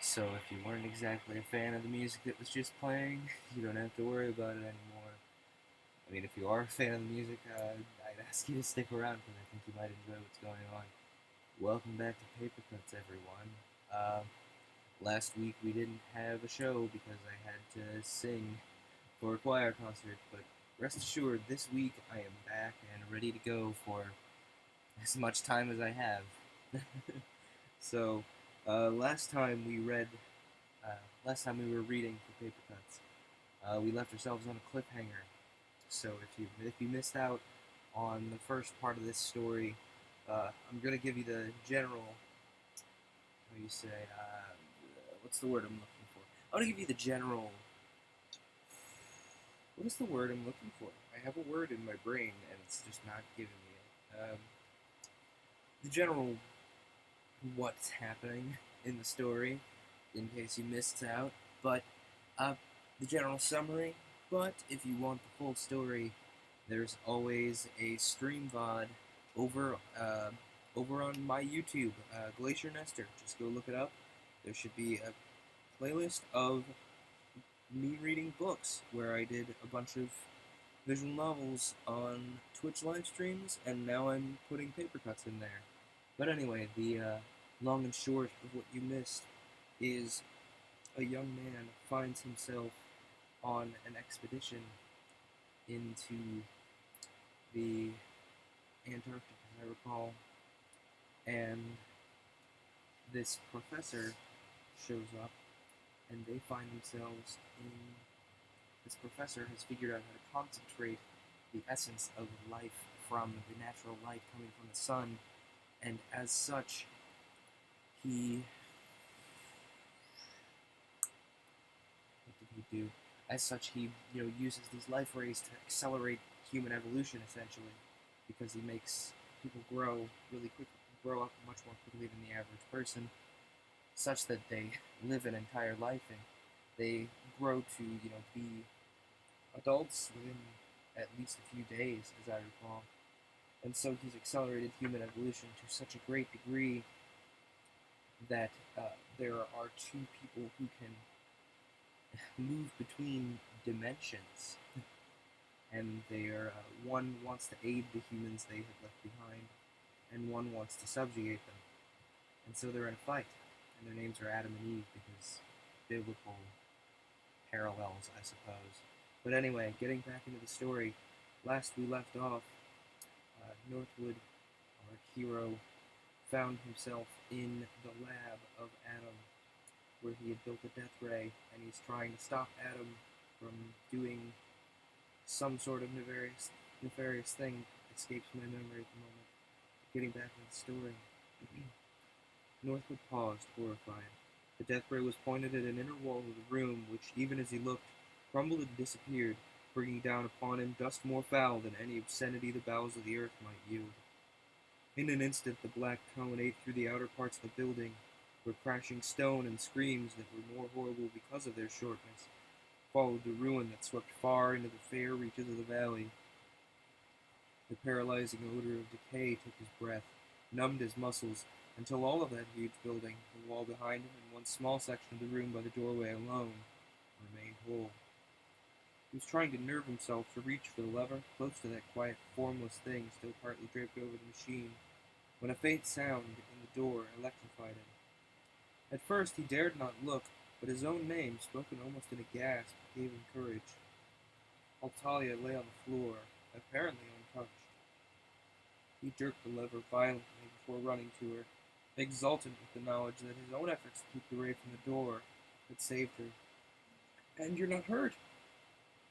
So if you weren't exactly a fan of the music that was just playing, you don't have to worry about it anymore. I mean, if you are a fan of the music, I'd ask you to stick around because I think you might enjoy what's going on. Welcome back to Paper Cuts, everyone. Last week we didn't have a show because I had to sing for a choir concert, but rest assured, this week I am back and ready to go for as much time as I have. So, last time we read last time we were reading for Paper Cuts, we left ourselves on a cliffhanger. So if you missed out on the first part of this story, I'm gonna give you the general. How do you say? What's the word I'm looking for? I'm gonna give you the general. What is the word I'm looking for? I have a word in my brain and it's just not giving me it. The general what's happening in the story, in case you missed out. But uh, the general summary. But if you want the full story, there's always a stream VOD over over on my YouTube, Glacier Nestor. Just go look it up. There should be a playlist of me reading books where I did a bunch of visual novels on Twitch live streams, and now I'm putting paper cuts in there. But anyway, the long and short of what you missed is a young man finds himself on an expedition into the Antarctic, as I recall, and this professor shows up, and they find themselves in. This professor has figured out how to concentrate the essence of life from the natural light coming from the sun, and as such, he. What did he do? As such, he uses these life rays to accelerate human evolution, essentially, because he makes people grow really quickly, grow up much more quickly than the average person, such that they live an entire life and they grow to be adults within at least a few days, as I recall. And so he's accelerated human evolution to such a great degree that there are two people who can move between dimensions, and they are one wants to aid the humans they have left behind, and one wants to subjugate them. And so they're in a fight, and their names are Adam and Eve because biblical parallels, I suppose. But anyway, getting back into the story, last we left off, Northwood, our hero, found himself in the lab of Adam, where he had built a death ray, and he's trying to stop Adam from doing some sort of nefarious thing. Escapes my memory at the moment. Getting back to the story. Northwood paused, horrified. The death ray was pointed at an inner wall of the room, which, even as he looked, crumbled and disappeared, bringing down upon him dust more foul than any obscenity the bowels of the earth might yield. In an instant the black cone ate through the outer parts of the building, where crashing stone and screams that were more horrible because of their shortness followed the ruin that swept far into the fair reaches of the valley. The paralyzing odor of decay took his breath, numbed his muscles, until all of that huge building, the wall behind him, and one small section of the room by the doorway alone, remained whole. He was trying to nerve himself to reach for the lever, close to that quiet, formless thing still partly draped over the machine, when a faint sound in the door electrified him. At first he dared not look, but his own name, spoken almost in a gasp, gave him courage. Altalia lay on the floor, apparently untouched. He jerked the lever violently before running to her, exultant with the knowledge that his own efforts to keep the ray from the door had saved her. "And you're not hurt?"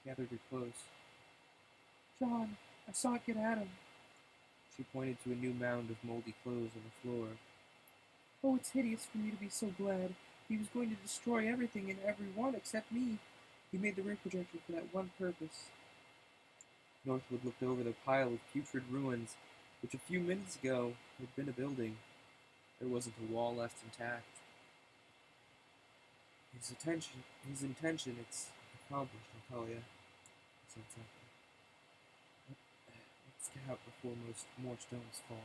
He gathered her close. "John, I saw it get at him." She pointed to a new mound of moldy clothes on the floor. "Oh, it's hideous for me to be so glad. He was going to destroy everything and everyone except me. He made the ray projector for that one purpose." Northwood looked over the pile of putrid ruins, which a few minutes ago had been a building. There wasn't a wall left intact. His intention, it's accomplished, Natalia, said something. Let's get out before more stones fall.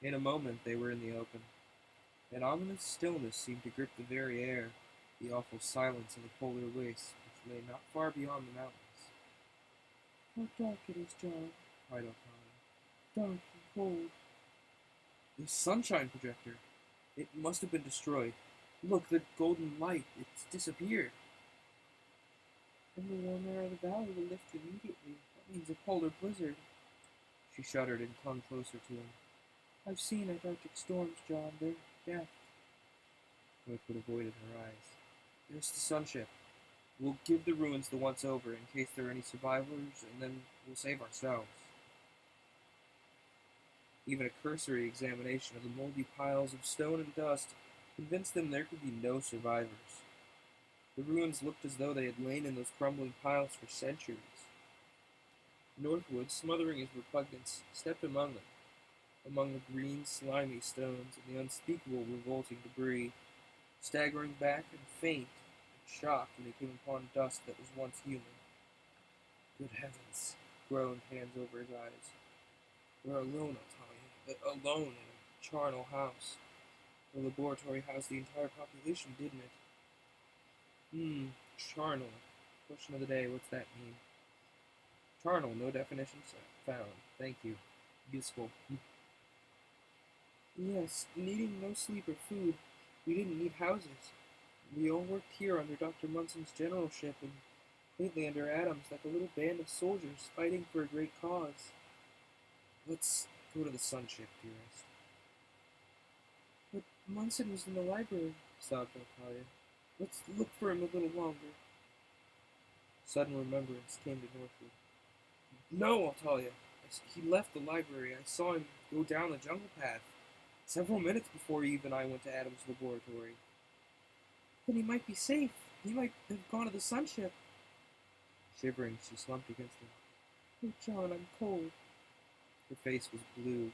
In a moment they were in the open. An ominous stillness seemed to grip the very air, the awful silence of the polar wastes, which lay not far beyond the mountains. "How dark it is, John," cried Alcana. "Dark and cold." "The sunshine projector! It must have been destroyed. Look, the golden light, it's disappeared." "And the warm air of the valley will lift immediately. That means a polar blizzard." She shuddered and clung closer to him. "I've seen Antarctic storms, John. They're death." Northwood avoided her eyes. "There's the sunship. We'll give the ruins the once-over in case there are any survivors, and then we'll save ourselves." Even a cursory examination of the moldy piles of stone and dust convinced them there could be no survivors. The ruins looked as though they had lain in those crumbling piles for centuries. Northwood, smothering his repugnance, stepped among them, among the green, slimy stones and the unspeakable, revolting debris, staggering back and faint and shocked when he came upon dust that was once human. "Good heavens," groaned, hands over his eyes. "We're alone, I'll tell you. Alone in a charnel house. The laboratory housed the entire population, didn't it?" Charnel. Question of the day, what's that mean? Charnel, no definition found. Thank you. Useful. "Yes, needing no sleep or food, we didn't need houses. We all worked here under Dr. Munson's generalship and lately under Adams like a little band of soldiers fighting for a great cause." "Let's go to the sunship, dearest." "But Munson was in the library," sobbed Natalia. "Let's look for him a little longer." Sudden remembrance came to Northwood. "No, Altalia. He left the library. I saw him go down the jungle path several minutes before Eve and I went to Adam's laboratory." "Then he might be safe. He might have gone to the sunship." Shivering, she slumped against him. "Oh, John, I'm cold." Her face was blue.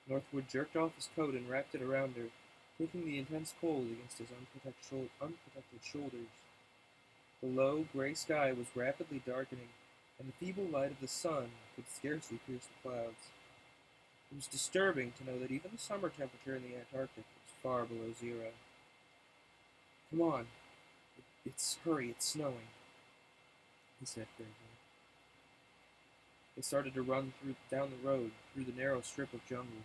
Northwood jerked off his coat and wrapped it around her, taking the intense cold against his unprotected shoulders. The low, gray sky was rapidly darkening, and the feeble light of the sun could scarcely pierce the clouds. It was disturbing to know that even the summer temperature in the Antarctic was far below zero. "Come on. Hurry, it's snowing," he said gravely. They started to run down the road, through the narrow strip of jungle.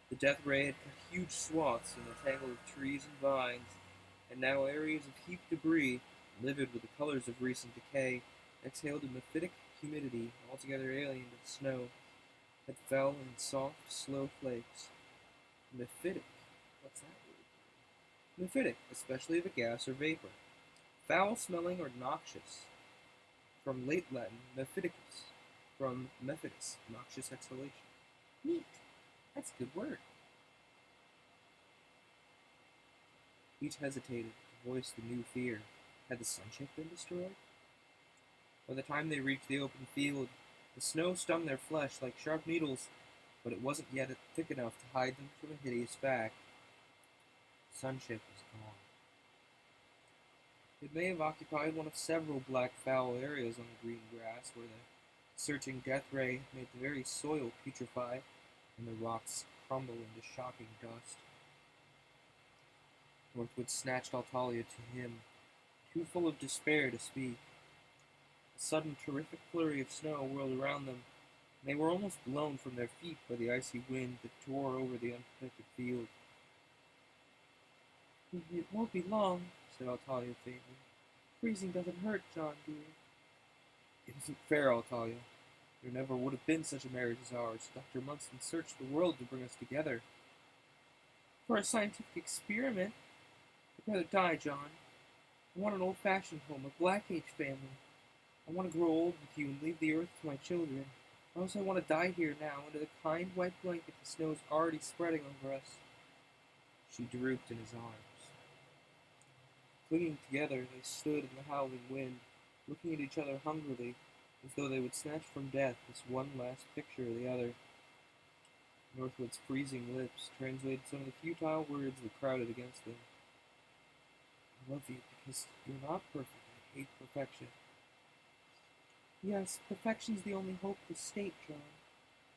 The death ray had cut huge swaths in the tangle of trees and vines, and now areas of heaped debris, livid with the colors of recent decay, exhaled a mephitic humidity altogether alien to the snow, that fell in soft, slow flakes. Mephitic? What's that word? Mephitic, especially of a gas or vapor. Foul-smelling or noxious. From late Latin, mephiticus. From mephitis, noxious exhalation. Neat. That's a good word. Each hesitated to voice the new fear. Had the sunship been destroyed? By the time they reached the open field, the snow stung their flesh like sharp needles, but it wasn't yet thick enough to hide them from a hideous fact. The sunship was gone. It may have occupied one of several black foul areas on the green grass where the searching death ray made the very soil putrefy and the rocks crumble into shocking dust. Northwood snatched Altalia to him, too full of despair to speak. A sudden terrific flurry of snow whirled around them, and they were almost blown from their feet by the icy wind that tore over the unprotected field. "It won't be long," said Altalia faintly. "Freezing doesn't hurt, John, dear." "It isn't fair, Altalia. There never would have been such a marriage as ours. Dr. Munson searched the world to bring us together." "For a scientific experiment. I'd rather die, John. I want an old-fashioned home, a Black Age family. I want to grow old with you and leave the earth to my children. Or else I want to die here now, under the kind white blanket the snow is already spreading over us." She drooped in his arms. Clinging together, they stood in the howling wind, looking at each other hungrily, as though they would snatch from death this one last picture or the other. Northwood's freezing lips translated some of the futile words that crowded against them. "I love you because you're not perfect. I hate perfection." "Yes, perfection's the only hopeless state, John.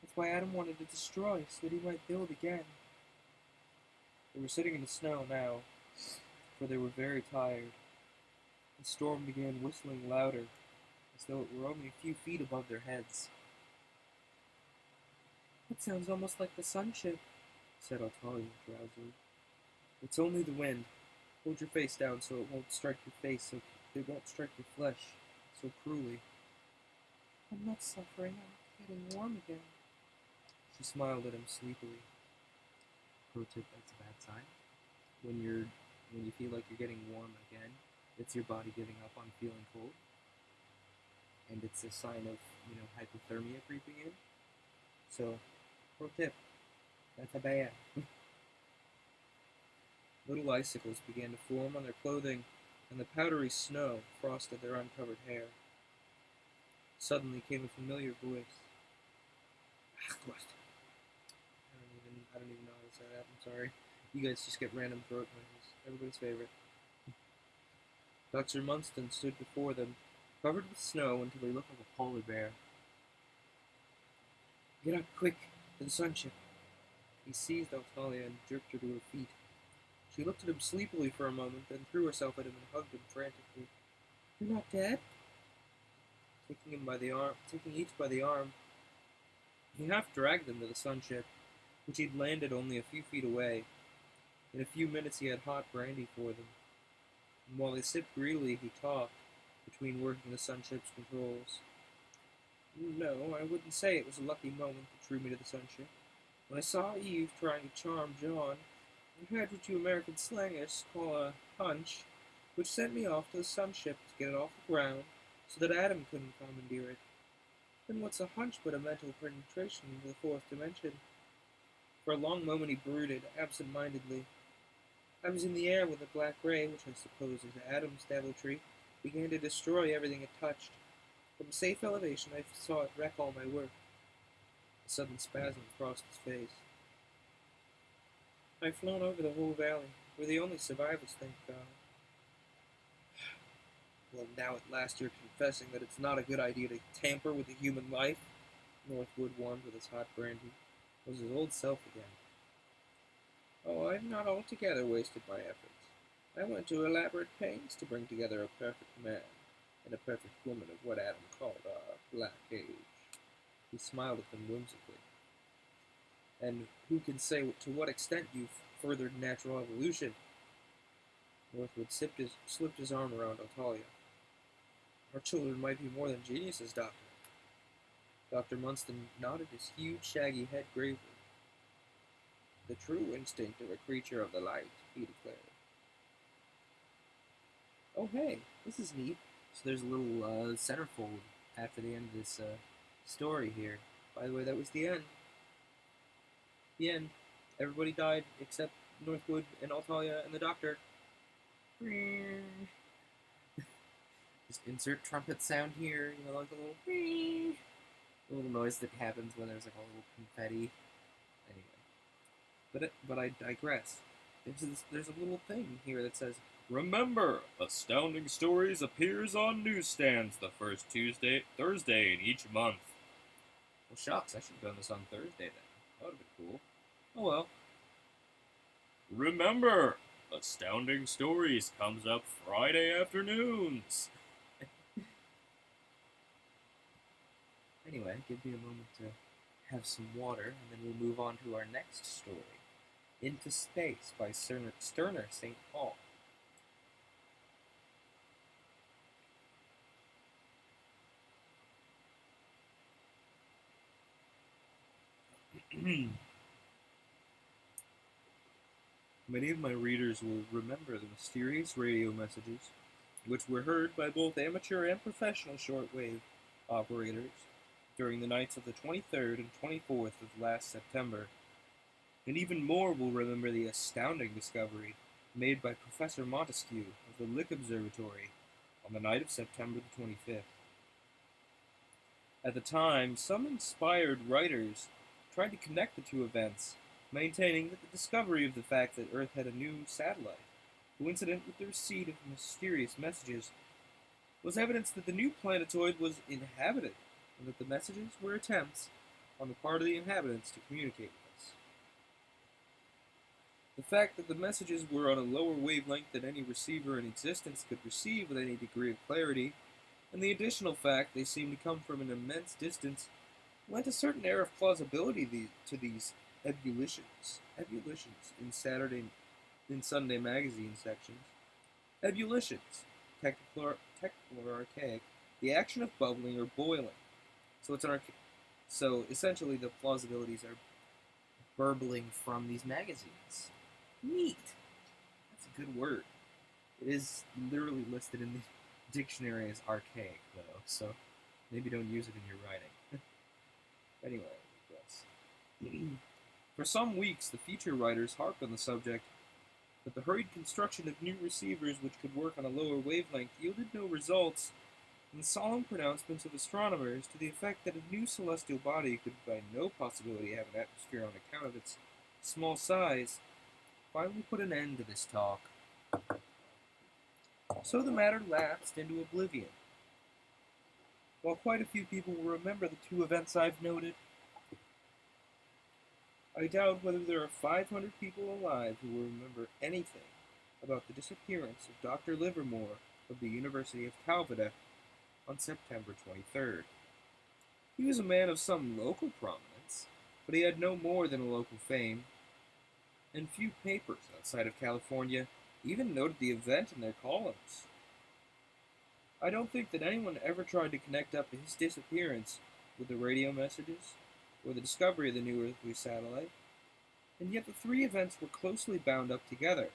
That's why Adam wanted to destroy, so that he might build again." They were sitting in the snow now, for they were very tired. The storm began whistling louder, as though it were only a few feet above their heads. "It sounds almost like the sunship," said Altalia drowsily. "It's only the wind. Hold your face down so it won't strike your face, so it won't strike your flesh so cruelly." "I'm not suffering. I'm getting warm again." She smiled at him sleepily. Pro tip: that's a bad sign. When you feel like you're getting warm again, it's your body giving up on feeling cold, and it's a sign of hypothermia creeping in. So, pro tip: that's a bad. Little icicles began to form on their clothing, and the powdery snow frosted their uncovered hair. Suddenly came a familiar voice. I don't even know how to say that. I'm sorry. You guys just get random throat noises. Everybody's favorite. Dr. Munston stood before them, covered with snow until he looked like a polar bear. "Get up, quick, to the sunship." He seized Altalia and jerked her to her feet. She looked at him sleepily for a moment, then threw herself at him and hugged him frantically. "You're not dead?" Taking each by the arm, he half dragged them to the sunship, which he'd landed only a few feet away. In a few minutes he had hot brandy for them, and while they sipped greedily he talked, between working the sunship's controls. "No, I wouldn't say it was a lucky moment that drew me to the sunship. When I saw Eve trying to charm John, I had what you American slangers call a hunch, which sent me off to the sunship to get it off the ground so that Adam couldn't commandeer it. Then what's a hunch but a mental penetration into the fourth dimension?" For a long moment he brooded, absent-mindedly. "I was in the air when the black ray, which I suppose is Adam's deviltry, began to destroy everything it touched. From a safe elevation I saw it wreck all my work." A sudden spasm crossed his face. "I've flown over the whole valley. We're the only survivors, thank God." "Well, now at last you're confessing that it's not a good idea to tamper with a human life." Northwood warmed with his hot brandy. Was his old self again. "Oh, I've not altogether wasted my efforts. I went to elaborate pains to bring together a perfect man and a perfect woman of what Adam called our black age." He smiled at them whimsically. "And who can say to what extent you've furthered natural evolution?" Northwood slipped his arm around Altalia. "Our children might be more than geniuses, Doctor." Dr. Munston nodded his huge, shaggy head gravely. "The true instinct of a creature of the light," he declared. "Oh, hey, this is neat." So there's a little centerfold after the end of this story here. By the way, that was the end. The end. Everybody died except Northwood and Altalia and the Doctor. Just insert trumpet sound here, like a little noise that happens when there's like a little confetti. Anyway, but I digress. There's a little thing here that says, "Remember, Astounding Stories appears on newsstands the first Thursday in each month." Well, shucks, I should have done this on Thursday then. That would have been cool. Oh well. "Remember, Astounding Stories comes up Friday afternoons." Anyway, give me a moment to have some water, and then we'll move on to our next story, Into Space by Sterner St. Paul. Many of my readers will remember the mysterious radio messages, which were heard by both amateur and professional shortwave operators during the nights of the 23rd and 24th of last September. And even more will remember the astounding discovery made by Professor Montesquieu of the Lick Observatory on the night of September the 25th. At the time, some inspired writers tried to connect the two events, maintaining that the discovery of the fact that Earth had a new satellite, coincident with the receipt of mysterious messages, was evidence that the new planetoid was inhabited, and that the messages were attempts on the part of the inhabitants to communicate with us. The fact that the messages were on a lower wavelength than any receiver in existence could receive with any degree of clarity, and the additional fact they seemed to come from an immense distance, lent a certain air of plausibility to these ebullitions in Sunday magazine sections. Ebullitions, technical or archaic, the action of bubbling or boiling. So it's so essentially the plausibilities are burbling from these magazines. Neat. That's a good word. It is literally listed in the dictionary as archaic, though, so maybe don't use it in your writing. Anyway, yes. For some weeks, the feature writers harped on the subject, but the hurried construction of new receivers which could work on a lower wavelength yielded no results, and the solemn pronouncements of astronomers to the effect that a new celestial body could by no possibility have an atmosphere on account of its small size finally put an end to this talk. So the matter lapsed into oblivion. While quite a few people will remember the two events I've noted, I doubt whether there are 500 people alive who will remember anything about the disappearance of Dr. Livermore of the University of Calveda on September 23rd. He was a man of some local prominence, but he had no more than a local fame, and few papers outside of California even noted the event in their columns. I don't think that anyone ever tried to connect up his disappearance with the radio messages or the discovery of the new earthly satellite, and yet the three events were closely bound up together,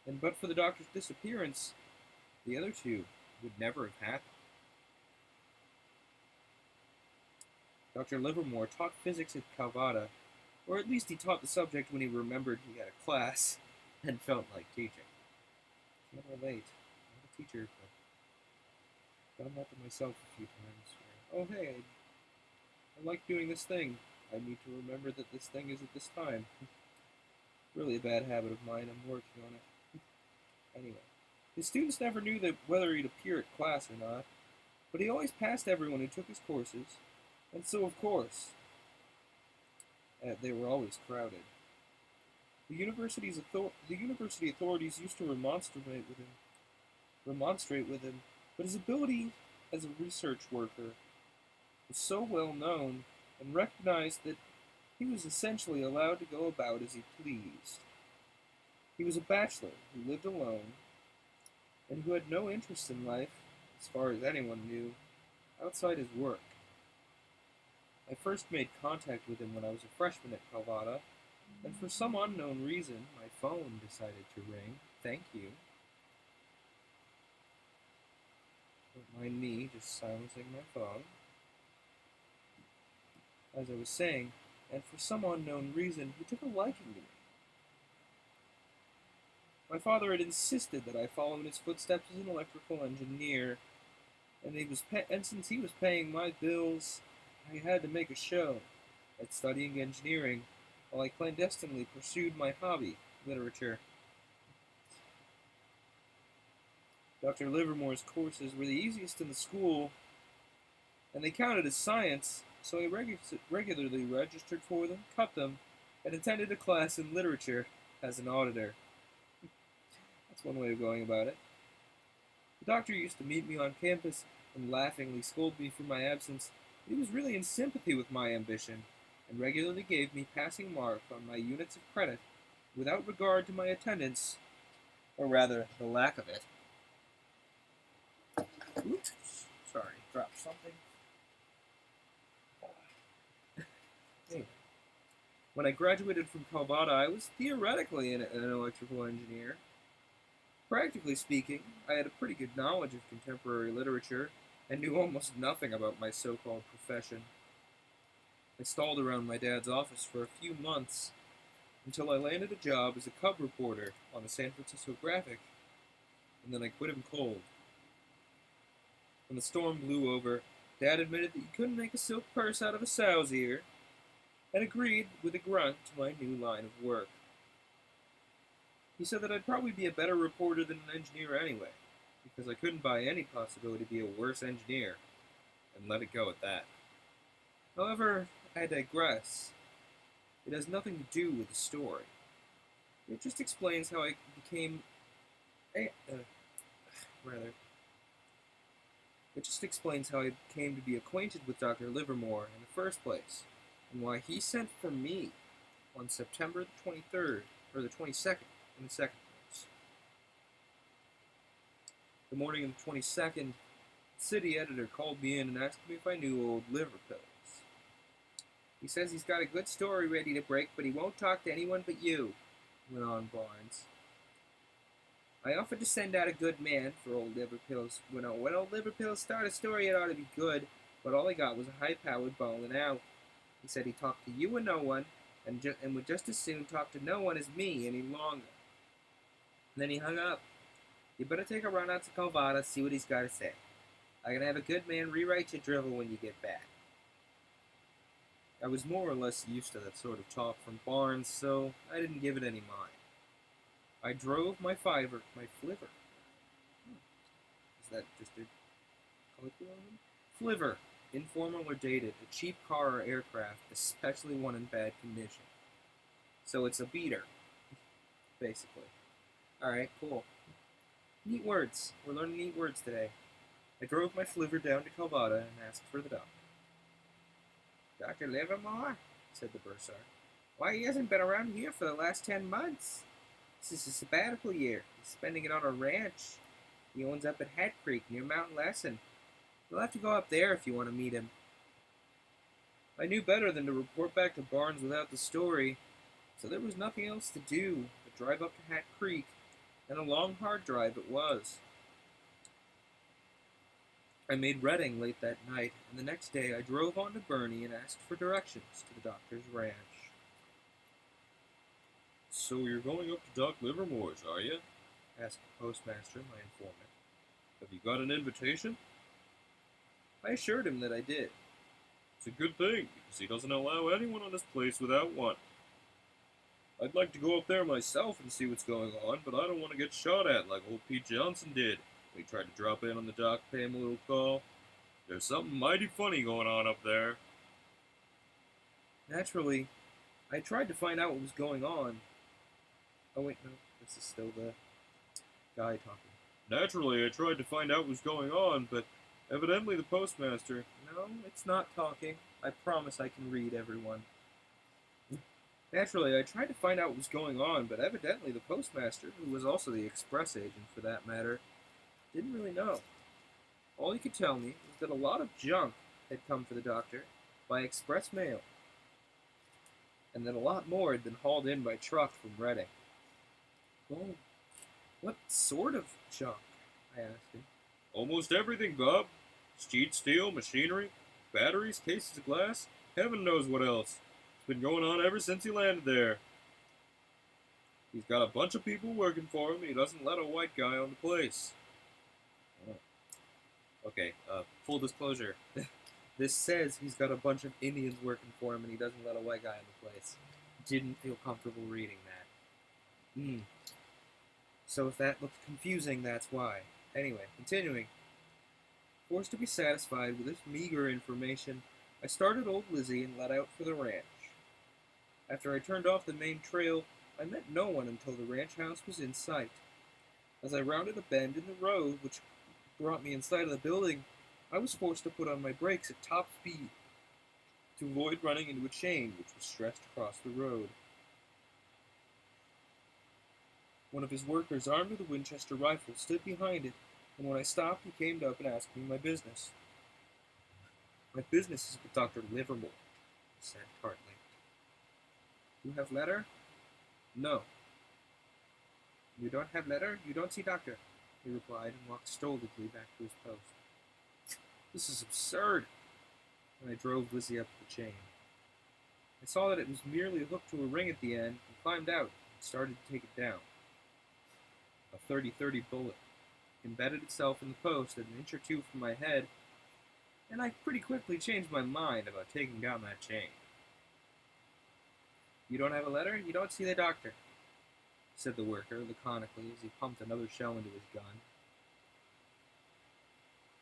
and but for the doctor's disappearance, the other two would never have happened. Dr. Livermore taught physics at Calvada, or at least he taught the subject when he remembered he had a class and felt like teaching. Can't relate. I'm not a teacher, but I've done that to myself a few times. Where, oh, hey, I like doing this thing. I need to remember that this thing is at this time. Really a bad habit of mine. I'm working on it. Anyway, his students never knew that whether he'd appear at class or not, but he always passed everyone who took his courses, and so, of course, they were always crowded. The university authorities used to remonstrate with him, but his ability as a research worker was so well known and recognized that he was essentially allowed to go about as he pleased. He was a bachelor who lived alone and who had no interest in life, as far as anyone knew, outside his work. I first made contact with him when I was a freshman at Calvada, and for some unknown reason, my phone decided to ring. Thank you. Don't mind me just silencing my phone. As I was saying, and for some unknown reason, he took a liking to me. My father had insisted that I follow in his footsteps as an electrical engineer, and since he was paying my bills, I had to make a show at studying engineering while I clandestinely pursued my hobby, literature. Dr. Livermore's courses were the easiest in the school, and they counted as science, so I regularly registered for them, cut them, and attended a class in literature as an auditor. That's one way of going about it. The doctor used to meet me on campus and laughingly scold me for my absence. He was really in sympathy with my ambition, and regularly gave me passing marks on my units of credit, without regard to my attendance, or rather, the lack of it. Oops, sorry, dropped something. Anyway, when I graduated from Calvada, I was theoretically an electrical engineer. Practically speaking, I had a pretty good knowledge of contemporary literature, and knew almost nothing about my so-called profession. I stalled around my dad's office for a few months, until I landed a job as a cub reporter on the San Francisco Graphic, and then I quit him cold. When the storm blew over, Dad admitted that you couldn't make a silk purse out of a sow's ear, and agreed with a grunt to my new line of work. He said that I'd probably be a better reporter than an engineer anyway, because I couldn't by any possibility be a worse engineer, and let it go at that. However, I digress. It has nothing to do with the story. It just explains how I became a, rather. It just explains how I came to be acquainted with Dr. Livermore in the first place, and why he sent for me on September the 23rd, or the 22nd, in the second place. The morning of the 22nd, the city editor called me in and asked me if I knew old liver pills. He says he's got a good story ready to break, but he won't talk to anyone but you, went on Barnes. I offered to send out a good man for old liver pills. When old liver pills start a story, it ought to be good, but all he got was a high-powered bawling out. He said he talked to you and no one, and would just as soon talk to no one as me any longer. And then he hung up. You better take a run out to Calvada, see what he's got to say. I'm going to have a good man rewrite your drivel when you get back. I was more or less used to that sort of talk from Barnes, so I didn't give it any mind. I drove my flivver. Is that just a colloquialism? Flivver, informal or dated, a cheap car or aircraft, especially one in bad condition. So it's a beater, basically. Alright, cool. Neat words. We're learning neat words today. I drove my flivver down to Calvada and asked for the doctor. Dr. Livermore? Said the bursar. Why, he hasn't been around here for the last 10 months. This is a sabbatical year. He's spending it on a ranch. He owns up at Hat Creek near Mount Lassen. You'll have to go up there if you want to meet him. I knew better than to report back to Barnes without the story, so there was nothing else to do but drive up to Hat Creek, and a long, hard drive it was. I made Reading late that night, and the next day I drove on to Bernie and asked for directions to the doctor's ranch. So you're going up to Doc Livermore's, are you? Asked the postmaster, my informant. Have you got an invitation? I assured him that I did. It's a good thing, because he doesn't allow anyone on his place without one. I'd like to go up there myself and see what's going on, but I don't want to get shot at like old Pete Johnson did. We tried to drop in on the dock, pay him a little call. There's something mighty funny going on up there. Naturally, I tried to find out what was going on. Oh wait, no, this is still the guy talking. Naturally, I tried to find out what was going on, but evidently the postmaster... No, it's not talking. I promise I can read, everyone. Naturally, I tried to find out what was going on, but evidently the postmaster, who was also the express agent for that matter, didn't really know. All he could tell me was that a lot of junk had come for the doctor by express mail, and that a lot more had been hauled in by truck from Reading. Well, what sort of junk? I asked him. Almost everything, Bob. Sheet steel, machinery, batteries, cases of glass, heaven knows what else. It's been going on ever since he landed there. He's got a bunch of people working for him, and he doesn't let a white guy on the place. Okay, full disclosure. This says he's got a bunch of Indians working for him and he doesn't let a white guy in the place. Didn't feel comfortable reading that. So if that looked confusing, that's why. Anyway, continuing. Forced to be satisfied with this meager information, I started old Lizzie and let out for the ranch. After I turned off the main trail, I met no one until the ranch house was in sight. As I rounded a bend in the road, which brought me inside of the building, I was forced to put on my brakes at top speed to avoid running into a chain which was stretched across the road. One of his workers, armed with a Winchester rifle, stood behind it, and when I stopped, he came up and asked me my business. My business is with Dr. Livermore, he said tartly. You have letter? No. You don't have letter? You don't see doctor, he replied, and walked stolidly back to his post. This is absurd. And I drove Lizzie up the chain. I saw that it was merely hooked to a ring at the end, and climbed out and started to take it down. A 30-30 bullet embedded itself in the post at an inch or two from my head, and I pretty quickly changed my mind about taking down that chain. You don't have a letter? You don't see the doctor, said the worker laconically as he pumped another shell into his gun.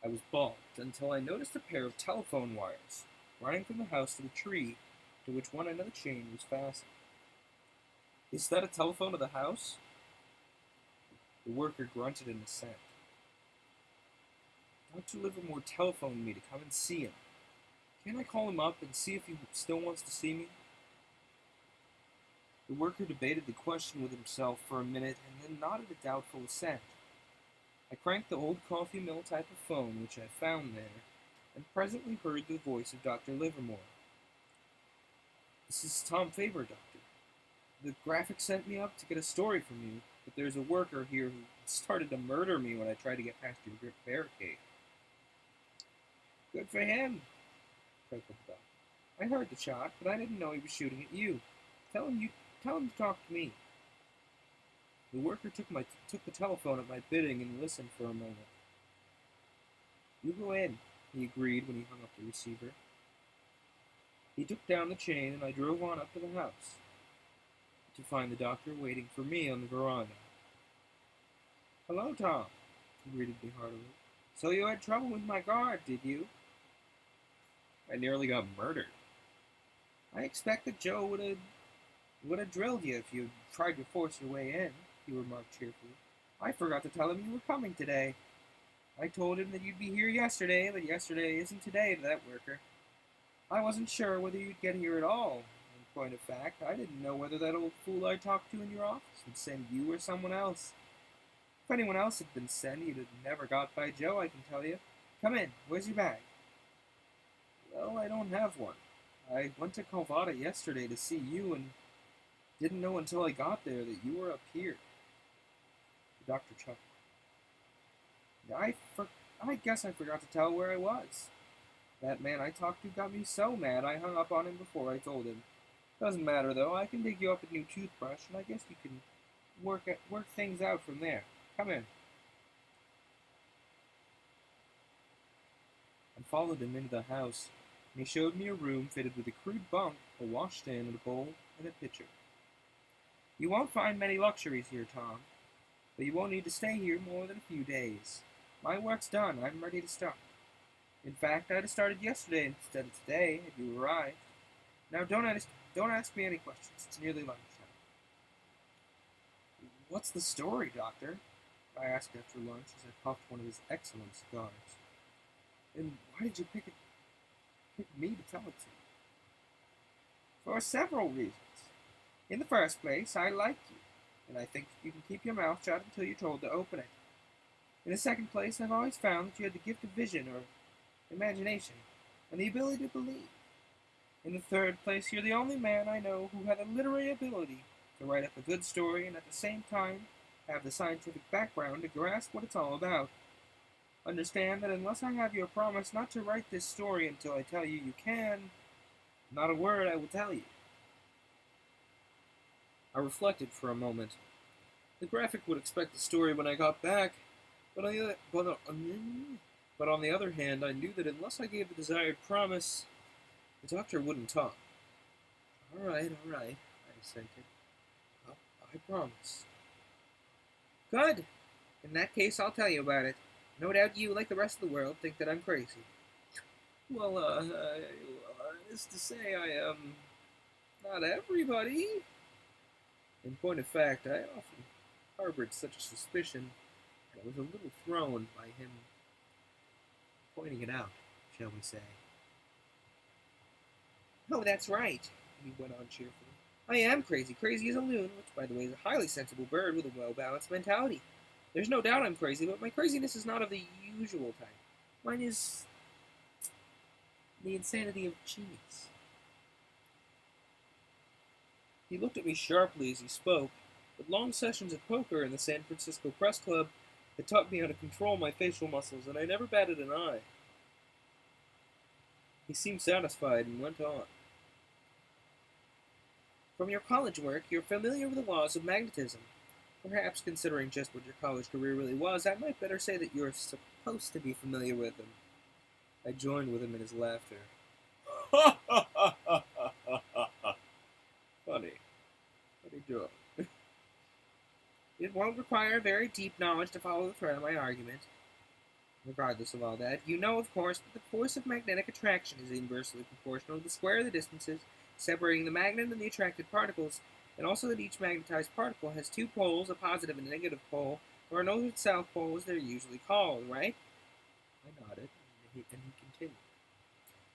I was balked until I noticed a pair of telephone wires running from the house to the tree to which one end of the chain was fastened. Is that a telephone to the house? The worker grunted in assent. Dr. Livermore telephoned me to come and see him. Can't I call him up and see if he still wants to see me? The worker debated the question with himself for a minute and then nodded a doubtful assent. I cranked the old coffee mill type of phone which I found there, and presently heard the voice of Dr. Livermore. This is Tom Faber, Doctor. The graphic sent me up to get a story from you, but there's a worker here who started to murder me when I tried to get past your barricade. Good for him, chuckled the doctor. I heard the shot, but I didn't know he was shooting at you. Tell him to talk to me. The worker took the telephone at my bidding and listened for a moment. You go in, he agreed when he hung up the receiver. He took down the chain and I drove on up to the house, to find the doctor waiting for me on the veranda. Hello, Tom, he greeted me heartily. So you had trouble with my guard, did you? I nearly got murdered. I expected Joe would have drilled you if you tried to force your way in, he remarked cheerfully. I forgot to tell him you were coming today. I told him that you'd be here yesterday, but yesterday isn't today to that worker. I wasn't sure whether you'd get here at all. In point of fact, I didn't know whether that old fool I talked to in your office would send you or someone else. If anyone else had been sent, you'd have never got by Joe, I can tell you. Come in. Where's your bag? Well, I don't have one. I went to Calvada yesterday to see you and didn't know until I got there that you were up here. The doctor chuckled. I guess I forgot to tell where I was. That man I talked to got me so mad I hung up on him before I told him. Doesn't matter though, I can dig you up a new toothbrush and I guess you can work things out from there. Come in. I followed him into the house, and he showed me a room fitted with a crude bunk, a washstand, and a bowl, and a pitcher. You won't find many luxuries here, Tom, but you won't need to stay here more than a few days. My work's done. I'm ready to start. In fact, I'd have started yesterday instead of today, if you arrived. Now, don't ask me any questions. It's nearly lunchtime. What's the story, Doctor? I asked after lunch as I puffed one of his excellent cigars. And why did you pick me to tell it to? For several reasons. In the first place, I like you, and I think you can keep your mouth shut until you're told to open it. In the second place, I've always found that you had the gift of vision or imagination, and the ability to believe. In the third place, you're the only man I know who had a literary ability to write up a good story and at the same time have the scientific background to grasp what it's all about. Understand that unless I have your promise not to write this story until I tell you you can, not a word I will tell you. I reflected for a moment. The graphic would expect the story when I got back, but on the other hand, I knew that unless I gave the desired promise, the doctor wouldn't talk. All right, I assented. I promise. Good. In that case, I'll tell you about it. No doubt you, like the rest of the world, think that I'm crazy. Well, is to say, not everybody. In point of fact, I often harbored such a suspicion, and I was a little thrown by him pointing it out, shall we say. Oh, that's right, he went on cheerfully. I am crazy. Crazy as a loon, which, by the way, is a highly sensible bird with a well-balanced mentality. There's no doubt I'm crazy, but my craziness is not of the usual type. Mine is the insanity of genius. He looked at me sharply as he spoke, but long sessions at poker in the San Francisco Press Club had taught me how to control my facial muscles, and I never batted an eye. He seemed satisfied and went on. From your college work, you're familiar with the laws of magnetism. Perhaps, considering just what your college career really was, I might better say that you're supposed to be familiar with them. I joined with him in his laughter. Funny joke. It won't require very deep knowledge to follow the thread of my argument. Regardless of all that, you know, of course, that the force of magnetic attraction is inversely proportional to the square of the distances separating the magnet and the attracted particles, and also that each magnetized particle has two poles, a positive and a negative pole, or a north and south pole as they're usually called, right? I nodded, and he continued.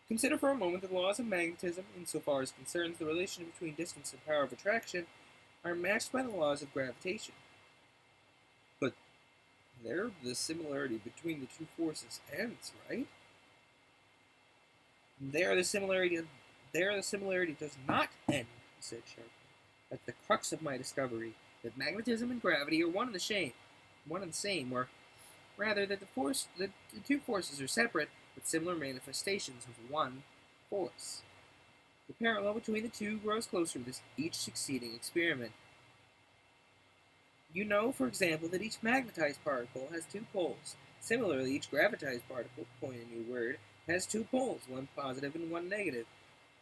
Consider for a moment the laws of magnetism, insofar as concerns the relation between distance and power of attraction, are matched by the laws of gravitation. But there the similarity between the two forces ends, right? There the similarity does not end, he said sharply. That's the crux of my discovery, that magnetism and gravity are one and the same, or rather that the two forces are separate but similar manifestations of one force. The parallel between the two grows closer with each succeeding experiment. You know, for example, that each magnetized particle has two poles. Similarly, each gravitized particle, coin a new word, has two poles, one positive and one negative.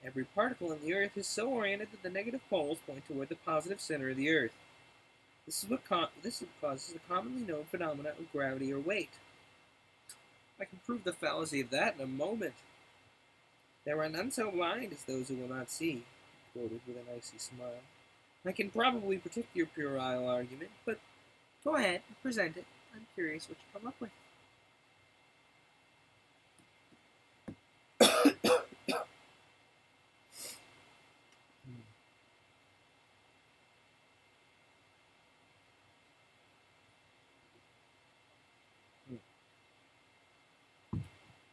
Every particle in the Earth is so oriented that the negative poles point toward the positive center of the Earth. This is what causes the commonly known phenomena of gravity or weight. I can prove the fallacy of that in a moment. There are none so blind as those who will not see, he quoted with an icy smile. I can probably predict your puerile argument, but go ahead and present it. I'm curious what you come up with.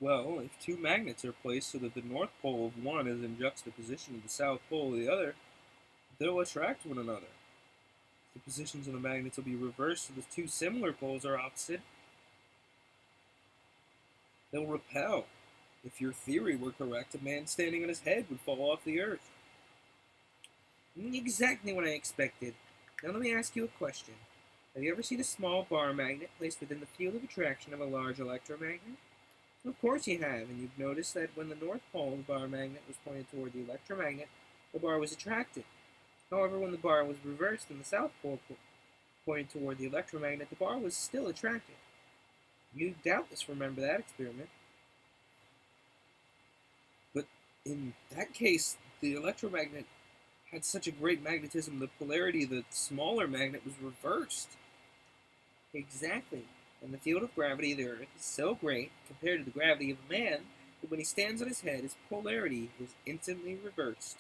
Well, if two magnets are placed so that the north pole of one is in juxtaposition to the south pole of the other, they'll attract one another. The positions of the magnets will be reversed so the two similar poles are opposite. They'll repel. If your theory were correct, a man standing on his head would fall off the earth. Exactly what I expected. Now let me ask you a question. Have you ever seen a small bar magnet placed within the field of attraction of a large electromagnet? Of course you have, and you've noticed that when the north pole of the bar magnet was pointed toward the electromagnet, the bar was attracted. However, when the bar was reversed and the south pole pointed toward the electromagnet, the bar was still attracted. You doubtless remember that experiment. But in that case, the electromagnet had such a great magnetism, the polarity of the smaller magnet was reversed. Exactly. And the field of gravity of the Earth is so great, compared to the gravity of a man, that when he stands on his head, his polarity is instantly reversed.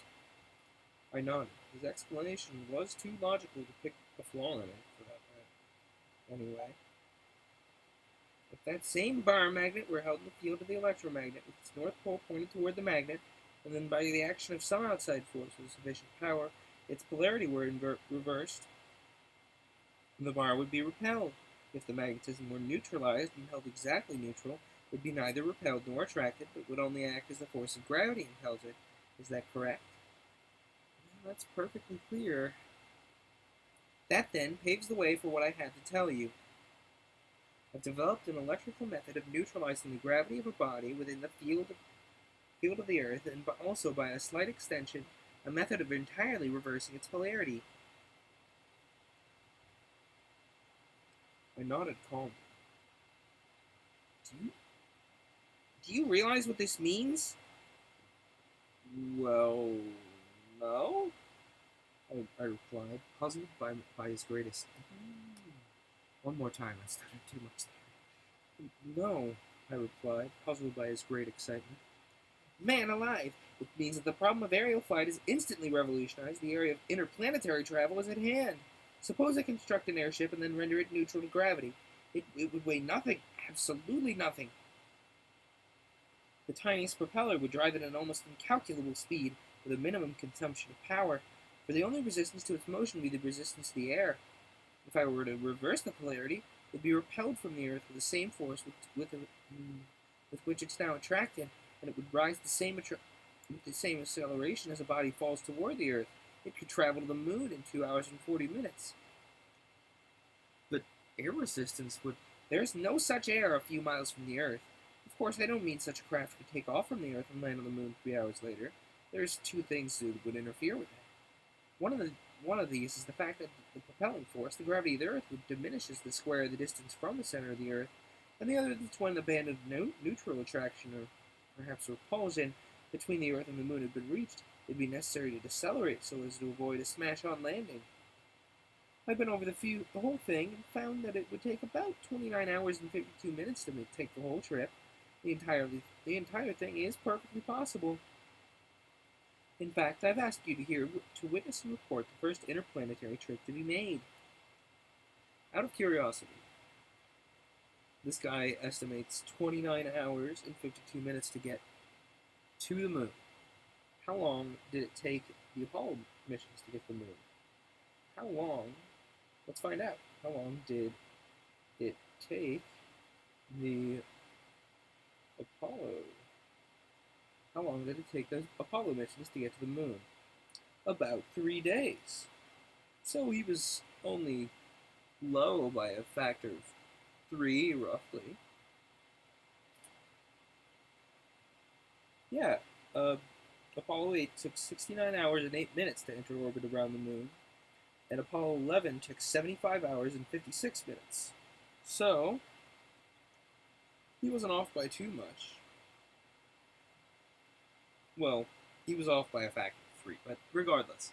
I nodded. His explanation was too logical to pick a flaw in it, for that matter. Anyway, if that same bar magnet were held in the field of the electromagnet, with its north pole pointed toward the magnet, and then by the action of some outside force with sufficient power, its polarity were reversed, the bar would be repelled. If the magnetism were neutralized and held exactly neutral, it would be neither repelled nor attracted, but would only act as the force of gravity impels it. Is that correct? Well, that's perfectly clear. That, then, paves the way for what I had to tell you. I've developed an electrical method of neutralizing the gravity of a body within the field of the Earth, and also, by a slight extension, a method of entirely reversing its polarity. I nodded calmly. Do you realize what this means? Well, no, I replied, puzzled by his greatest. One more time, I stuttered too much there. No, I replied, puzzled by his great excitement. Man alive! It means that the problem of aerial flight is instantly revolutionized. The area of interplanetary travel is at hand. Suppose I construct an airship and then render it neutral to gravity. It would weigh nothing, absolutely nothing. The tiniest propeller would drive it at an almost incalculable speed with a minimum consumption of power, for the only resistance to its motion would be the resistance to the air. If I were to reverse the polarity, it would be repelled from the Earth with the same force with which it's now attracted, and it would rise with the same acceleration as a body falls toward the Earth. It could travel to the moon in 2 hours and 40 minutes. But air resistance would... There's no such air a few miles from the Earth. Of course, I don't mean such a craft could take off from the Earth and land on the moon 3 hours later. There's two things that would interfere with that. One of these is the fact that the propelling force, the gravity of the Earth, would diminish as the square of the distance from the center of the Earth, and the other is when the band of neutral attraction, or perhaps repulsion, between the Earth and the moon had been reached. it'd be necessary to decelerate so as to avoid a smash-on landing. I've been over the whole thing and found that it would take about 29 hours and 52 minutes to take the whole trip. The entire thing is perfectly possible. In fact, I've asked you to witness and report the first interplanetary trip to be made. Out of curiosity, this guy estimates 29 hours and 52 minutes to get to the moon. How long did it take the Apollo missions to get to the moon? How long? Let's find out. How long did it take the Apollo? How long did it take those Apollo missions to get to the moon? About 3 days. So he was only low by a factor of 3, roughly. Yeah, Apollo 8 took 69 hours and 8 minutes to enter orbit around the moon, and Apollo 11 took 75 hours and 56 minutes. So, he wasn't off by too much. Well, he was off by a factor of 3, but regardless.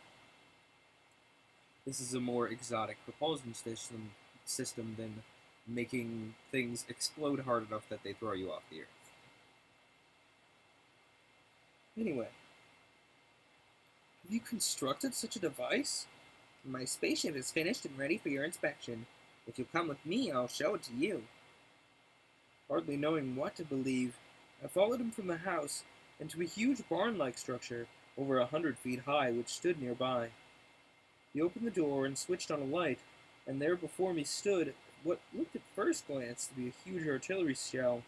This is a more exotic propulsion system than making things explode hard enough that they throw you off the Earth. Anyway, have you constructed such a device? My spaceship is finished and ready for your inspection. If you'll come with me, I'll show it to you. Hardly knowing what to believe, I followed him from the house and to a huge barn-like structure over 100 feet high which stood nearby. He opened the door and switched on a light, and there before me stood what looked at first glance to be a huge artillery shell,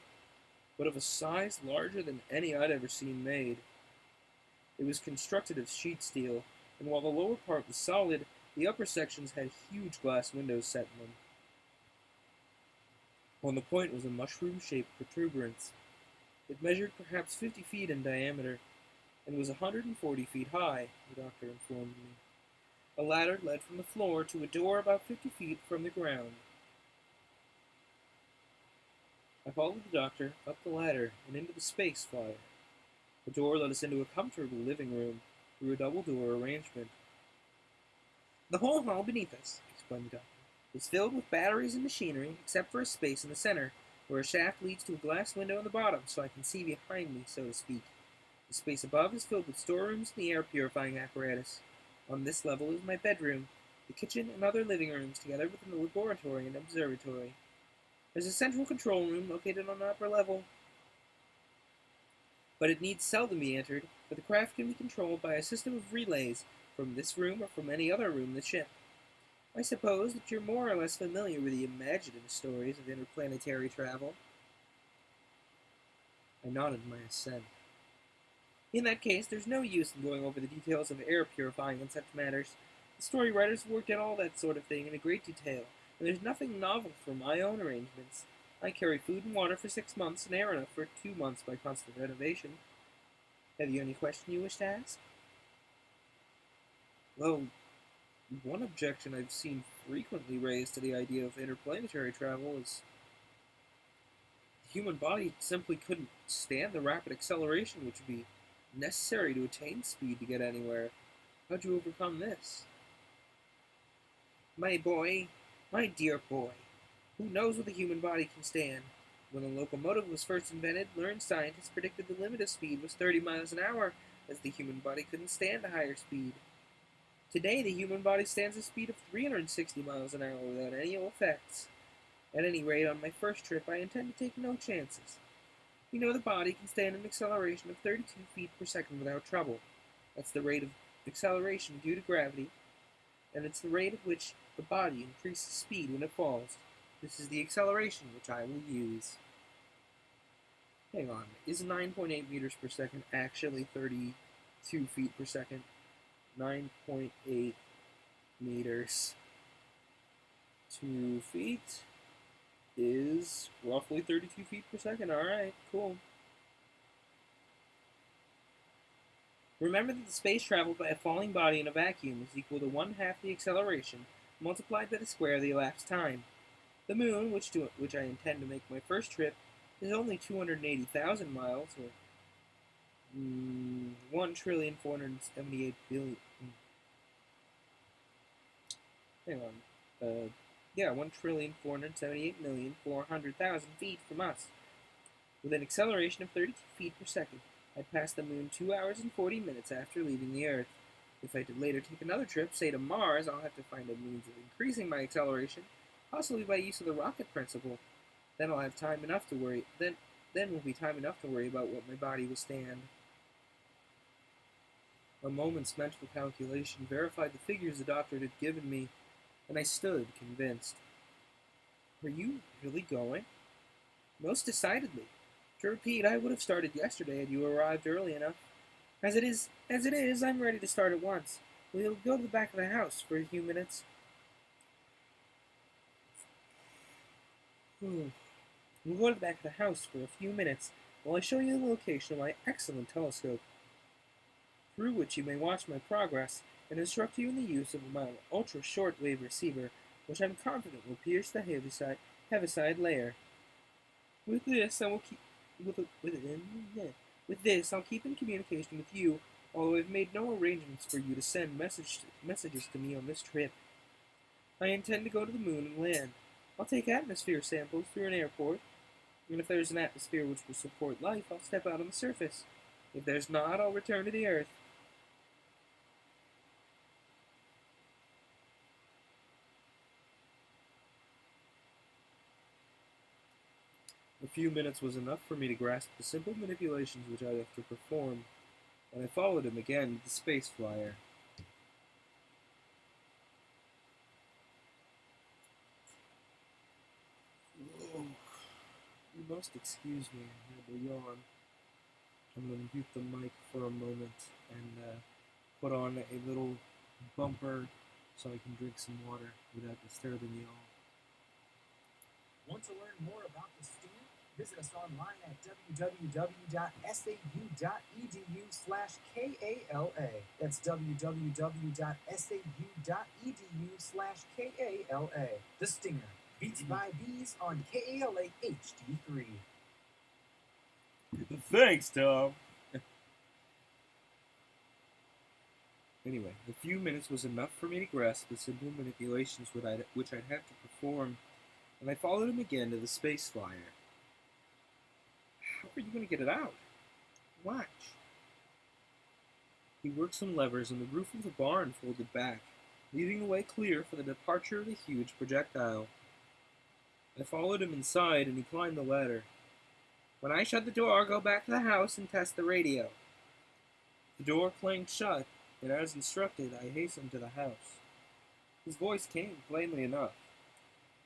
but of a size larger than any I'd ever seen made. It was constructed of sheet steel, and while the lower part was solid, the upper sections had huge glass windows set in them. On the point was a mushroom-shaped protuberance. It measured perhaps 50 feet in diameter, and was 140 feet high, the doctor informed me. A ladder led from the floor to a door about 50 feet from the ground. I followed the doctor up the ladder and into the space flyer. The door led us into a comfortable living room through a double-door arrangement. The whole hall beneath us, explained the doctor, is filled with batteries and machinery, except for a space in the center, where a shaft leads to a glass window in the bottom, so I can see behind me, so to speak. The space above is filled with storerooms and the air-purifying apparatus. On this level is my bedroom, the kitchen, and other living rooms, together with the laboratory and observatory. There's a central control room located on the upper level, but it needs seldom be entered, for the craft can be controlled by a system of relays from this room or from any other room in the ship. I suppose that you're more or less familiar with the imaginative stories of interplanetary travel. I nodded my assent. In that case, there's no use in going over the details of air purifying and such matters. The story writers have worked out all that sort of thing in a great detail, and there's nothing novel for my own arrangements. I carry food and water for 6 months and air enough for 2 months by constant renovation. Have you any question you wish to ask? Well, one objection I've seen frequently raised to the idea of interplanetary travel is the human body simply couldn't stand the rapid acceleration which would be necessary to attain speed to get anywhere. How'd you overcome this? My boy, my dear boy, who knows what the human body can stand? When the locomotive was first invented, learned scientists predicted the limit of speed was 30 miles an hour, as the human body couldn't stand a higher speed. Today, the human body stands a speed of 360 miles an hour without any ill effects. At any rate, on my first trip, I intend to take no chances. We know the body can stand an acceleration of 32 feet per second without trouble. That's the rate of acceleration due to gravity, and it's the rate at which the body increases speed when it falls. This is the acceleration which I will use. Hang on, is 9.8 meters per second actually 32 feet per second? 9.8 meters. 2 feet is roughly 32 feet per second. Alright, cool. Remember that the space traveled by a falling body in a vacuum is equal to 1/2 the acceleration multiplied by the square of the elapsed time. The moon, which I intend to make my first trip, is only 280,000 miles, or 1,478,000,000,000. Hang on. Yeah, 1,478,400,000 feet from us. With an acceleration of 32 feet per second, I'd pass the moon 2 hours and 40 minutes after leaving the Earth. If I did later take another trip, say to Mars, I'll have to find a means of increasing my acceleration, possibly by use of the rocket principle. Then I'll have time enough to worry. Then will be time enough to worry about what my body will stand. A moment's mental calculation verified the figures the doctor had given me, and I stood convinced. Are you really going? Most decidedly. To repeat, I would have started yesterday had you arrived early enough. As it is, I'm ready to start at once. We'll go to the back of the house for a few minutes. We'll go to the back of the house for a few minutes while I show you the location of my excellent telescope, through which you may watch my progress and instruct you in the use of my ultra-short-wave receiver, which I'm confident will pierce the heaviside layer. With this, I'll keep in communication with you, although I've made no arrangements for you to send messages to me on this trip. I intend to go to the moon and land. I'll take atmosphere samples through an airport, and if there's an atmosphere which will support life, I'll step out on the surface. If there's not, I'll return to the Earth. A few minutes was enough for me to grasp the simple manipulations which I have to perform, and I followed him again to the space flyer. Whoa. You must excuse me, I had to yawn. I'm going to mute the mic for a moment and put on a little bumper so I can drink some water without disturbing you all. Want to learn more about the Stinger? Visit us online at www.sau.edu/KALA. That's www.sau.edu/KALA. The Stinger. Beats by Bees on KALA HD3. Thanks, Tom. Anyway, a few minutes was enough for me to grasp the simple manipulations which I'd have to perform, and I followed him again to the space flyer. How are you going to get it out? Watch. He worked some levers, and the roof of the barn folded back, leaving the way clear for the departure of the huge projectile. I followed him inside, and he climbed the ladder. When I shut the door, go back to the house and test the radio. The door clanged shut, and as instructed, I hastened to the house. His voice came plainly enough.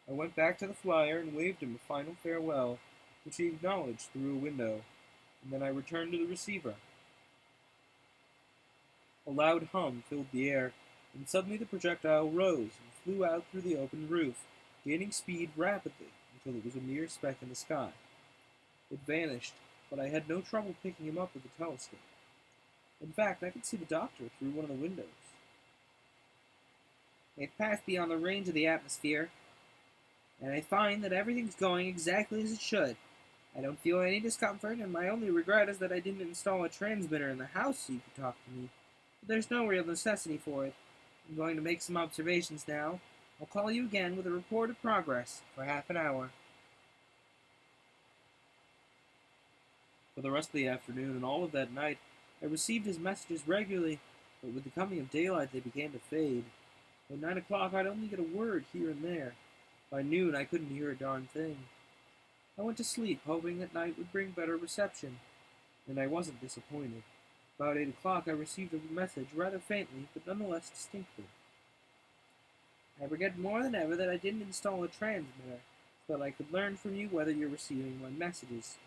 I went back to the flyer and waved him a final farewell, which he acknowledged through a window, and then I returned to the receiver. A loud hum filled the air, and suddenly the projectile rose and flew out through the open roof, gaining speed rapidly until it was a mere speck in the sky. It vanished, but I had no trouble picking him up with the telescope. In fact, I could see the doctor through one of the windows. They've passed beyond the range of the atmosphere, and I find that everything's going exactly as it should. I don't feel any discomfort, and my only regret is that I didn't install a transmitter in the house so you could talk to me. But there's no real necessity for it. I'm going to make some observations now. I'll call you again with a report of progress for half an hour. For the rest of the afternoon and all of that night, I received his messages regularly, but with the coming of daylight they began to fade. By 9 o'clock I'd only get a word here and there. By noon I couldn't hear a darn thing. I went to sleep, hoping that night would bring better reception, and I wasn't disappointed. About 8 o'clock I received a message, rather faintly, but nonetheless distinctly. I regret more than ever that I didn't install a transmitter, so that I could learn from you whether you're receiving my messages.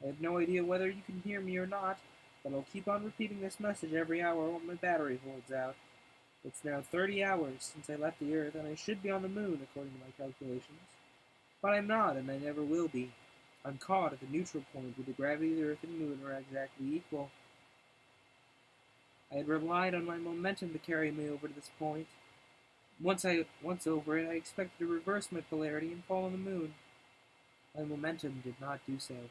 I have no idea whether you can hear me or not, but I'll keep on repeating this message every hour while my battery holds out. It's now 30 hours since I left the Earth, and I should be on the moon, according to my calculations. But I'm not, and I never will be. I'm caught at the neutral point where the gravity of the Earth and moon are exactly equal. I had relied on my momentum to carry me over to this point. Once over it, I expected to reverse my polarity and fall on the moon. My momentum did not do so.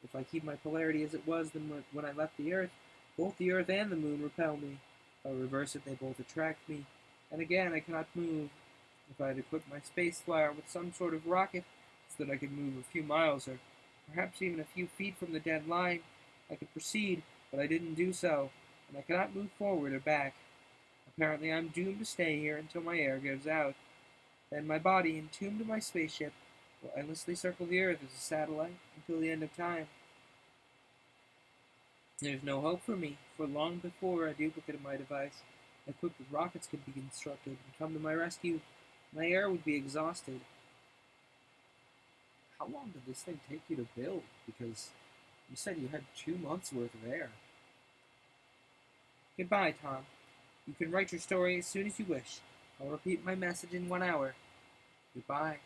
If I keep my polarity as it was then when I left the Earth, both the Earth and the Moon repel me. If I reverse it, they both attract me. And again, I cannot move. If I had equipped my space flyer with some sort of rocket so that I could move a few miles or perhaps even a few feet from the dead line, I could proceed, but I didn't do so, and I cannot move forward or back. Apparently, I'm doomed to stay here until my air gives out. Then my body, entombed in my spaceship, will endlessly circle the Earth as a satellite until the end of time. There's no hope for me, for long before a duplicate of my device, equipped with rockets, could be constructed and come to my rescue, my air would be exhausted. How long did this thing take you to build? Because you said you had 2 months worth of air. Goodbye, Tom. You can write your story as soon as you wish. I'll repeat my message in 1 hour. Goodbye.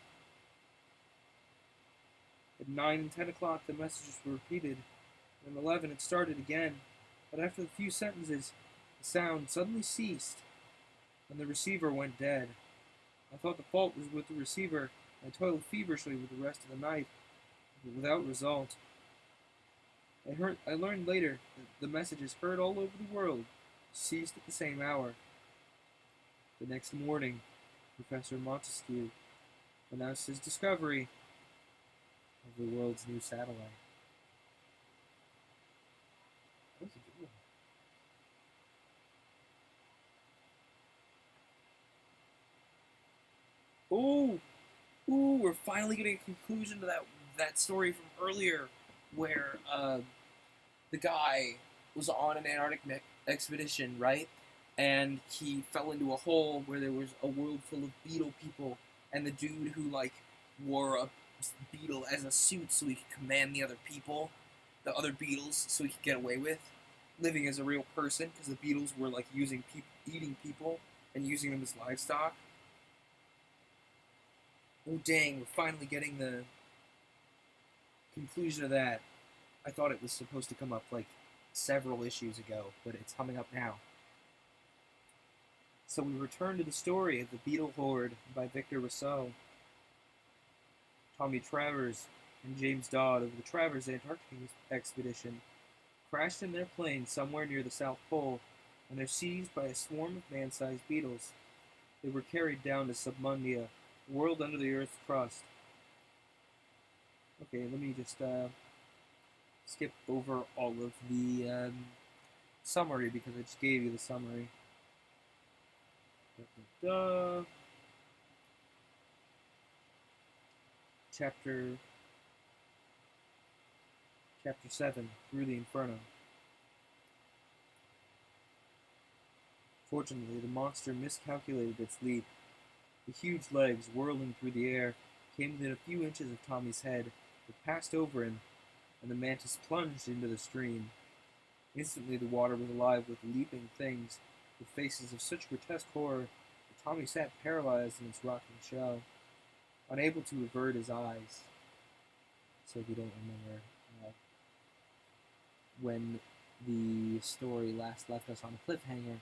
At 9 and 10 o'clock, the messages were repeated. And at 11, it started again. But after a few sentences, the sound suddenly ceased, and the receiver went dead. I thought the fault was with the receiver. I toiled feverishly with the rest of the night, but without result. I learned later that the messages heard all over the world ceased at the same hour. The next morning, Professor Montesquieu announced his discovery of the world's new satellite. That was a good one. Ooh, we're finally getting a conclusion to that story from earlier, where the guy was on an Antarctic expedition, right? And he fell into a hole where there was a world full of beetle people, and the dude who like wore a beetle as a suit so he could command the other people, the other beetles, so he could get away with living as a real person, because the beetles were like eating people and using them as livestock. Oh dang, we're finally getting the conclusion of that. I thought it was supposed to come up like several issues ago, but it's coming up now. So we return to the story of the Beetle Horde by Victor Rousseau. Tommy Travers and James Dodd of the Travers Antarctic expedition crashed in their plane somewhere near the South Pole, and they're seized by a swarm of man-sized beetles. They were carried down to Submundia, a world under the Earth's crust. Okay, let me just skip over all of the summary because I just gave you the summary. Chapter 7, Through the Inferno. Fortunately, the monster miscalculated its leap. The huge legs, whirling through the air, came within a few inches of Tommy's head, but passed over him, and the mantis plunged into the stream. Instantly the water was alive with leaping things, with faces of such grotesque horror that Tommy sat paralyzed in its rocking shell, unable to avert his eyes. So if you don't remember, when the story last left us on a cliffhanger,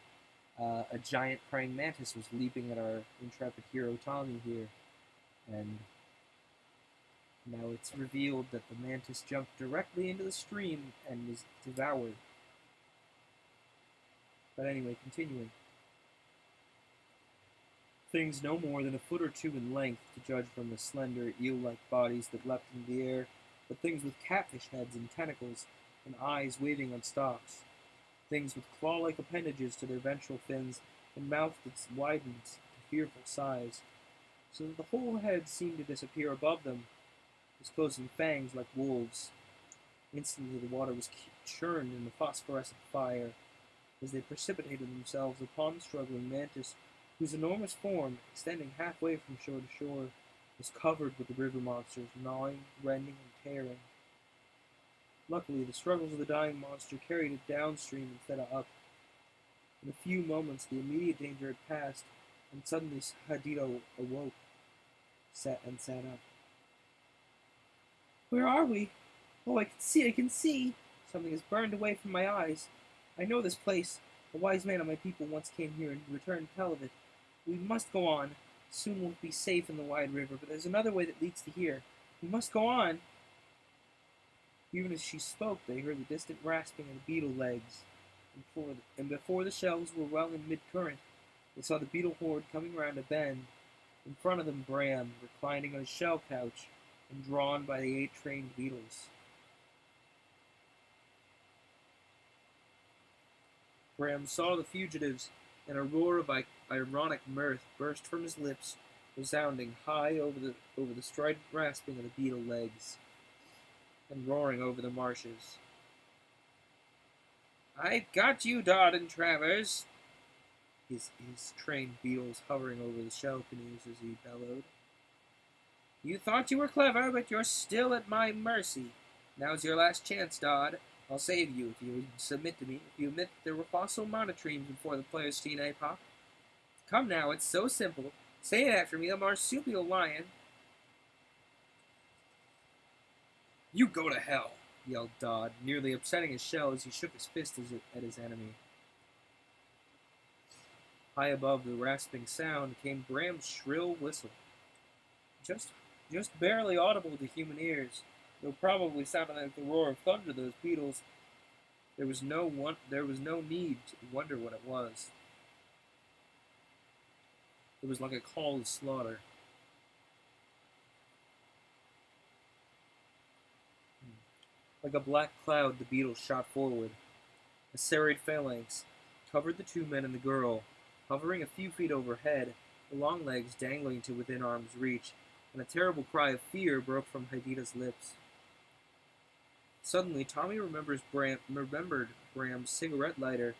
a giant praying mantis was leaping at our intrepid hero Tommy here, and now it's revealed that the mantis jumped directly into the stream and was devoured. But anyway, continuing. Things no more than a foot or two in length, to judge from the slender, eel-like bodies that leapt into the air, but things with catfish heads and tentacles, and eyes waving on stalks. Things with claw-like appendages to their ventral fins, and mouth that widens to fearful size, so that the whole head seemed to disappear above them, disclosing fangs like wolves. Instantly the water was churned in the phosphorescent fire, as they precipitated themselves upon the struggling mantis, whose enormous form, extending halfway from shore to shore, was covered with the river monsters, gnawing, rending, and tearing. Luckily, the struggles of the dying monster carried it downstream instead of up. In a few moments, the immediate danger had passed, and suddenly Hadito awoke, sat up. Where are we? Oh, I can see! Something has burned away from my eyes. I know this place. A wise man of my people once came here and returned to tell of it. We must go on. Soon we'll be safe in the wide river, but there's another way that leads to here. We must go on. Even as she spoke, they heard the distant rasping of the beetle legs, and before the shells were well in mid-current, they saw the beetle horde coming round a bend. In front of them, Bram, reclining on his shell couch, and drawn by the 8 trained beetles. Bram saw the fugitives, and a roar of ironic mirth burst from his lips, resounding high over the strident rasping of the beetle legs, and roaring over the marshes. "I've got you, Dodd and Travers!" His trained beetles hovering over the shell canoes as he bellowed. "You thought you were clever, but you're still at my mercy. Now's your last chance, Dodd. I'll save you if you submit to me, if you admit that there were fossil monotremes before the Pleistocene epoch. Come now, it's so simple. Say it after me, a marsupial lion." "You go to hell!" yelled Dodd, nearly upsetting his shell as he shook his fist at his enemy. High above the rasping sound came Bram's shrill whistle. Just barely audible to human ears, though probably sounding like the roar of thunder to those beetles. There was no need to wonder what it was. It was like a call to slaughter. Like a black cloud, the beetles shot forward. A serried phalanx covered the 2 men and the girl, hovering a few feet overhead, the long legs dangling to within arm's reach, and a terrible cry of fear broke from Hydita's lips. Suddenly, Tommy remembered Bram's cigarette lighter.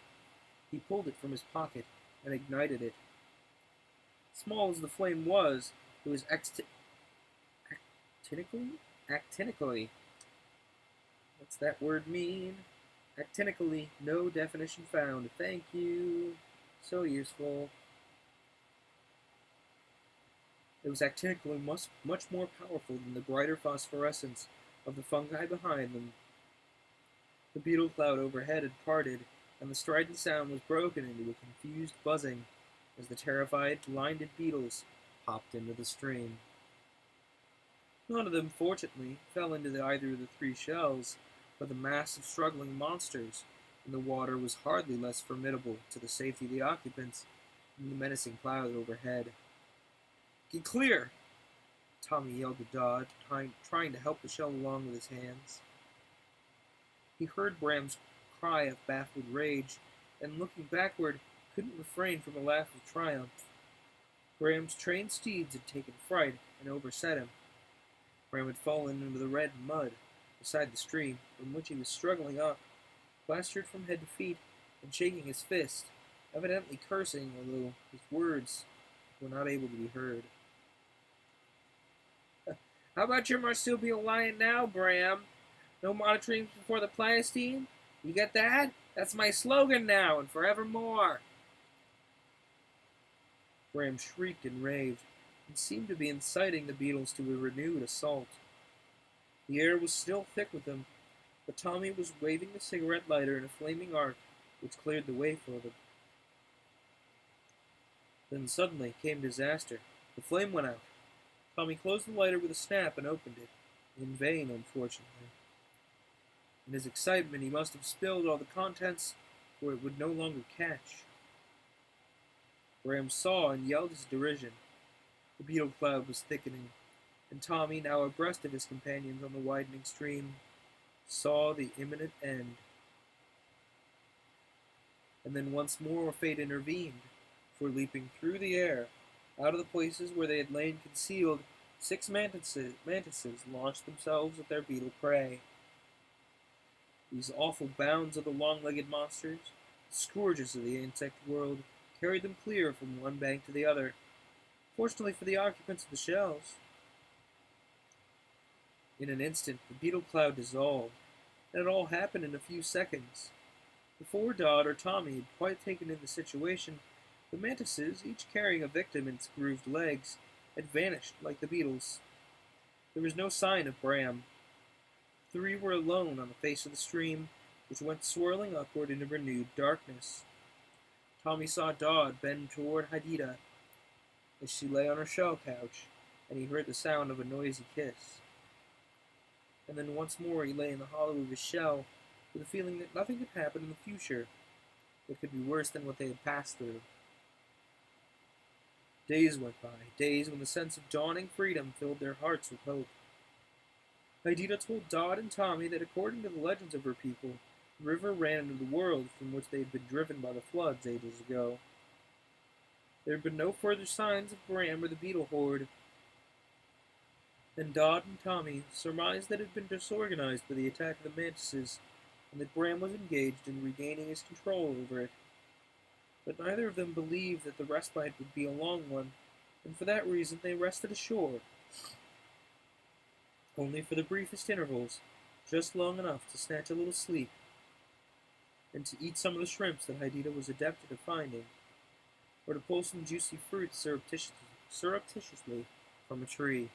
He pulled it from his pocket and ignited it. Small as the flame was, it was actinically. What's that word mean? Actinically, no definition found. Thank you. So useful. It was actinically much more powerful than the brighter phosphorescence of the fungi behind them. The beetle cloud overhead had parted, and the strident sound was broken into a confused buzzing as the terrified, blinded beetles popped into the stream. None of them, fortunately, fell into either of the 3 shells, but the mass of struggling monsters in the water was hardly less formidable to the safety of the occupants than the menacing cloud overhead. "Get clear!" Tommy yelled to Dodd, trying to help the shell along with his hands. He heard Bram's cry of baffled rage, and looking backward, couldn't refrain from a laugh of triumph. Bram's trained steeds had taken fright and overset him. Bram had fallen into the red mud beside the stream, from which he was struggling up, plastered from head to feet, and shaking his fist, evidently cursing, although his words were not able to be heard. "How about your marsupial lion now, Bram? No monotremes before the Pleistocene? You get that? That's my slogan now and forevermore." Bram shrieked and raved, and seemed to be inciting the beetles to a renewed assault. The air was still thick with them, but Tommy was waving the cigarette lighter in a flaming arc which cleared the way for them. Then suddenly came disaster. The flame went out. Tommy closed the lighter with a snap and opened it. In vain, unfortunately. In his excitement, he must have spilled all the contents, or it would no longer catch. Bram saw and yelled his derision. The beetle cloud was thickening, and Tommy, now abreast of his companions on the widening stream, saw the imminent end. And then once more fate intervened, for leaping through the air, out of the places where they had lain concealed, 6 mantises launched themselves at their beetle prey. These awful bounds of the long-legged monsters, scourges of the insect world, carried them clear from one bank to the other, fortunately for the occupants of the shells. In an instant, the beetle cloud dissolved, and it all happened in a few seconds. Before Dodd or Tommy had quite taken in the situation, the mantises, each carrying a victim in its grooved legs, had vanished like the beetles. There was no sign of Bram. 3 were alone on the face of the stream, which went swirling upward into renewed darkness. Tommy saw Dodd bend toward Hydita as she lay on her shell couch, and he heard the sound of a noisy kiss. and then once more he lay in the hollow of his shell, with a feeling that nothing could happen in the future that could be worse than what they had passed through. Days went by, days when the sense of dawning freedom filled their hearts with hope. Idita told Dot and Tommy that according to the legends of her people, the river ran into the world from which they had been driven by the floods ages ago. There had been no further signs of Bram or the beetle horde, and Dot and Tommy surmised that it had been disorganized by the attack of the mantises, and that Bram was engaged in regaining his control over it. But neither of them believed that the respite would be a long one, and for that reason they rested ashore, only for the briefest intervals, just long enough to snatch a little sleep, and to eat some of the shrimps that Hydita was adept at finding, or to pull some juicy fruit surreptitiously from a tree.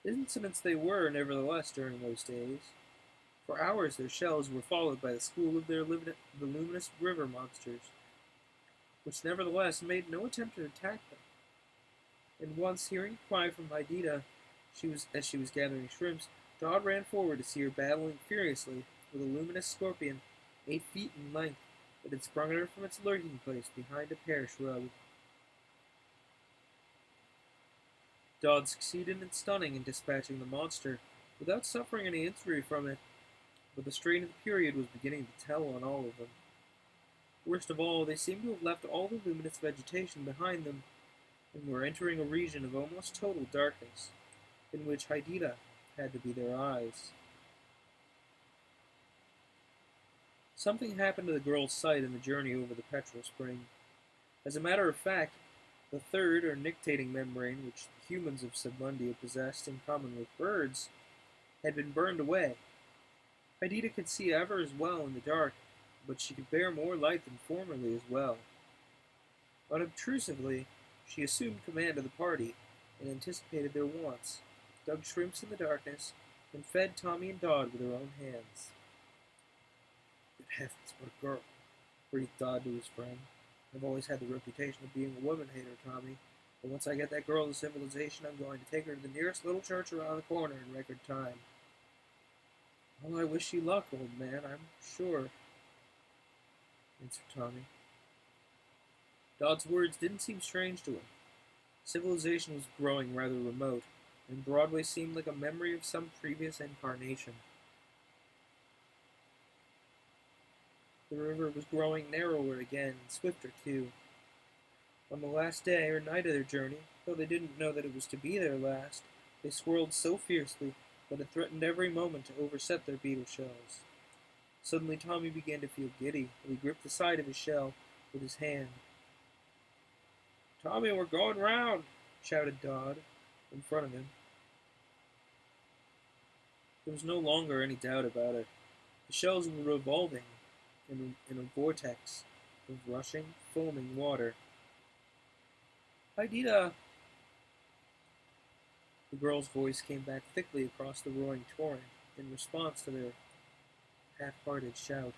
Incidents they were, nevertheless, during those days. For hours their shells were followed by the school of the luminous river monsters, which nevertheless made no attempt to attack them. And once, hearing a cry from Hydita, as she was gathering shrimps, Dot ran forward to see her battling furiously with a luminous scorpion 8 feet in length that had sprung at her from its lurking place behind a pear shrub. Dot succeeded in stunning and dispatching the monster without suffering any injury from it, but the strain of the period was beginning to tell on all of them. Worst of all, they seemed to have left all the luminous vegetation behind them, and were entering a region of almost total darkness, in which Hydita had to be their eyes. Something happened to the girl's sight in the journey over the petrol spring. As a matter of fact, the third, or nictating membrane, which humans of Submundia possessed in common with birds, had been burned away. Hydita could see ever as well in the dark, but she could bear more light than formerly as well. Unobtrusively, she assumed command of the party, and anticipated their wants, dug shrimps in the darkness, and fed Tommy and Dodd with her own hands. Good heavens, what a girl, breathed Dodd to his friend. I've always had the reputation of being a woman-hater, Tommy, but once I get that girl to civilization, I'm going to take her to the nearest little church around the corner in record time. Well, I wish you luck, old man, I'm sure, answered Tommy. Dodd's words didn't seem strange to him. Civilization was growing rather remote, and Broadway seemed like a memory of some previous incarnation. The river was growing narrower again, and swifter too. On the last day or night of their journey, though they didn't know that it was to be their last, they swirled so fiercely that it threatened every moment to overset their beetle shells. Suddenly Tommy began to feel giddy, and he gripped the side of his shell with his hand. Tommy, we're going round, shouted Dodd in front of him. There was no longer any doubt about it. The shells were revolving in a vortex of rushing, foaming water. Hydita! The girl's voice came back thickly across the roaring torrent in response to their half-hearted shout.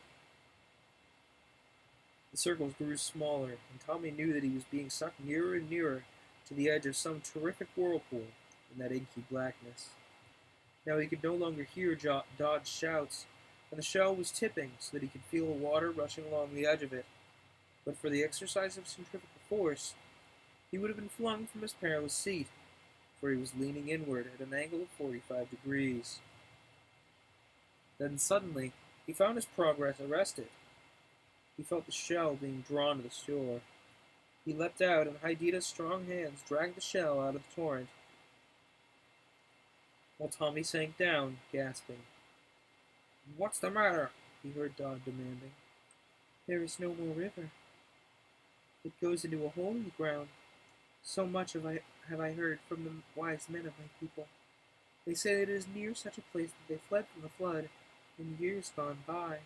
The circles grew smaller, and Tommy knew that he was being sucked nearer and nearer to the edge of some terrific whirlpool in that inky blackness. Now he could no longer hear Dodd's shouts, and the shell was tipping so that he could feel the water rushing along the edge of it. But for the exercise of centrifugal force, he would have been flung from his perilous seat, for he was leaning inward at an angle of 45 degrees. Then suddenly, he found his progress arrested. He felt the shell being drawn to the shore. He leapt out, and Hydita's strong hands dragged the shell out of the torrent, while Tommy sank down, gasping. What's the matter? He heard Dodd demanding. There is no more river. It goes into a hole in the ground. So much have I heard from the wise men of my people. They say that it is near such a place that they fled from the flood in years gone by.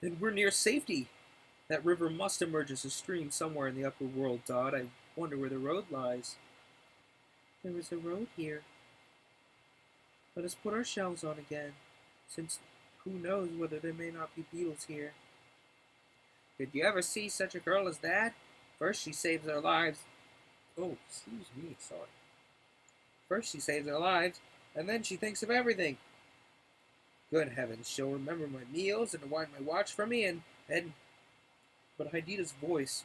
Then we're near safety. That river must emerge as a stream somewhere in the upper world, Dodd. I wonder where the road lies. There is a road here. Let us put our shells on again, since who knows whether there may not be beetles here. Did you ever see such a girl as that? First she saves our lives. Oh, excuse me, sorry. First she saves our lives, and then she thinks of everything. Good heavens, she'll remember my meals and wind my watch for me, and... But Hydita's voice,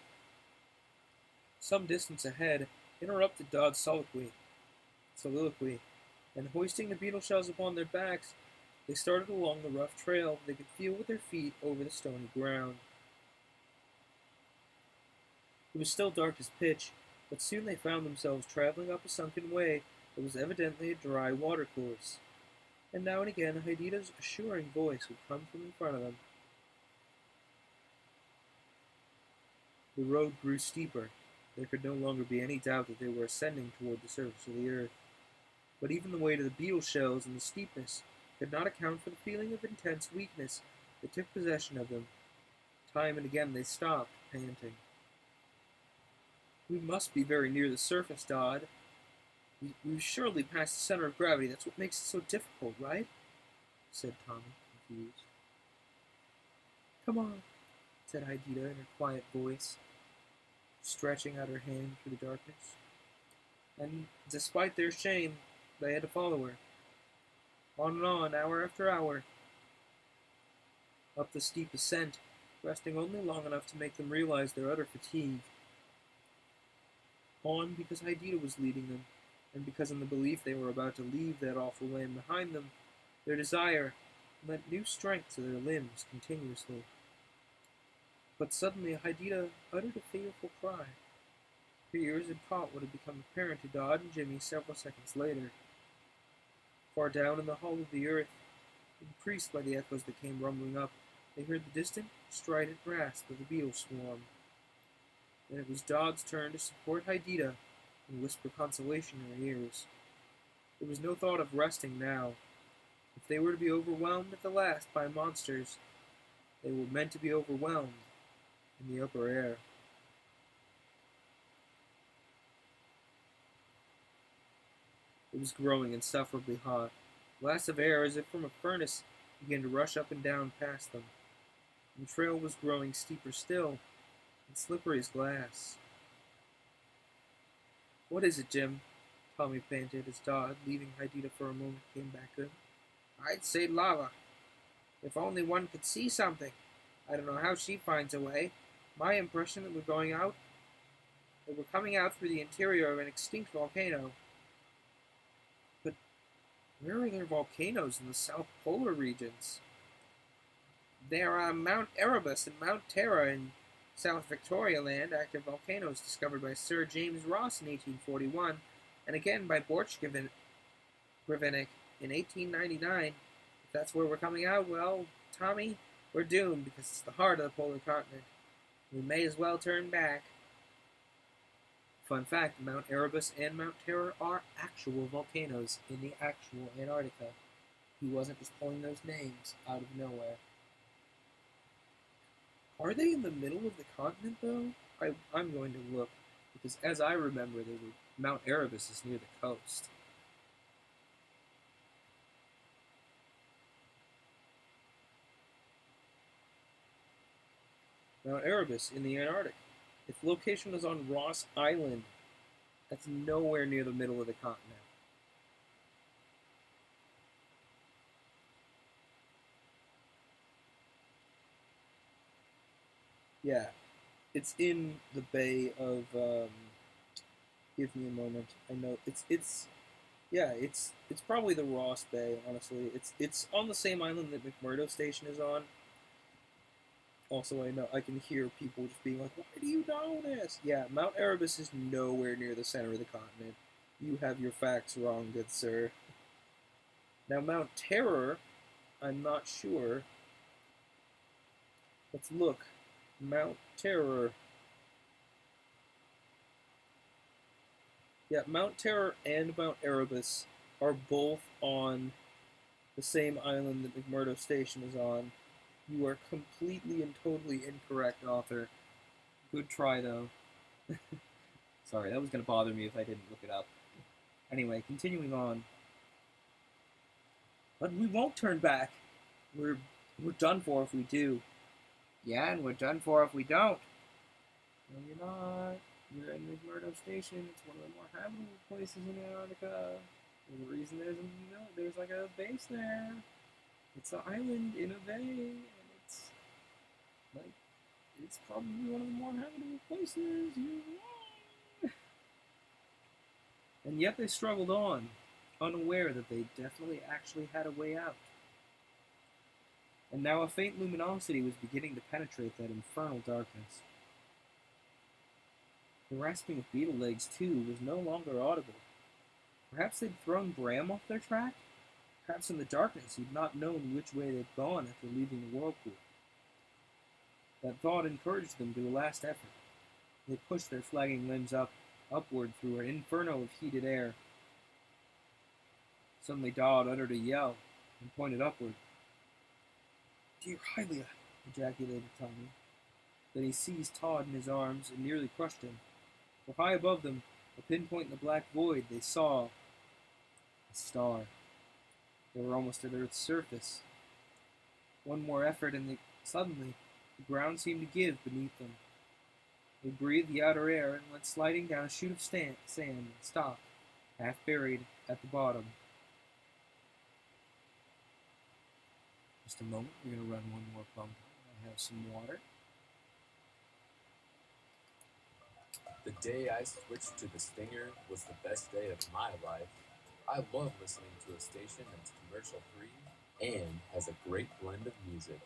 some distance ahead, interrupted Dodd's soliloquy, and hoisting the beetle shells upon their backs, they started along the rough trail they could feel with their feet over the stony ground. It was still dark as pitch, but soon they found themselves traveling up a sunken way that was evidently a dry watercourse, and now and again Hydita's assuring voice would come from in front of them. The road grew steeper. There could no longer be any doubt that they were ascending toward the surface of the earth. But even the weight of the beetle shells and the steepness could not account for the feeling of intense weakness that took possession of them. Time and again they stopped, panting. We must be very near the surface, Dodd. We've surely passed the center of gravity. That's what makes it so difficult, right? Said Tommy, confused. Come on, said Hydita in her quiet voice, stretching out her hand through the darkness. And despite their shame, they had to follow her. On and on, hour after hour, up the steep ascent, resting only long enough to make them realize their utter fatigue. On because Hydita was leading them, and because in the belief they were about to leave that awful land behind them, their desire lent new strength to their limbs continuously. But suddenly Hydita uttered a fearful cry. Her ears had caught what had become apparent to Dodd and Jimmy several seconds later. Far down in the hollow of the earth, increased by the echoes that came rumbling up, they heard the distant, strident rasp of the beetle swarm. Then it was Dodd's turn to support Hydita and whisper consolation in her ears. There was no thought of resting now. If they were to be overwhelmed at the last by monsters, they were meant to be overwhelmed in the upper air. It was growing insufferably hot. Blasts of air, as if from a furnace, began to rush up and down past them. The trail was growing steeper still, and slippery as glass. What is it, Jim? Tommy panted as Dodd, leaving Hydita for a moment, came back to him. I'd say lava. If only one could see something. I don't know how she finds a way. My impression that we're coming out through the interior of an extinct volcano. But where are there volcanoes in the South Polar regions? There are Mount Erebus and Mount Terror in South Victoria Land, active volcanoes discovered by Sir James Ross in 1841, and again by Borchgrevink in 1899. If that's where we're coming out, well, Tommy, we're doomed because it's the heart of the polar continent. We may as well turn back. Fun fact, Mount Erebus and Mount Terror are actual volcanoes in the actual Antarctica. He wasn't just pulling those names out of nowhere. Are they in the middle of the continent, though? I'm going to look, because as I remember, Mount Erebus is near the coast. Mount Erebus in the Antarctic. Its location is on Ross Island. That's nowhere near the middle of the continent. Yeah, it's in the Bay of. Give me a moment. I know it's probably the Ross Bay. Honestly, it's on the same island that McMurdo Station is on. Also, I can hear people just being like, "Why do you know this?" Yeah, Mount Erebus is nowhere near the center of the continent. You have your facts wrong, good sir. Now, Mount Terror, I'm not sure. Let's look. Mount Terror. Yeah, Mount Terror and Mount Erebus are both on the same island that McMurdo Station is on. You are completely and totally incorrect, author. Good try, though. Sorry, that was going to bother me if I didn't look it up. Anyway, continuing on. But we won't turn back. We're done for if we do. Yeah, and we're done for if we don't. No, you're not. You're in McMurdo Station. It's one of the more habitable places in Antarctica. There's a reason there's like a base there. It's an island in a bay, and it's like it's probably one of the more habitable places. And yet they struggled on, unaware that they definitely actually had a way out. And now a faint luminosity was beginning to penetrate that infernal darkness. The rasping of beetle legs, too, was no longer audible. Perhaps they'd thrown Bram off their track? Perhaps in the darkness he'd not known which way they'd gone after leaving the whirlpool. That thought encouraged them to a last effort. They pushed their flagging limbs upward through an inferno of heated air. Suddenly Dodd uttered a yell and pointed upward. "Dear Hylia!" ejaculated Tommy. Then he seized Todd in his arms and nearly crushed him. For high above them, a pinpoint in the black void, they saw a star. They were almost at Earth's surface. One more effort, and suddenly the ground seemed to give beneath them. They breathed the outer air and went sliding down a chute of sand and stopped, half buried at the bottom. Just a moment, we're going to run one more pump. I have some water. The day I switched to the Stinger was the best day of my life. I love listening to a station that's commercial free and has a great blend of music.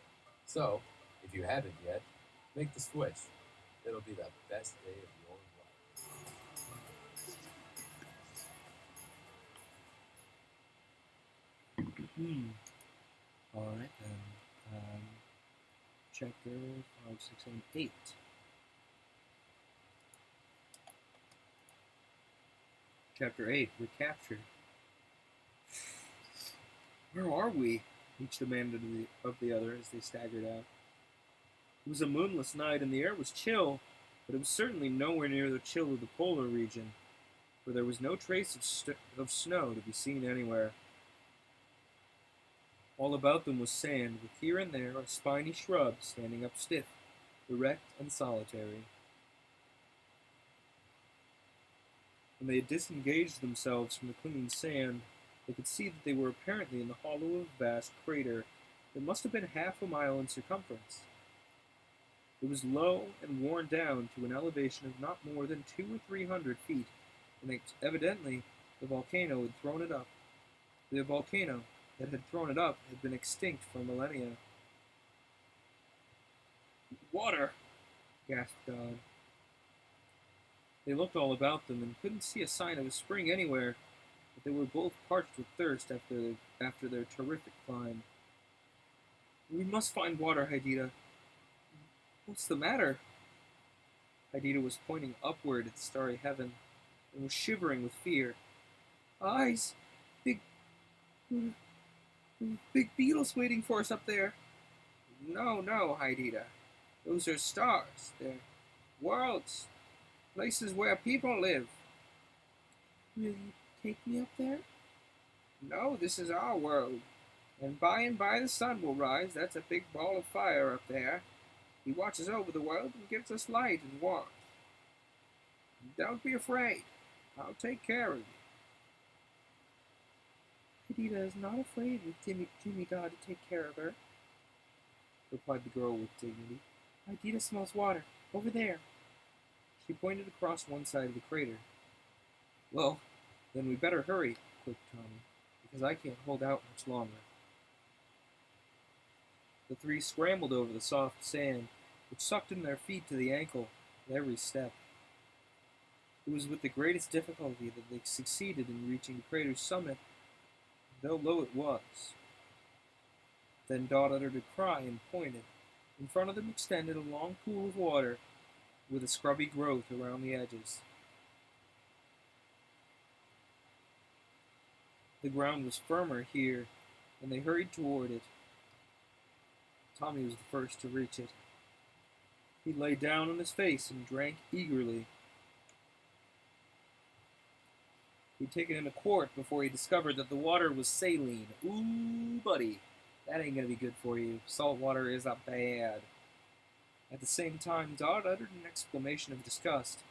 So, if you haven't yet, make the switch. It'll be the best day of your life. Alright then. Chapter 5, 6, and 8. Chapter 8, Recaptured. Where are we? Each demanded of the other as they staggered out. It was a moonless night and the air was chill, but it was certainly nowhere near the chill of the polar region, for there was no trace of snow to be seen anywhere. All about them was sand, with here and there a spiny shrub standing up stiff, erect, and solitary. When they had disengaged themselves from the clinging sand, they could see that they were apparently in the hollow of a vast crater that must have been half a mile in circumference. It was low and worn down to an elevation of not more than 200 or 300 feet, and evidently the volcano had thrown it up. The volcano that had thrown it up had been extinct for millennia. "Water!" gasped Dodd. They looked all about them and couldn't see a sign of a spring anywhere, but they were both parched with thirst after their terrific climb. "We must find water, Hydita." "What's the matter?" Hydita was pointing upward at the starry heaven and was shivering with fear. "Eyes! Big beetles waiting for us up there." No, Hydita. Those are stars. They're worlds. Places where people live." "Will you take me up there?" "No, this is our world. And by the sun will rise. That's a big ball of fire up there. He watches over the world and gives us light and warmth. Don't be afraid. I'll take care of you." "Hydita is not afraid with Jimmy God to take care of her," replied the girl with dignity. "Hydita smells water. Over there." She pointed across one side of the crater. "Well, then we better hurry," clicked Tommy, "because I can't hold out much longer." The three scrambled over the soft sand, which sucked in their feet to the ankle at every step. It was with the greatest difficulty that they succeeded in reaching the crater's summit, though low it was. Then Dot uttered a cry and pointed. In front of them extended a long pool of water, with a scrubby growth around the edges. The ground was firmer here, and they hurried toward it. Tommy was the first to reach it. He lay down on his face and drank eagerly. He'd taken in a quart before he discovered that the water was saline. Ooh, buddy, that ain't gonna be good for you. Salt water is a bad. At the same time, Dodd uttered an exclamation of disgust.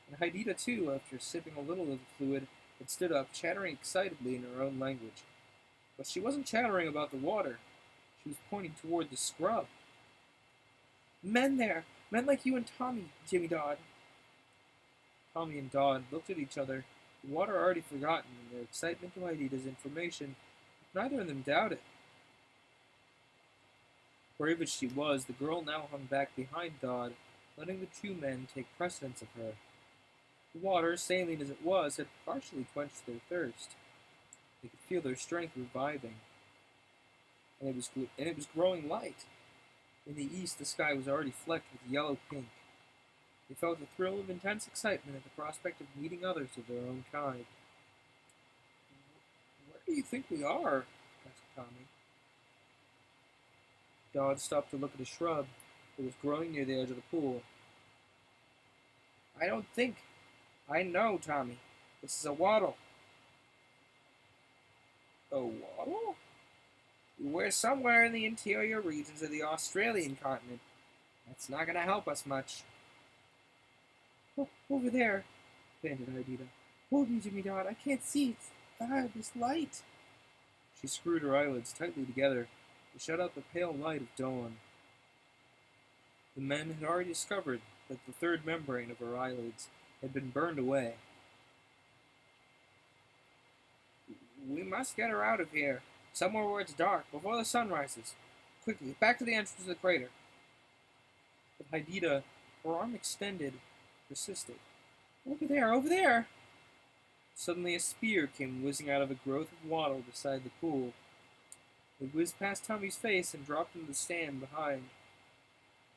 And Haidita, too, after sipping a little of the fluid, had stood up, chattering excitedly in her own language. But she wasn't chattering about the water. She was pointing toward the scrub. Men there! Men like you and Tommy, Jimmy Dodd. Tommy and Dodd looked at each other, the water already forgotten in their excitement to Haidita's information. Neither of them doubted. Brave as she was, the girl now hung back behind Dodd, letting the two men take precedence of her. The water, saline as it was, had partially quenched their thirst. They could feel their strength reviving, and it was growing light. In the east, the sky was already flecked with yellow-pink. They felt a thrill of intense excitement at the prospect of meeting others of their own kind. "Where do you think we are?" asked Tommy. Dodd stopped to look at a shrub that was growing near the edge of the pool. "I don't think. I know, Tommy. This is a wattle." "A wattle?" "We're somewhere in the interior regions of the Australian continent. That's not going to help us much." "Oh, over there," panted Haidita. "Hold me, Jimmy Dodd. I can't see. It's this light." She screwed her eyelids tightly together to shut out the pale light of dawn. The men had already discovered that the third membrane of her eyelids had been burned away. "We must get her out of here, somewhere where it's dark, before the sun rises. Quickly, back to the entrance of the crater." But Haidita, her arm extended, persisted. "Over there, over there!" Suddenly a spear came whizzing out of a growth of wattle beside the pool. It whizzed past Tommy's face and dropped into the sand behind.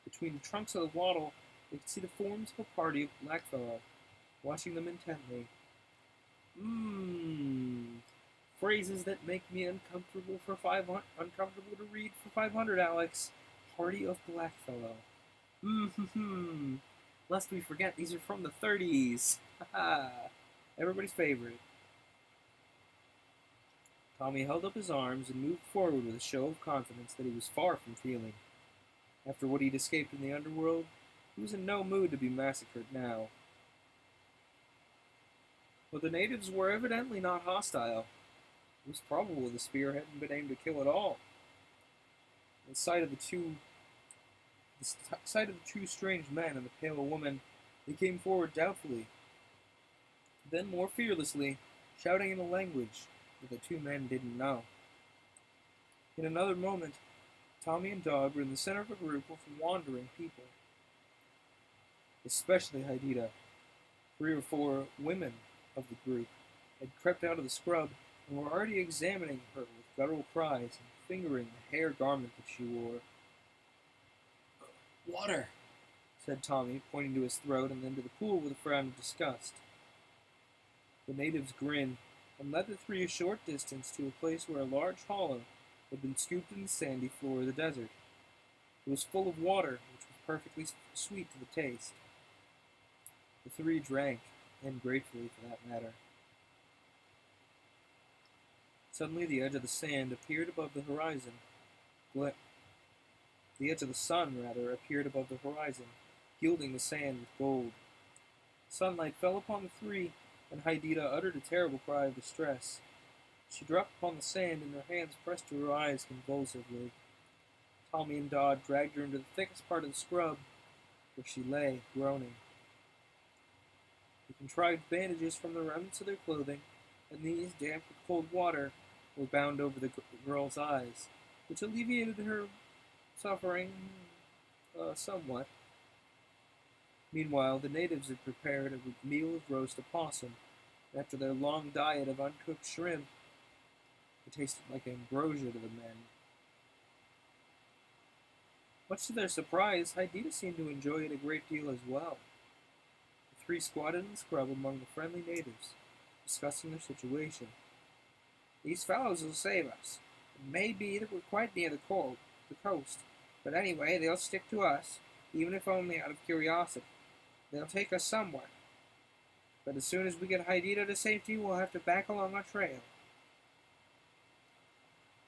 Between the trunks of the wattle, they could see the forms of a party of blackfellow, watching them intently. Phrases that make me uncomfortable uncomfortable to read for 500, Alex. Party of blackfellow. Lest we forget, these are from the 30s. Everybody's favorite. Tommy held up his arms and moved forward with a show of confidence that he was far from feeling. After what he'd escaped in the underworld, he was in no mood to be massacred now. But the natives were evidently not hostile. It was probable the spear hadn't been aimed to kill at all. The sight of the two strange men and the pale woman, they came forward doubtfully, then more fearlessly, shouting in a language that the two men didn't know. In another moment, Tommy and Dodd were in the center of a group of wandering people. Especially Haidita. 3 or 4 women of the group had crept out of the scrub and were already examining her with guttural cries and fingering the hair garment that she wore. "Water," said Tommy, pointing to his throat and then to the pool with a frown of disgust. The natives grinned and led the 3 a short distance to a place where a large hollow had been scooped in the sandy floor of the desert. It was full of water, which was perfectly sweet to the taste. The 3 drank, and gratefully for that matter. Suddenly the edge of the sand appeared above the horizon. The edge of the sun, rather, appeared above the horizon, gilding the sand with gold. Sunlight fell upon the 3, and Haidita uttered a terrible cry of distress. She dropped upon the sand, and her hands pressed to her eyes convulsively. Tommy and Dodd dragged her into the thickest part of the scrub, where she lay, groaning. They contrived bandages from the remnants of their clothing, and these, damp with cold water, were bound over the girl's eyes, which alleviated her suffering somewhat. Meanwhile, the natives had prepared a meal of roast opossum. After their long diet of uncooked shrimp, it tasted like ambrosia to the men. Much to their surprise, Haidita seemed to enjoy it a great deal as well. The 3 squatted in the scrub among the friendly natives, discussing their situation. "These fellows will save us. It may be that we're quite near the coast, but anyway, they'll stick to us, even if only out of curiosity. They'll take us somewhere. But as soon as we get Haidita to safety, we'll have to back along our trail.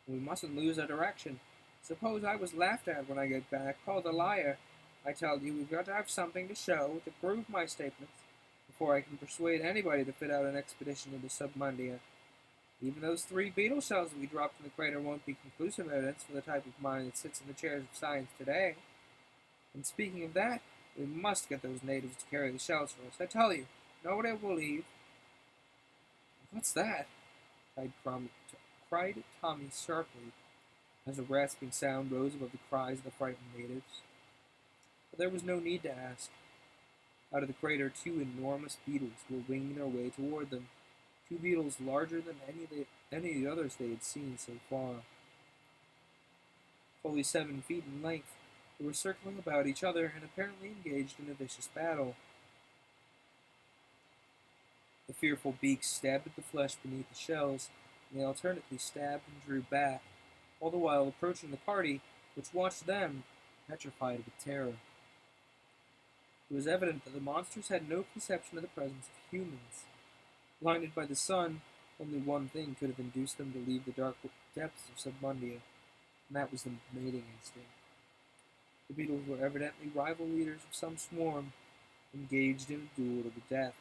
We mustn't lose our direction. Suppose I was laughed at when I get back, called a liar. I tell you, we've got to have something to show to prove my statements. before I can persuade anybody to fit out an expedition into Submundia. Even those 3 beetle shells that we dropped in the crater won't be conclusive evidence for the type of mind that sits in the chairs of science today. And speaking of that, we must get those natives to carry the shells for us. I tell you, nobody will leave. What's that? Cried Tommy sharply, as a rasping sound rose above the cries of the frightened natives. But there was no need to ask. Out of the crater, 2 enormous beetles were winging their way toward them. 2 beetles larger than any of the others they had seen so far. Fully 7 feet in length, they were circling about each other and apparently engaged in a vicious battle. The fearful beaks stabbed at the flesh beneath the shells, and they alternately stabbed and drew back, all the while approaching the party, which watched them, petrified with terror. It was evident that the monsters had no conception of the presence of humans. Blinded by the sun, only one thing could have induced them to leave the dark depths of Submundia, and that was the mating instinct. The beetles were evidently rival leaders of some swarm, engaged in a duel to the death.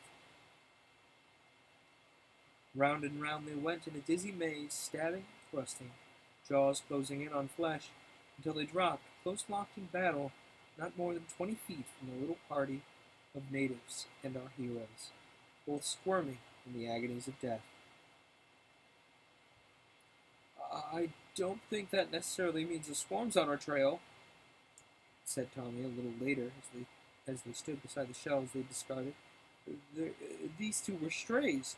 Round and round they went in a dizzy maze, stabbing and thrusting, jaws closing in on flesh, until they dropped, close-locked in battle, not more than 20 feet from the little party of natives and our heroes, both squirming in the agonies of death. I don't think that necessarily means a swarm's on our trail, said Tommy a little later as they stood beside the shells they discarded. These 2 were strays,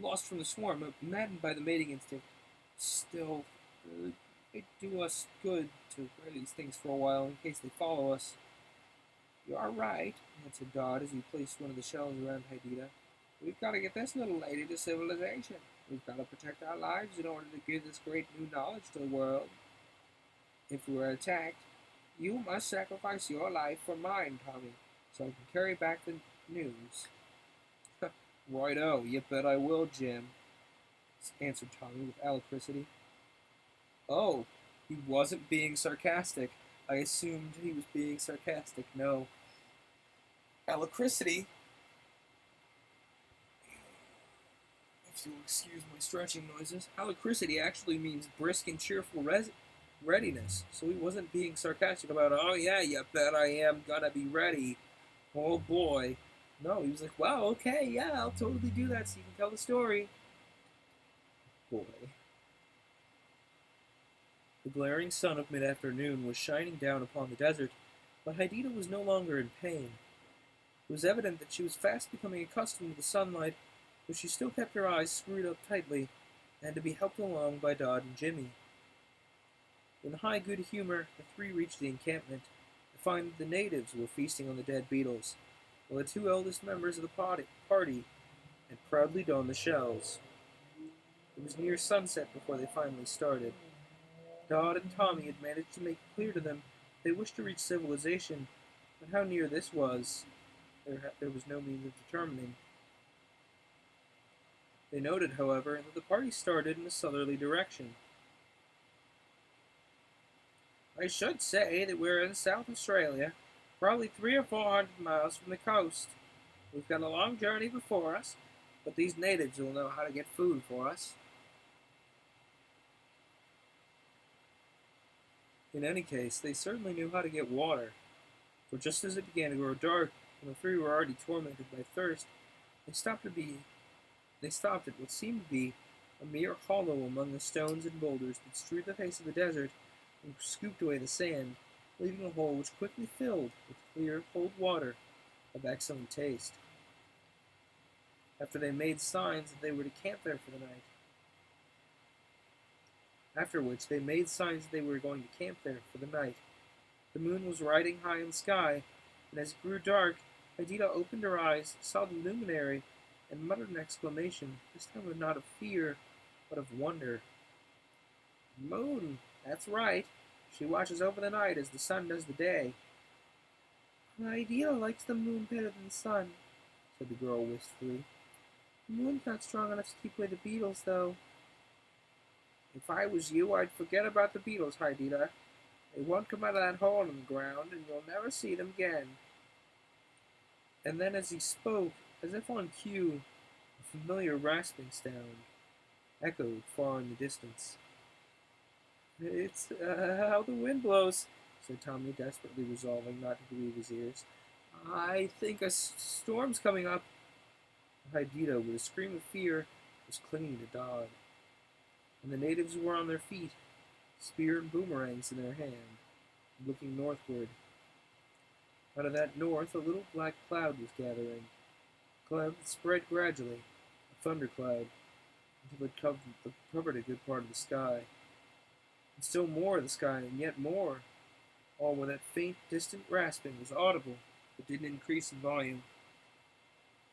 lost from the swarm, maddened by the mating instinct. Still, it'd do us good to wear these things for a while in case they follow us. You are right, answered Dodd as he placed one of the shells around Haidita. We've got to get this little lady to civilization. We've got to protect our lives in order to give this great new knowledge to the world. If we are attacked, you must sacrifice your life for mine, Tommy, so I can carry back the news. Righto, you bet I will, Jim, answered Tommy with alacrity. Oh, he wasn't being sarcastic. I assumed he was being sarcastic. No. Alacrity, if you'll excuse my stretching noises, alacrity actually means brisk and cheerful readiness. So he wasn't being sarcastic about, oh yeah, you bet I am gonna be ready. Oh boy. No, he was like, wow, okay, yeah, I'll totally do that so you can tell the story. Boy. The glaring sun of mid-afternoon was shining down upon the desert, but Haidita was no longer in pain. It was evident that she was fast becoming accustomed to the sunlight, but she still kept her eyes screwed up tightly, and to be helped along by Dodd and Jimmy. In high good humor, the 3 reached the encampment, to find that the natives were feasting on the dead beetles, while the 2 eldest members of the party had proudly donned the shells. It was near sunset before they finally started. Dodd and Tommy had managed to make it clear to them they wished to reach civilization, but how near this was, there was no means of determining. They noted, however, that the party started in a southerly direction. I should say that we're in South Australia, probably 300 or 400 miles from the coast. We've got a long journey before us, but these natives will know how to get food for us. In any case, they certainly knew how to get water, for just as it began to grow dark, and the 3 were already tormented by thirst, they stopped at what seemed to be a mere hollow among the stones and boulders that strewed the face of the desert and scooped away the sand, leaving a hole which quickly filled with clear, cold water of excellent taste. After they made signs that they were to camp there for the night. After which they made signs that they were going to camp there for the night. The moon was riding high in the sky, and as it grew dark, Haidita opened her eyes, saw the luminary, and muttered an exclamation, this time not of fear, but of wonder. Moon, that's right. She watches over the night as the sun does the day. Haidita likes the moon better than the sun, said the girl wistfully. The moon's not strong enough to keep away the beetles, though. If I was you, I'd forget about the beetles, Haidita. They won't come out of that hole in the ground, and you'll never see them again. And then as he spoke, As if on cue, a familiar rasping sound echoed far in the distance. It's how the wind blows, said Tommy, desperately resolving not to believe his ears. I think a storm's coming up. Haidita, with a scream of fear, was clinging to Dodd, and the natives were on their feet, spear and boomerangs in their hand, looking northward. Out of that north, a little black cloud was gathering. The cloud spread gradually, a thundercloud, until it covered a good part of the sky. And still more of the sky, and yet more, all where that faint, distant rasping was audible, but didn't increase in volume.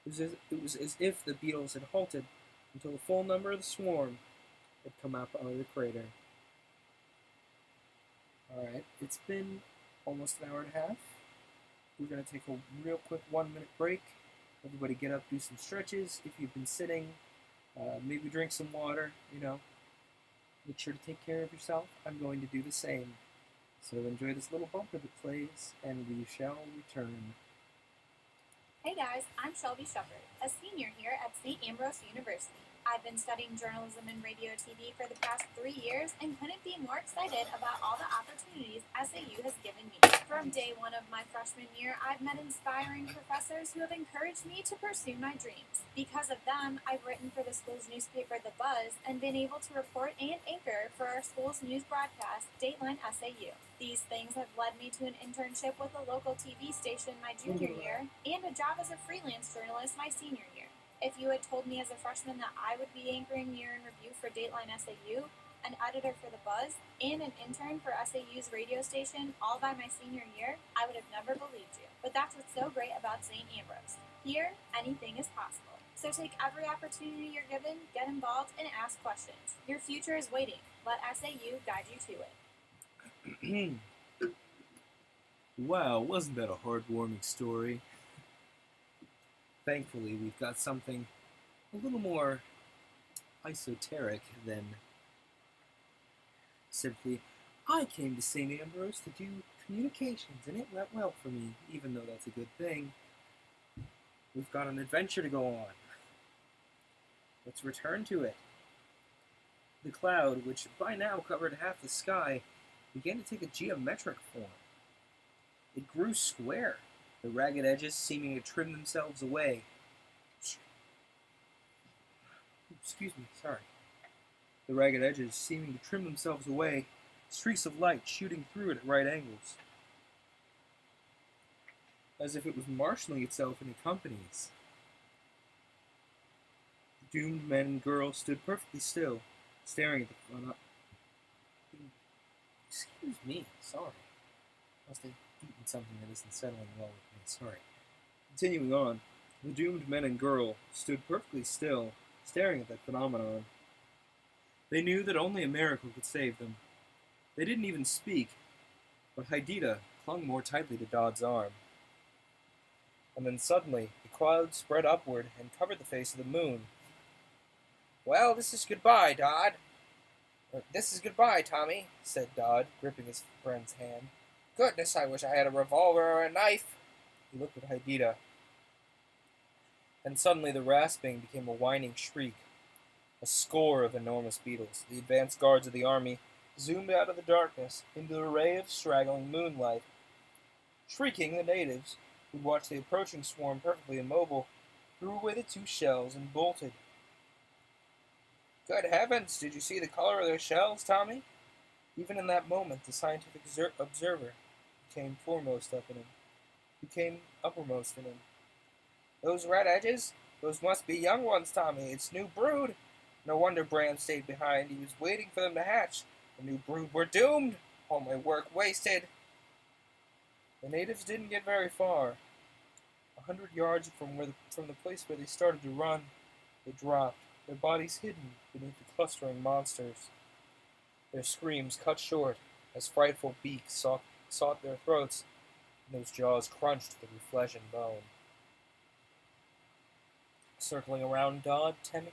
It was as if the beetles had halted until the full number of the swarm had come out of the crater. Alright, it's been almost an hour and a half. We're going to take a real quick 1-minute break. Everybody get up, do some stretches. If you've been sitting, maybe drink some water, Make sure to take care of yourself. I'm going to do the same. So enjoy this little bumper that plays, and we shall return. Hey guys, I'm Shelby Shepard, a senior here at St. Ambrose University. I've been studying journalism and radio TV for the past 3 years and couldn't be more excited about all the opportunities SAU has given me. From day one of my freshman year, I've met inspiring professors who have encouraged me to pursue my dreams. Because of them, I've written for the school's newspaper, The Buzz, and been able to report and anchor for our school's news broadcast, Dateline SAU. These things have led me to an internship with a local TV station my junior year and a job as a freelance journalist my senior year. If you had told me as a freshman that I would be anchoring Year in Review for Dateline SAU, an editor for The Buzz, and an intern for SAU's radio station all by my senior year, I would have never believed you. But that's what's so great about St. Ambrose. Here, anything is possible. So take every opportunity you're given, get involved, and ask questions. Your future is waiting. Let SAU guide you to it. Wow, wasn't that a heartwarming story? Thankfully, we've got something a little more esoteric than simply, I came to St. Ambrose to do communications, and it went well for me, even though that's a good thing. We've got an adventure to go on. Let's return to it. The cloud, which by now covered half the sky, began to take a geometric form. It grew square, the ragged edges seeming to trim themselves away. Excuse me, sorry. The ragged edges seeming to trim themselves away, streaks of light shooting through it at right angles, as if it was marshalling itself into companies. The doomed men and girls stood perfectly still, staring at the front. Excuse me, sorry. Must have eaten something that isn't settling well with me, sorry. Continuing on, the doomed men and girl stood perfectly still, staring at that phenomenon. They knew that only a miracle could save them. They didn't even speak, but Haidita clung more tightly to Dodd's arm. And then suddenly, the cloud spread upward and covered the face of the moon. Well, this is goodbye, Dodd. This is goodbye, Tommy, said Dodd, gripping his friend's hand. Goodness, I wish I had a revolver or a knife. He looked at Haidita. And suddenly the rasping became a whining shriek. A score of enormous beetles, the advance guards of the army, zoomed out of the darkness into a ray of straggling moonlight. Shrieking, the natives, who'd watched the approaching swarm perfectly immobile, threw away the 2 shells and bolted. Good heavens, did you see the color of their shells, Tommy? Even in that moment, the scientific observer became uppermost in him. Those red edges? Those must be young ones, Tommy. It's new brood. No wonder Bram stayed behind. He was waiting for them to hatch. The new brood were doomed. All my work wasted. The natives didn't get very far. 100 yards from the place where they started to run, they dropped, their bodies hidden beneath the clustering monsters. Their screams cut short as frightful beaks sought their throats, and those jaws crunched through flesh and bone. Circling around Dodd, Tommy,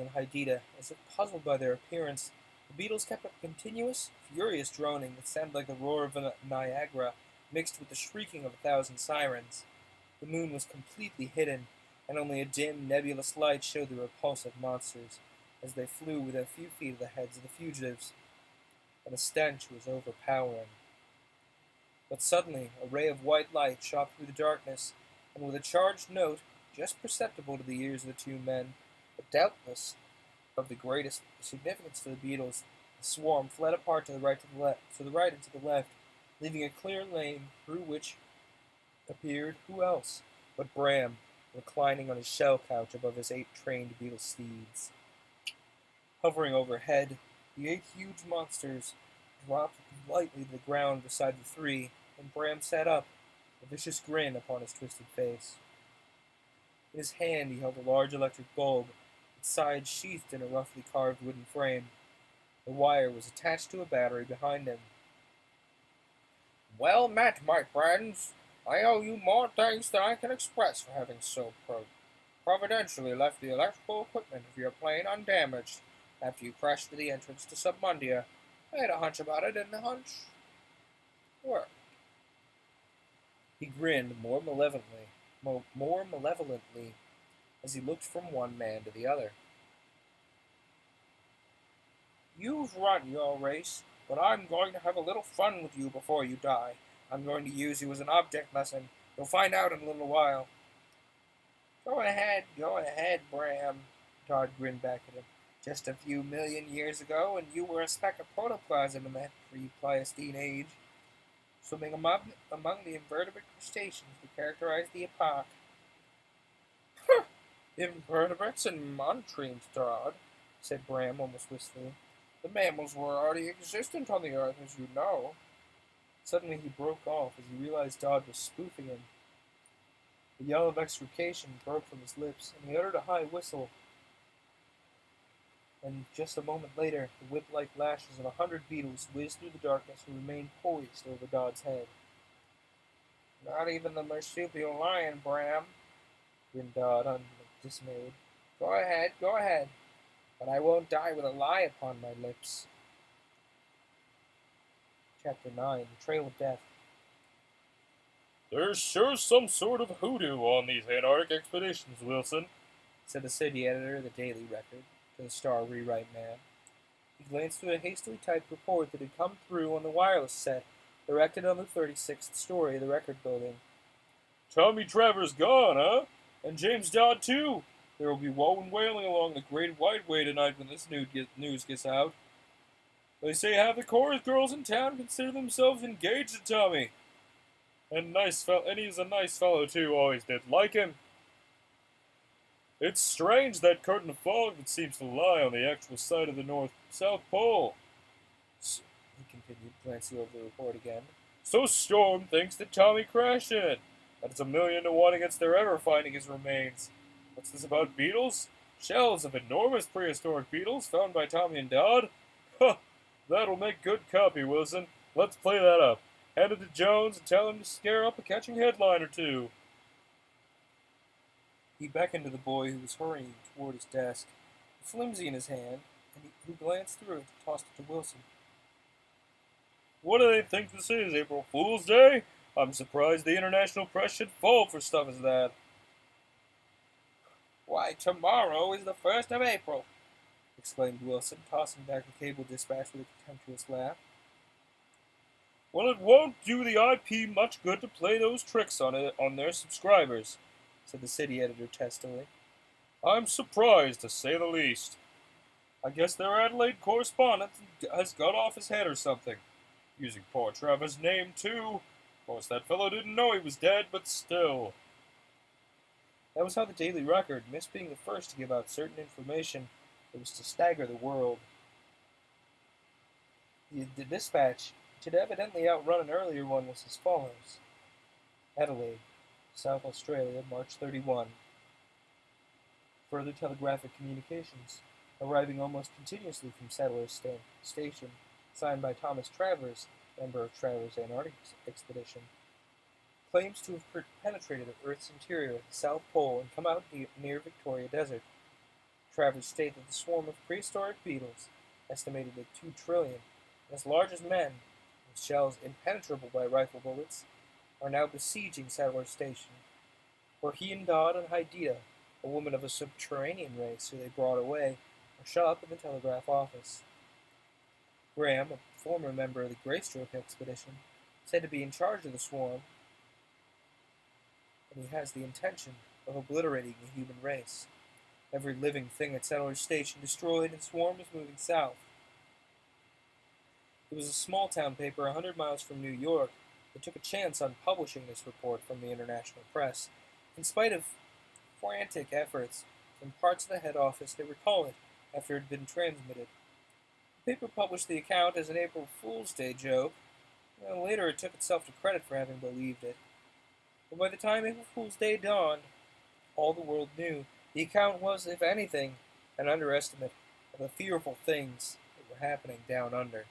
and Haidita, as if puzzled by their appearance, the beetles kept up a continuous, furious droning that sounded like the roar of Niagara, mixed with the shrieking of 1,000 sirens. The moon was completely hidden, and only a dim, nebulous light showed the repulsive monsters as they flew within a few feet of the heads of the fugitives, and the stench was overpowering. But suddenly a ray of white light shot through the darkness, and with a charged note, just perceptible to the ears of the two men, but doubtless of the greatest significance to the beetles, the swarm fled apart to the right and to the left, leaving a clear lane through which appeared who else but Bram, reclining on his shell couch above his 8 trained beetle steeds. Hovering overhead, the 8 huge monsters dropped lightly to the ground beside the 3, and Bram sat up, a vicious grin upon his twisted face. In his hand he held a large electric bulb, its sides sheathed in a roughly carved wooden frame. The wire was attached to a battery behind him. "Well met, my friends. I owe you more thanks than I can express for having so providentially left the electrical equipment of your plane undamaged after you crashed to the entrance to Submundia. I had a hunch about it, and the hunch worked." He grinned more malevolently as he looked from one man to the other. "You've run your race, but I'm going to have a little fun with you before you die. I'm going to use you as an object lesson. You'll find out in a little while." Go ahead, Bram," Todd grinned back at him. "Just a few million years ago, and you were a speck of protoplasm in that pre-Pleistocene age, swimming among the invertebrate crustaceans that characterized the epoch." "Invertebrates and monotremes, Todd," said Bram almost wistfully. "The mammals were already existent on the Earth, as you know." Suddenly he broke off as he realized Dodd was spoofing him. A yell of execration broke from his lips, and he uttered a high whistle. And just a moment later, the whip-like lashes of 100 beetles whizzed through the darkness and remained poised over Dodd's head. "Not even the marsupial lion, Bram," grinned Dodd, undismayed. Go ahead, but I won't die with a lie upon my lips." Chapter 9, The Trail of Death. "There's sure some sort of hoodoo on these Antarctic expeditions, Wilson," said the city editor of the Daily Record to the Star Rewrite Man. He glanced through a hastily typed report that had come through on the wireless set, erected on the 36th story of the record building. "Tommy Travers gone, huh? And James Dodd, too. There will be woe and wailing along the Great White Way tonight when this news gets out. They say half the chorus girls in town consider themselves engaged to Tommy. And he's a nice fellow, too, always did like him. It's strange, that curtain of fog that seems to lie on the actual side of the South Pole," he continued, glancing over the report again. "So Storm thinks that Tommy crashed in it, and it's 1,000,000 to 1 against their ever finding his remains. What's this about beetles? Shells of enormous prehistoric beetles found by Tommy and Dodd? Huh, that'll make good copy, Wilson. Let's play that up. Hand it to Jones and tell him to scare up a catching headline or two." He beckoned to the boy who was hurrying toward his desk, a flimsy in his hand, and who glanced through it and tossed it to Wilson. "What do they think this is, April Fool's Day? I'm surprised the international press should fall for stuff as that." "Why, tomorrow is the 1st of April!" exclaimed Wilson, tossing back the cable dispatch with a contemptuous laugh. "Well, it won't do the IP much good to play those tricks on their subscribers," said the city editor testily. "I'm surprised, to say the least. I guess their Adelaide correspondent has got off his head or something. Using poor Travers' name, too. Of course, that fellow didn't know he was dead, but still." That was how the Daily Record missed being the first to give out certain information that was to stagger the world. The dispatch, which had evidently outrun an earlier one, was as follows: Adelaide, South Australia, March 31. Further telegraphic communications, arriving almost continuously from Settler's Station, signed by Thomas Travers, member of Travers' Antarctic Expedition, claims to have penetrated the Earth's interior at the South Pole and come out near Victoria Desert. Travers stated that the swarm of prehistoric beetles, estimated at 2 trillion, as large as men, with shells impenetrable by rifle bullets, are now besieging Settler's Station. where he and Dodd and Hydea, a woman of a subterranean race who they brought away, are shut up in the telegraph office. Graham, a former member of the Greystroke expedition, said to be in charge of the swarm, and he has the intention of obliterating the human race. Every living thing at Settler's Station destroyed, and swarm is moving south. It was a small town paper 100 miles from New York that took a chance on publishing this report from the international press, in spite of frantic efforts from parts of the head office to recall it after it had been transmitted. The paper published the account as an April Fool's Day joke, and later it took itself to credit for having believed it. But by the time April Fool's Day dawned, all the world knew the account was, if anything, an underestimate of the fearful things that were happening down under.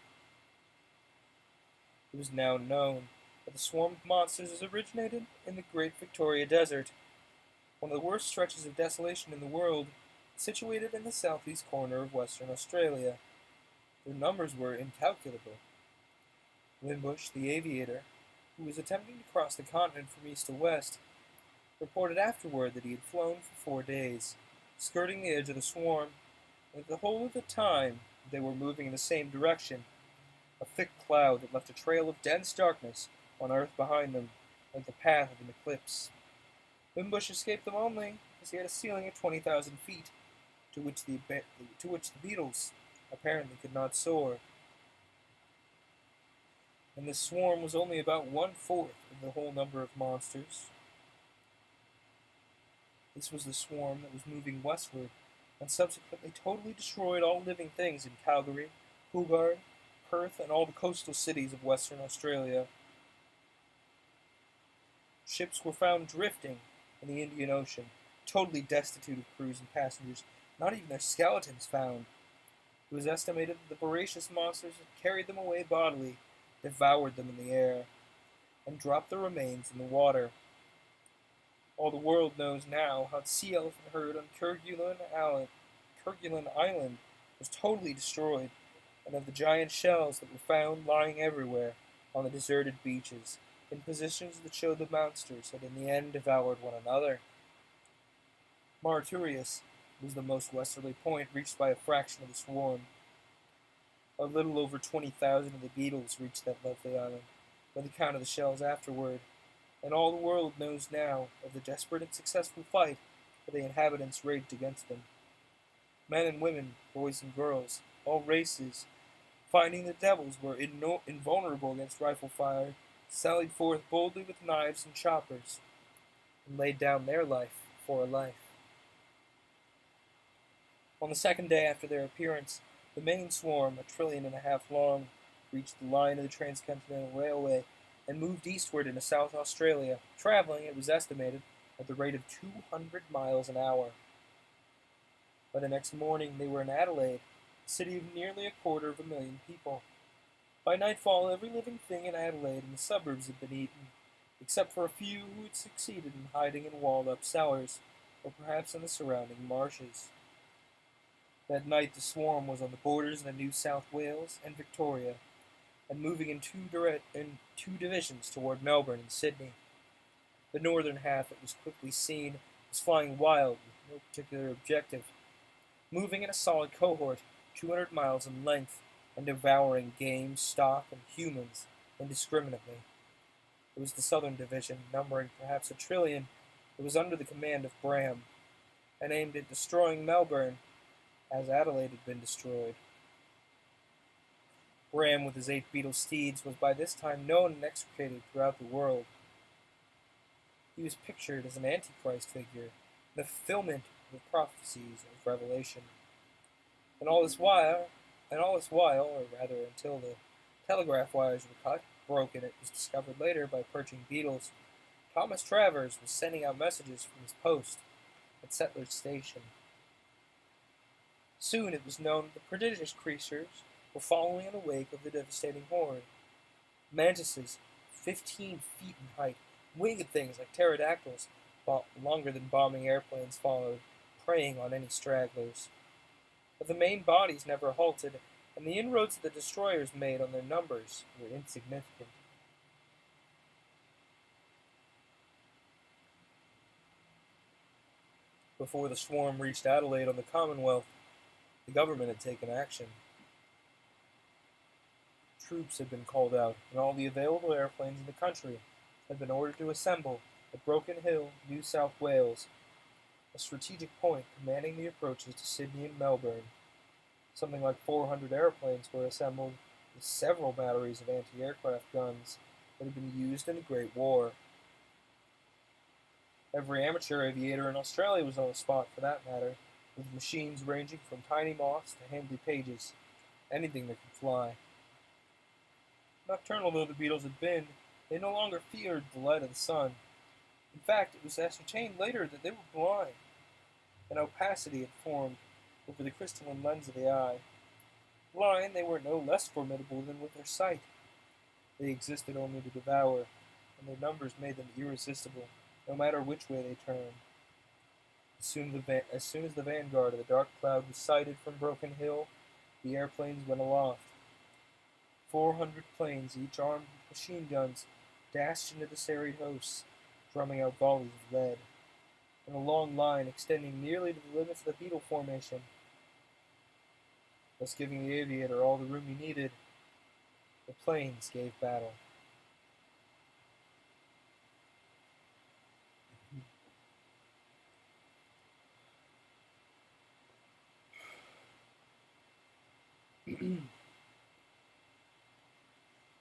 It was now known that the swarm of monsters has originated in the Great Victoria Desert, one of the worst stretches of desolation in the world, situated in the southeast corner of Western Australia. Their numbers were incalculable. Wimbush, the aviator, who was attempting to cross the continent from east to west, reported afterward that he had flown for 4 days, skirting the edge of the swarm, and that the whole of the time they were moving in the same direction, a thick cloud that left a trail of dense darkness on earth behind them, like the path of an eclipse. Wimbush escaped them only because he had a ceiling of 20,000 feet, to which the beetles apparently could not soar. And this swarm was only about 1/4 of the whole number of monsters. This was the swarm that was moving westward, and subsequently totally destroyed all living things in Calgary, Coolgardie, Perth, and all the coastal cities of Western Australia. Ships were found drifting in the Indian Ocean, totally destitute of crews and passengers, not even their skeletons found. It was estimated that the voracious monsters had carried them away bodily, devoured them in the air, and dropped their remains in the water. All the world knows now how the sea elephant herd on Kerguelen Island was totally destroyed, and of the giant shells that were found lying everywhere on the deserted beaches, in positions that showed the monsters had in the end devoured one another. Mauritius was the most westerly point reached by a fraction of the swarm. A little over 20,000 of the beetles reached that lovely island, by the count of the shells afterward, and all the world knows now of the desperate and successful fight that the inhabitants waged against them. Men and women, boys and girls, all races, finding the devils were invulnerable against rifle fire, sallied forth boldly with knives and choppers, and laid down their life for a life. On the second day after their appearance, the main swarm, 1.5 trillion long, reached the line of the Transcontinental Railway and moved eastward into South Australia, traveling, it was estimated, at the rate of 200 miles an hour. By the next morning, they were in Adelaide, a city of nearly 250,000 people. By nightfall, every living thing in Adelaide and the suburbs had been eaten, except for a few who had succeeded in hiding in walled-up cellars, or perhaps in the surrounding marshes. That night, the swarm was on the borders of the New South Wales and Victoria, and moving in two divisions toward Melbourne and Sydney. The northern half, it was quickly seen, was flying wild with no particular objective, moving in a solid cohort, 200 miles in length, and devouring game, stock, and humans indiscriminately. It was the southern division, numbering perhaps 1 trillion, that was under the command of Graham, and aimed at destroying Melbourne as Adelaide had been destroyed. Graham, with his 8 beetle steeds, was by this time known and execrated throughout the world. He was pictured as an antichrist figure, the fulfillment of the prophecies of Revelation. And all this while, or rather until the telegraph wires were cut, broken, it was discovered later by perching beetles, Thomas Travers was sending out messages from his post at Settler's Station. Soon it was known that the prodigious creatures were following in the wake of the devastating horde. Mantises, 15 feet in height, winged things like pterodactyls, longer than bombing airplanes, followed, preying on any stragglers. But the main bodies never halted, and the inroads the destroyers made on their numbers were insignificant. Before the swarm reached Adelaide on the Commonwealth, the government had taken action. Troops had been called out, and all the available airplanes in the country had been ordered to assemble at Broken Hill, New South Wales, a strategic point commanding the approaches to Sydney and Melbourne. Something like 400 airplanes were assembled with several batteries of anti-aircraft guns that had been used in the Great War. Every amateur aviator in Australia was on the spot for that matter, with machines ranging from tiny moths to Handley Pages, anything that could fly. Nocturnal though the Beatles had been, they no longer feared the light of the sun. In fact, it was ascertained later that they were blind. An opacity had formed over the crystalline lens of the eye. Blind, they were no less formidable than with their sight. They existed only to devour, and their numbers made them irresistible, no matter which way they turned. As soon as the vanguard of the dark cloud was sighted from Broken Hill, the airplanes went aloft. 400 planes, each armed with machine guns, dashed into the serried hosts, drumming out volleys of lead, in a long line extending nearly to the limits of the Beetle formation, thus giving the aviator all the room he needed. The planes gave battle.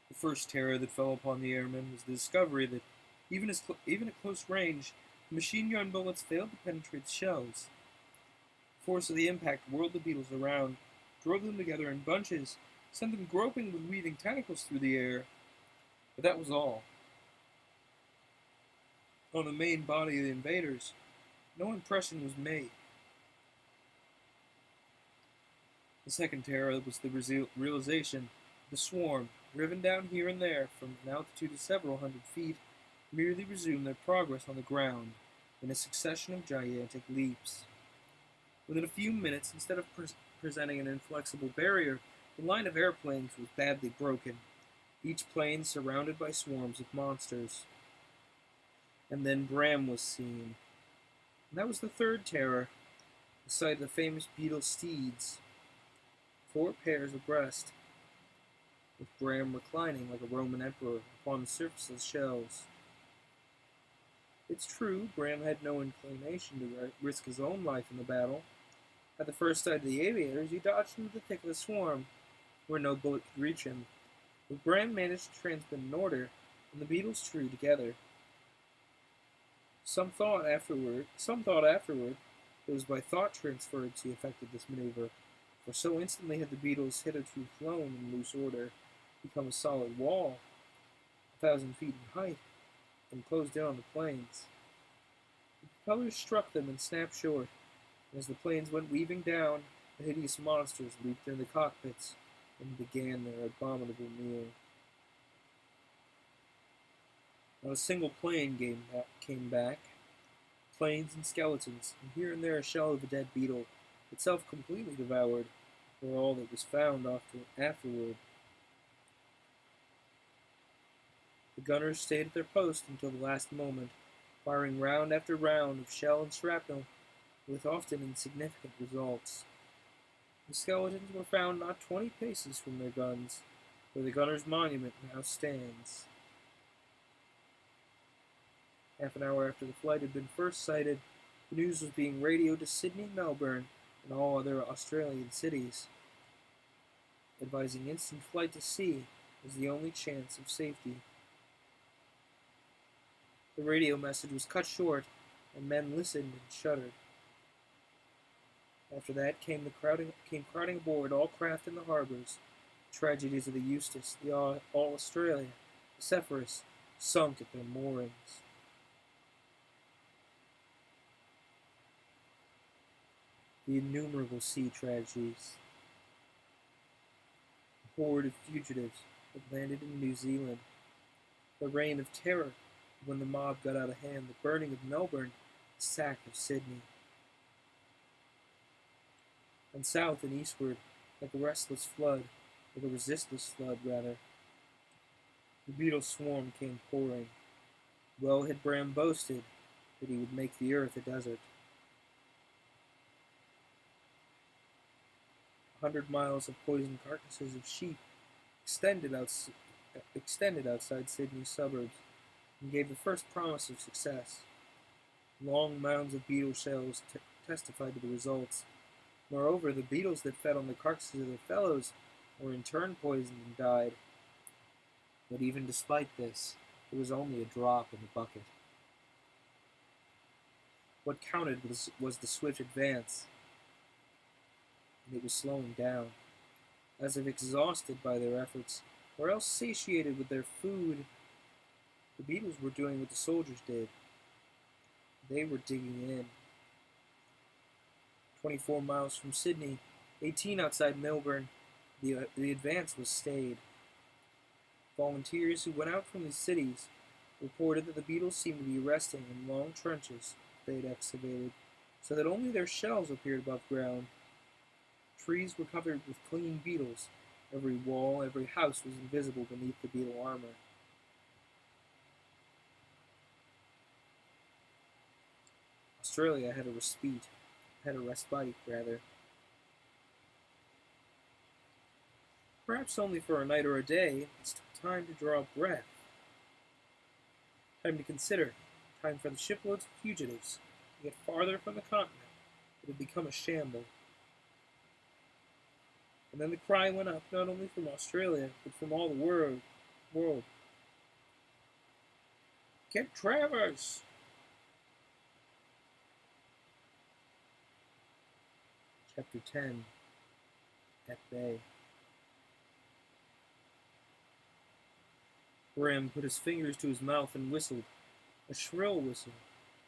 The first terror that fell upon the airmen was the discovery that, even at close range, the machine gun bullets failed to penetrate the shells. The force of the impact whirled the Beetles around, drove them together in bunches, sent them groping with weaving tentacles through the air. But that was all. On the main body of the invaders, no impression was made. The second terror was the realization the swarm, driven down here and there from an altitude of several hundred feet, merely resumed their progress on the ground in a succession of gigantic leaps. Within a few minutes, instead of presenting an inflexible barrier, the line of airplanes was badly broken, each plane surrounded by swarms of monsters. And then Bram was seen. And that was the third terror, the sight of the famous Beetle steeds, 4 pairs abreast, with Bram reclining like a Roman emperor upon the surface of the shells. It's true, Bram had no inclination to risk his own life in the battle. At the first sight of the aviators, he dodged into the thick of the swarm, where no bullet could reach him. But Bram managed to transmit an order, and the Beetles drew together. Some thought afterward it was by thought transference he effected this maneuver, for so instantly had the Beetles hitherto flown in loose order become a solid wall, 1,000 feet in height, and closed in on the planes. The propellers struck them and snapped short, and as the planes went weaving down, the hideous monsters leaped into the cockpits and began their abominable meal. Not a single plane came back. Planes and skeletons, and here and there a shell of a dead beetle, itself completely devoured, were all that was found afterward. The gunners stayed at their post until the last moment, firing round after round of shell and shrapnel, with often insignificant results. The skeletons were found not 20 paces from their guns, where the gunner's monument now stands. Half an hour after the flight had been first sighted, the news was being radioed to Sydney, Melbourne, and all other Australian cities, advising instant flight to sea as the only chance of safety. The radio message was cut short, and men listened and shuddered. After that came crowding aboard all craft in the harbors. The tragedies of the Eustis, the All Australia, the Zephyrus, sunk at their moorings. The innumerable sea tragedies. The horde of fugitives that landed in New Zealand. The reign of terror when the mob got out of hand, the burning of Melbourne, the sack of Sydney. And south and eastward, like a resistless flood, rather, the beetle swarm came pouring. Well had Bram boasted that he would make the earth a desert. 100 miles of poisoned carcasses of sheep extended, extended outside Sydney's suburbs and gave the first promise of success. Long mounds of beetle shells testified to the results. Moreover, the beetles that fed on the carcasses of their fellows were in turn poisoned and died. But even despite this, it was only a drop in the bucket. What counted was the swift advance, and it was slowing down. As if exhausted by their efforts, or else satiated with their food, the beetles were doing what the soldiers did. They were digging in. 24 miles from Sydney, 18 outside Melbourne, the advance was stayed. Volunteers who went out from the cities reported that the beetles seemed to be resting in long trenches they had excavated, so that only their shells appeared above ground. Trees were covered with clean beetles. Every wall, every house was invisible beneath the beetle armor. Australia had a respite, rather. Perhaps only for a night or a day, it's time to draw breath. Time to consider. Time for the shiploads of fugitives to get farther from the continent. It had become a shamble. And then the cry went up, not only from Australia, but from all the world. Get Travers! Chapter 10. At Bay. Graham put his fingers to his mouth and whistled, a shrill whistle,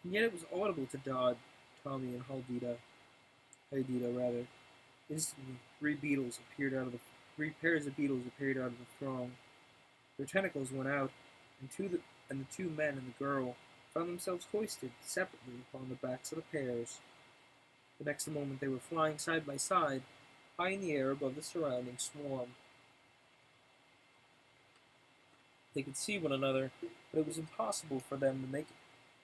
and yet it was audible to Dodd, Tommy, and Haydita. Instantly, three pairs of beetles appeared out of the throng. Their tentacles went out, and the two men and the girl found themselves hoisted separately upon the backs of the pairs. The next moment they were flying side by side, high in the air above the surrounding swarm. They could see one another, but it was impossible for them to make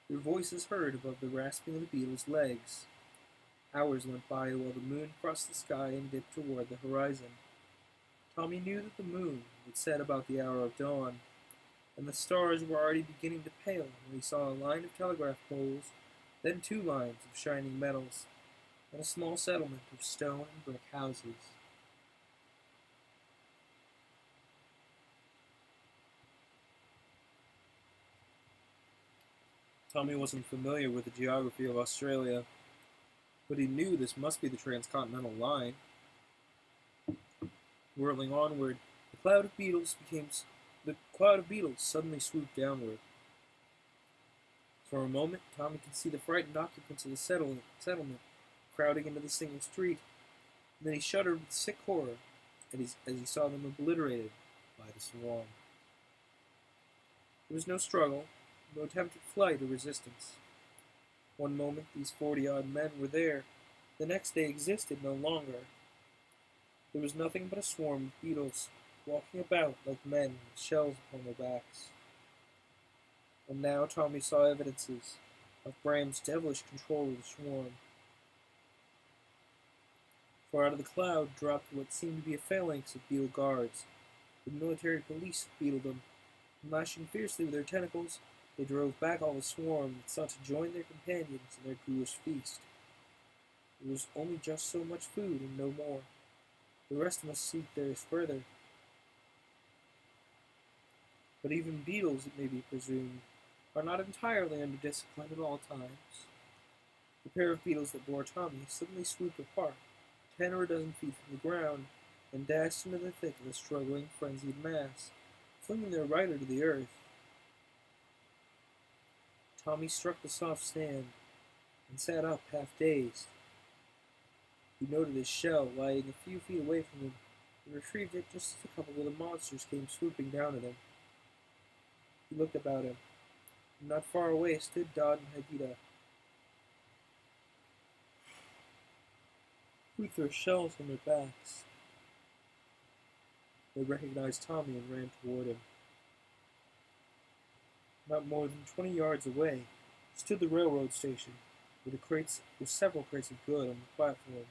their voices heard above the rasping of the beetles' legs. Hours went by while the moon crossed the sky and dipped toward the horizon. Tommy knew that the moon would set about the hour of dawn, and the stars were already beginning to pale when he saw a line of telegraph poles, then two lines of shining metals, and a small settlement of stone and brick houses. Tommy wasn't familiar with the geography of Australia, but he knew this must be the transcontinental line. Whirling onward, the cloud of beetles suddenly swooped downward. For a moment, Tommy could see the frightened occupants of the settlement crowding into the single street, and then he shuddered with sick horror as he saw them obliterated by the swarm. There was no struggle, no attempted flight or resistance. One moment these 40-odd men were there, the next they existed no longer. There was nothing but a swarm of beetles, walking about like men with shells upon their backs. And now Tommy saw evidences of Bram's devilish control of the swarm. For out of the cloud dropped what seemed to be a phalanx of beetle guards. The military police beetled them, and lashing fiercely with their tentacles, they drove back all the swarm that sought to join their companions in their ghoulish feast. There was only just so much food and no more. The rest must seek theirs further. But even beetles, it may be presumed, are not entirely under discipline at all times. The pair of beetles that bore Tommy suddenly swooped apart, 10 or a dozen feet from the ground, and dashed into the thick of the struggling, frenzied mass, flinging their rider to the earth. Tommy struck the soft sand and sat up, half-dazed. He noted his shell lying a few feet away from him and retrieved it just as a couple of the monsters came swooping down at him. He looked about him, and not far away stood Dodd and Haydita. With their shells on their backs. They recognized Tommy and ran toward him. Not more than 20 yards away stood the railroad station, with several crates of goods on the platform.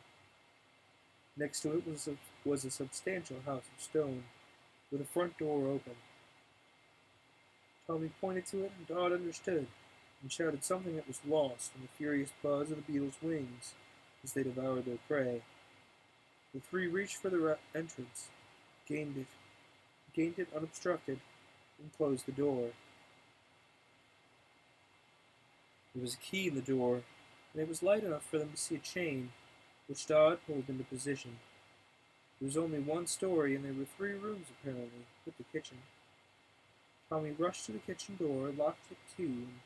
Next to it was a substantial house of stone, with a front door open. Tommy pointed to it, and Dot understood, and shouted something that was lost in the furious buzz of the beetles' wings as they devoured their prey. The three reached for the entrance, gained it unobstructed, and closed the door. There was a key in the door, and it was light enough for them to see a chain, which Dot pulled into position. There was only one story, and there were 3 rooms apparently, with the kitchen. Tommy rushed to the kitchen door, locked it to, and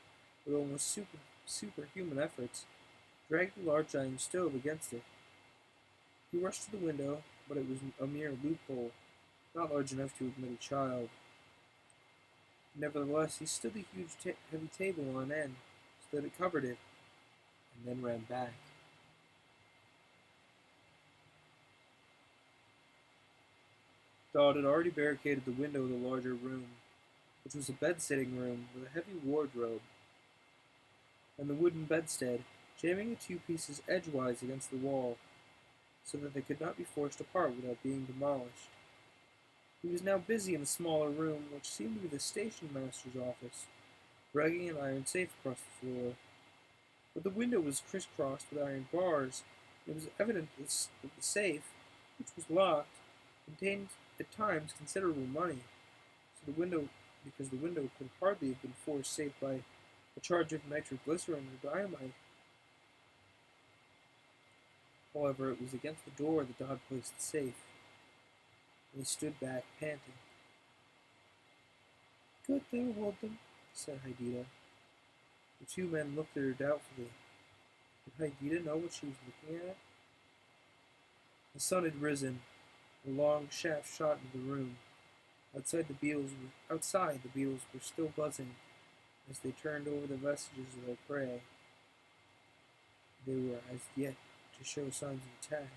with almost superhuman efforts, dragged the large iron stove against it. He rushed to the window, but it was a mere loophole, not large enough to admit a child. Nevertheless, he stood the huge heavy table on end, so that it covered it, and then ran back. Dot had already barricaded the window of the larger room, which was a bed-sitting room with a heavy wardrobe, and the wooden bedstead, jamming the 2 pieces edgewise against the wall, so that they could not be forced apart without being demolished. He was now busy in the smaller room, which seemed to be the station master's office, dragging an iron safe across the floor. But the window was crisscrossed with iron bars, and it was evident that the safe, which was locked, contained at times considerable money, because the window could hardly have been forced save by a charge of nitroglycerin or dynamite. However, it was against the door that Dot placed the safe, and he stood back, panting. "Good thing, hold them," said Haidita. The 2 men looked at her doubtfully. Did Haidita know what she was looking at? The sun had risen. A long shaft shot into the room. Outside, the beetles were still buzzing as they turned over the vestiges of their prey. They were as yet to show signs of attack.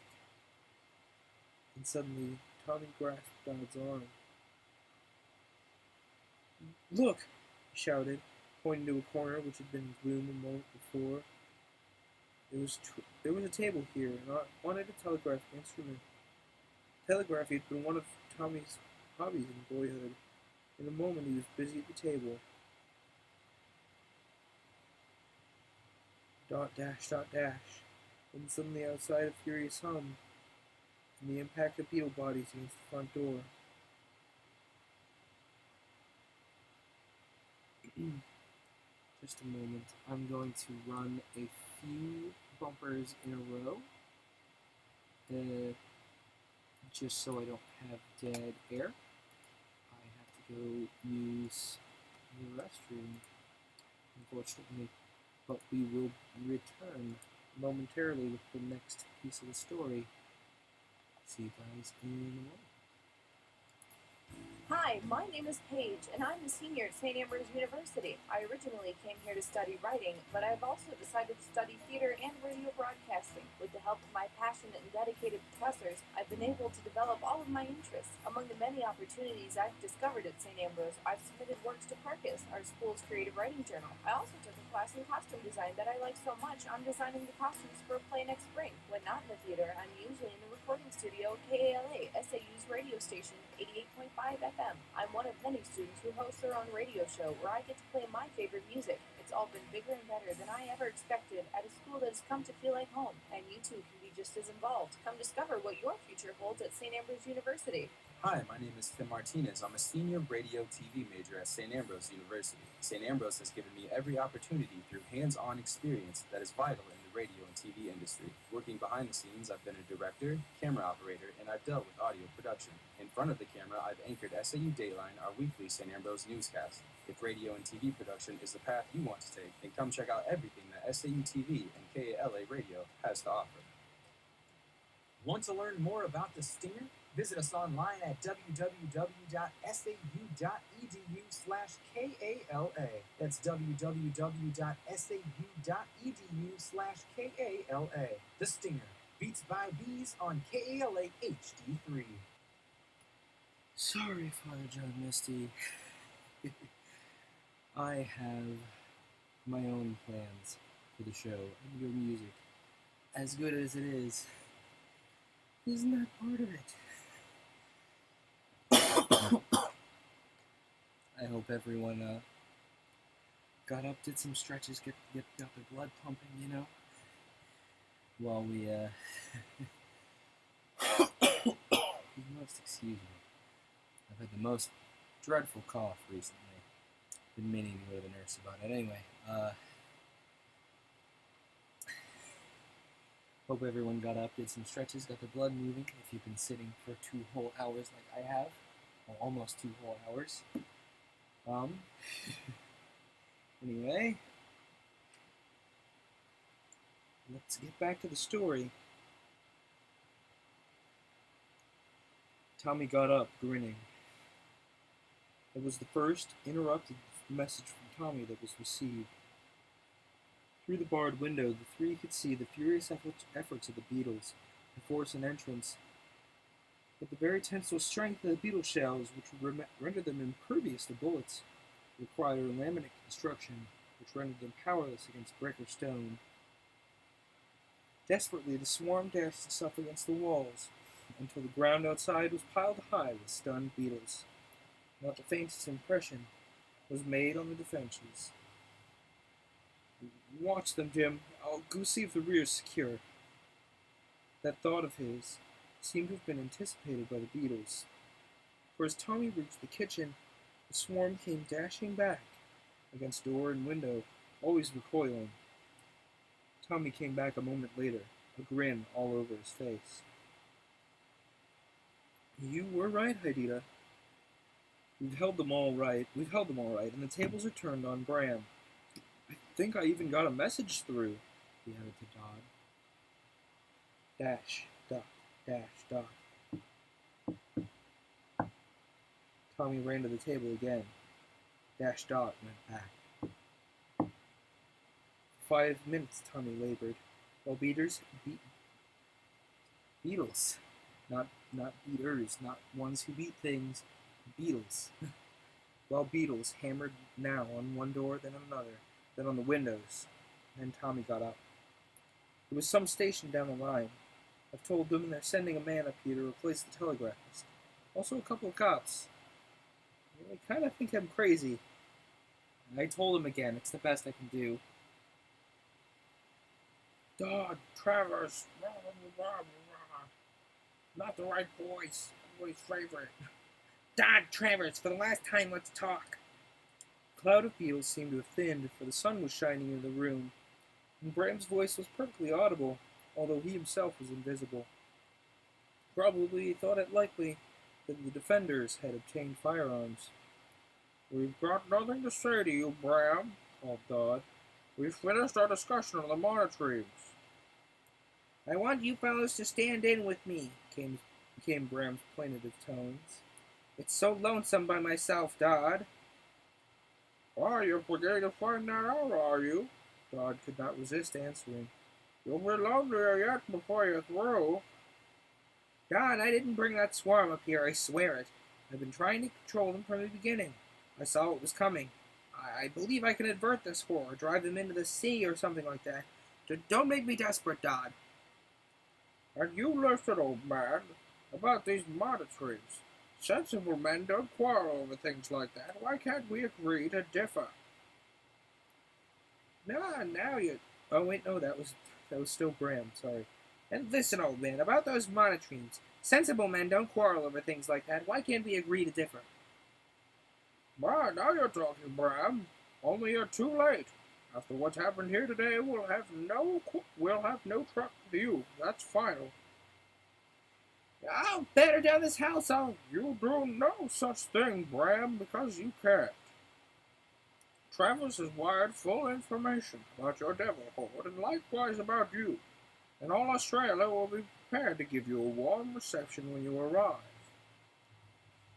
And suddenly, Tommy grasped Dot's arm. "Look!" he shouted, pointing to a corner which had been in gloom a moment before. There was a table here, and on it a telegraphic instrument. Telegraphy had been one of Tommy's hobbies in boyhood. In a moment, he was busy at the table. Dot dash, dot dash. Then suddenly outside a furious hum, and the impact of beetle bodies against the front door. Just a moment. I'm going to run a few bumpers in a row. Just so I don't have dead air. I have to go use the restroom, unfortunately. But we will return momentarily with the next piece of the story. See you guys in a moment. Hi, my name is Paige, and I'm a senior at St. Ambrose University. I originally came here to study writing, but I've also decided to study theater and radio broadcasting. With the help of my passionate and dedicated professors, I've been able to develop all of my interests. Among the many opportunities I've discovered at St. Ambrose, I've submitted works to Parcus, our school's creative writing journal. I also took a class in costume design that I like so much, I'm designing the costumes for a play next spring. When not in the theater, I'm usually in the recording studio at KALA, SAU's radio station, 88.5 FM. I'm one of many students who host their own radio show where I get to play my favorite music. It's all been bigger and better than I ever expected at a school that has come to feel like home, and you too can be just as involved. Come discover what your future holds at St. Ambrose University. Hi, my name is Tim Martinez. I'm a senior radio TV major at St. Ambrose University. St. Ambrose has given me every opportunity through hands-on experience that is vital in the radio and TV industry. Working behind the scenes, I've been a director, camera operator, and I've dealt with audio production. In front of the camera, I've anchored SAU Dayline, our weekly St. Ambrose newscast. If radio and TV production is the path you want to take, then come check out everything that SAU TV and KALA Radio has to offer. Want to learn more about the Stinger? Visit us online at www.sau.edu/KALA. That's www.sau.edu/KALA. The Stinger, Beats by Bees on KALA HD3. Sorry, Father John Misty. I have my own plans for the show and your music. As good as it is, Isn't that part of it? I hope everyone got up, did some stretches, got their blood pumping, you know, while we you must excuse me. I've had the most dreadful cough recently. Been meaning to go to the nurse about it. Anyway, hope everyone got up, did some stretches, got their blood moving. If you've been sitting for 2 whole hours like I have, or almost 2 whole hours. Anyway, let's get back to the story. Tommy got up, grinning. It was the first interrupted message from Tommy that was received. Through the barred window, the three could see the furious efforts of the beetles to force an entrance, but the very tensile strength of the beetle shells, which would render them impervious to bullets, required a laminate construction, which rendered them powerless against brick or stone. Desperately, the swarm dashed itself against the walls, until the ground outside was piled high with stunned beetles. Not the faintest impression was made on the defenses. Watch them, Jim. I'll go see if the rear's secure. That thought of his seemed to have been anticipated by the beetles, for as Tommy reached the kitchen, the swarm came dashing back against door and window, always recoiling. Tommy came back a moment later, a grin all over his face. You were right, Haidita. We've held them all right, and the tables are turned on Bram. I think I even got a message through, he added to Dodd. Dash, dot, dash, dot. Tommy ran to the table again. Dash, dot went back. 5 minutes, Tommy labored, while beatles, not beaters, not ones who beat things, beetles. While beetles hammered now on one door, then on another, then on the windows. Then Tommy got up. It was some station down the line. I've told them they're sending a man up here to replace the telegraphist. Also a couple of cops. They kind of think I'm crazy. I told him again, it's the best I can do. Dodd, Travers, not the right voice. Everybody's favorite. Dodd, Travers, for the last time, let's talk. A cloud of beetles seemed to have thinned, for the sun was shining into the room, and Bram's voice was perfectly audible, although he himself was invisible. Probably he thought it likely that the defenders had obtained firearms. We've got nothing to say to you, Bram, called Dodd. We've finished our discussion on the monotremes. I want you fellows to stand in with me, came Bram's plaintive tones. It's so lonesome by myself, Dodd. Why, you're beginning to find that out, are you? Dodd could not resist answering. You'll be lonelier yet before you're through. Dodd, I didn't bring that swarm up here, I swear it. I've been trying to control them from the beginning. I saw it was coming. I believe I can avert this horror, drive them into the sea or something like that. Don't make me desperate, Dodd. And you listen, old man, about these monotremes. Sensible men don't quarrel over things like that. Why can't we agree to differ? Now you... Oh, wait, no, that was still Bram, sorry. And listen, old man, about those monotremes. Sensible men don't quarrel over things like that. Why can't we agree to differ? Well, now you're talking, Bram. Only you're too late. After what's happened here today, we'll have no truck with you. That's final. I'll batter down this house. You'll do no such thing, Bram, because you can't. Travis has wired full information about your devil horde, and likewise about you. And all Australia will be prepared to give you a warm reception when you arrive.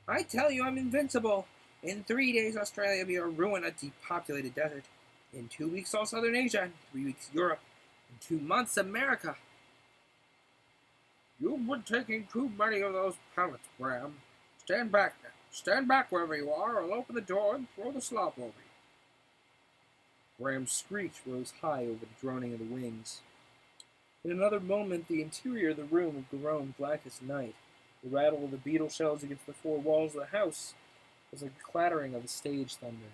I tell you, I'm invincible. In 3 days, Australia will be a ruin, a depopulated desert. In 2 weeks, all Southern Asia. In 3 weeks, Europe. In 2 months, America. You've been taking too many of those pellets, Bram. Stand back now. Stand back wherever you are. I'll open the door and throw the slop over you. Bram's screech rose high over the droning of the wings. In another moment, the interior of the room had grown black as night. The rattle of the beetle shells against the four walls of the house was like the clattering of a stage thunder.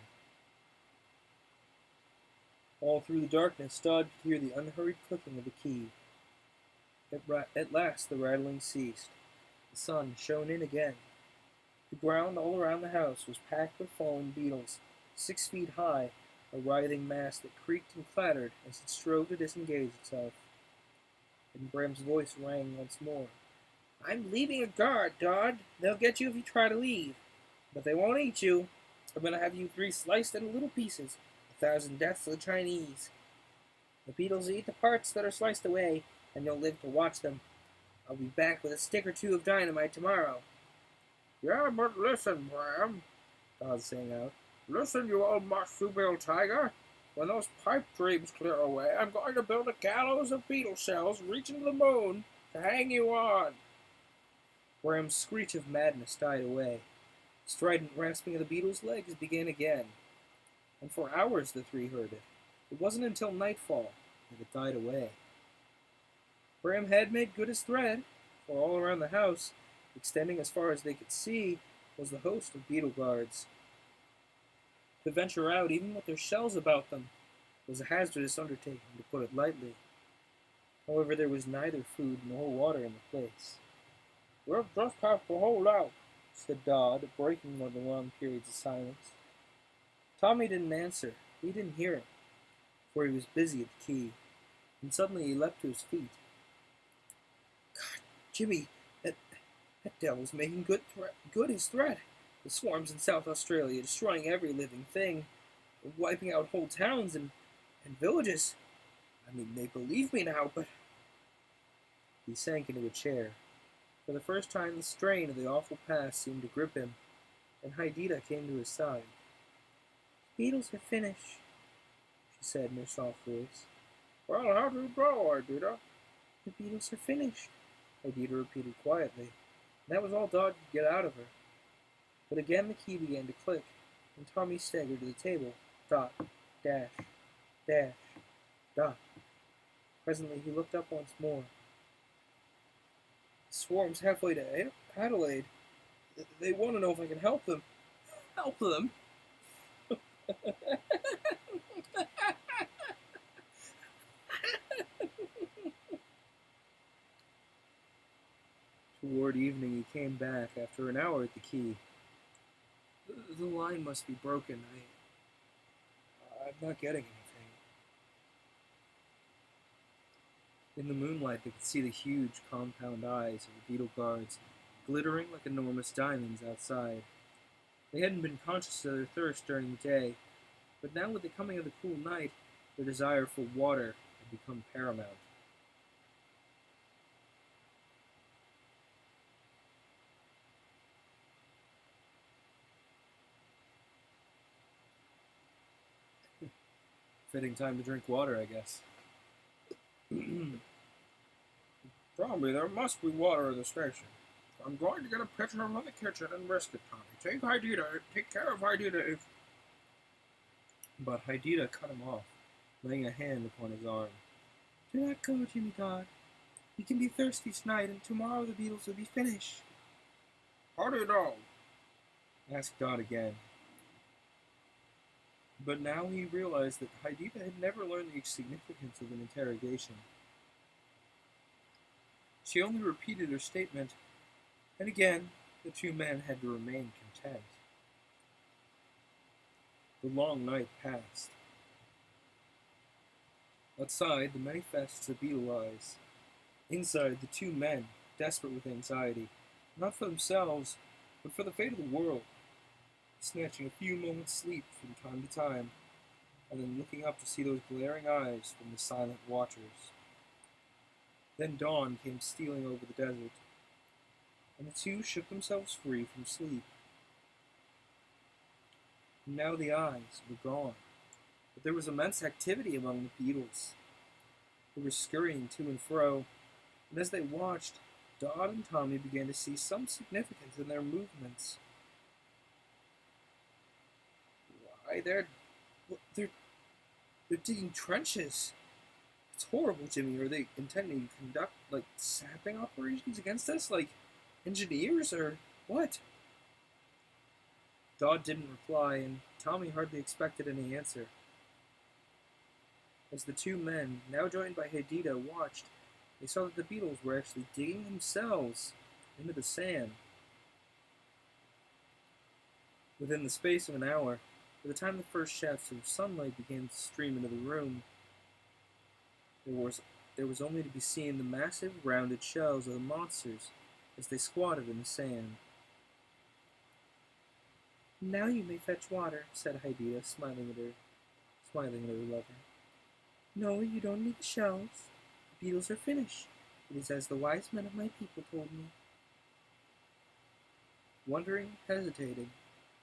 All through the darkness, Dodd could hear the unhurried clicking of the key. At last, the rattling ceased. The sun shone in again. The ground all around the house was packed with fallen beetles, 6 feet high, a writhing mass that creaked and clattered as it strove to disengage itself. And Bram's voice rang once more. I'm leaving a guard, Dodd. They'll get you if you try to leave. But they won't eat you. I'm going to have you 3 sliced into little pieces. 1,000 deaths of the Chinese. The beetles eat the parts that are sliced away, and you'll live to watch them. I'll be back with a stick or 2 of dynamite tomorrow. Yeah, but listen, Bram, Dodd sang out. Listen, you old marsupial tiger. When those pipe dreams clear away, I'm going to build a gallows of beetle shells reaching to the moon to hang you on. Bram's screech of madness died away. The strident rasping of the beetle's legs began again, and for hours the 3 heard it. It wasn't until nightfall that it died away. Bram had made good his thread, for all around the house, extending as far as they could see, was the host of beetle guards. To venture out, even with their shells about them, was a hazardous undertaking, to put it lightly. However, there was neither food nor water in the place. We'll just have to hold out, said Dodd, breaking one of the long periods of silence. Tommy didn't answer. He didn't hear him, for he was busy at the key, and suddenly he leapt to his feet. God, Jimmy, that devil's making good his threat. The swarms in South Australia, destroying every living thing, wiping out whole towns and villages. I mean, they believe me now, but... He sank into a chair. For the first time, the strain of the awful past seemed to grip him, and Haidita came to his side. The beetles are finished, she said in her soft voice. Well, how do you go, Haidita? The beetles are finished, Haidita repeated quietly, and that was all Dodd could get out of her. But again the key began to click, and Tommy staggered to the table. Dot, dash, dash, dot. Presently he looked up once more. The swarm's halfway to Adelaide. They want to know if I can help them. Help them? Toward evening he came back after an hour at the key. The line must be broken. I'm not getting anything. In the moonlight, they could see the huge compound eyes of the beetle guards, glittering like enormous diamonds outside. They hadn't been conscious of their thirst during the day, but now with the coming of the cool night, their desire for water had become paramount. Fitting time to drink water, I guess. Tommy, there must be water in the station. I'm going to get a pitcher from the kitchen and risk it, Tommy. Take care of Haidita. But Haidita cut him off, laying a hand upon his arm. Do not go, Jimmy Dodd. We can be thirsty tonight, and tomorrow the beetles will be finished. How do you know? Asked Dodd again. But now he realized that Haidita had never learned the significance of an interrogation. She only repeated her statement, and again the 2 men had to remain content. The long night passed. Outside, the manifests of beetle eyes. Inside, the 2 men, desperate with anxiety, not for themselves, but for the fate of the world, snatching a few moments' sleep from time to time, and then looking up to see those glaring eyes from the silent watchers. Then dawn came stealing over the desert, and the 2 shook themselves free from sleep. And now the eyes were gone, but there was immense activity among the beetles. They were scurrying to and fro, and as they watched, Dodd and Tommy began to see some significance in their movements. Why, they're digging trenches. It's It's horrible, Jimmy. Are they intending to conduct, like, sapping operations against us? Like, engineers, or what? Dodd didn't reply, and Tommy hardly expected any answer. As the two men, now joined by Hadida, watched, they saw that the beetles were actually digging themselves into the sand. Within the space of an hour, by the time the first shafts of sunlight began to stream into the room, there was only to be seen the massive, rounded shells of the monsters as they squatted in the sand. "Now you may fetch water," said Hadida, smiling at her lover. "No, you don't need the shells. The beetles are finished. It is as the wise men of my people told me." Wondering, hesitating,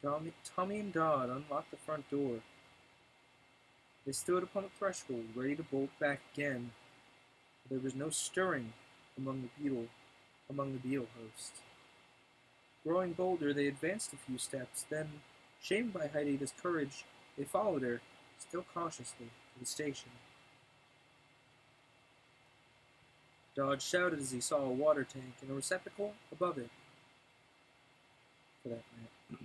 Tommy and Dodd unlocked the front door. They stood upon the threshold, ready to bolt back again, but there was no stirring among the beetle hosts. Growing bolder, they advanced a few steps, then, shamed by Hadida's courage, they followed her, still cautiously, to the station. Dodd shouted as he saw a water tank and a receptacle above it. For that matter.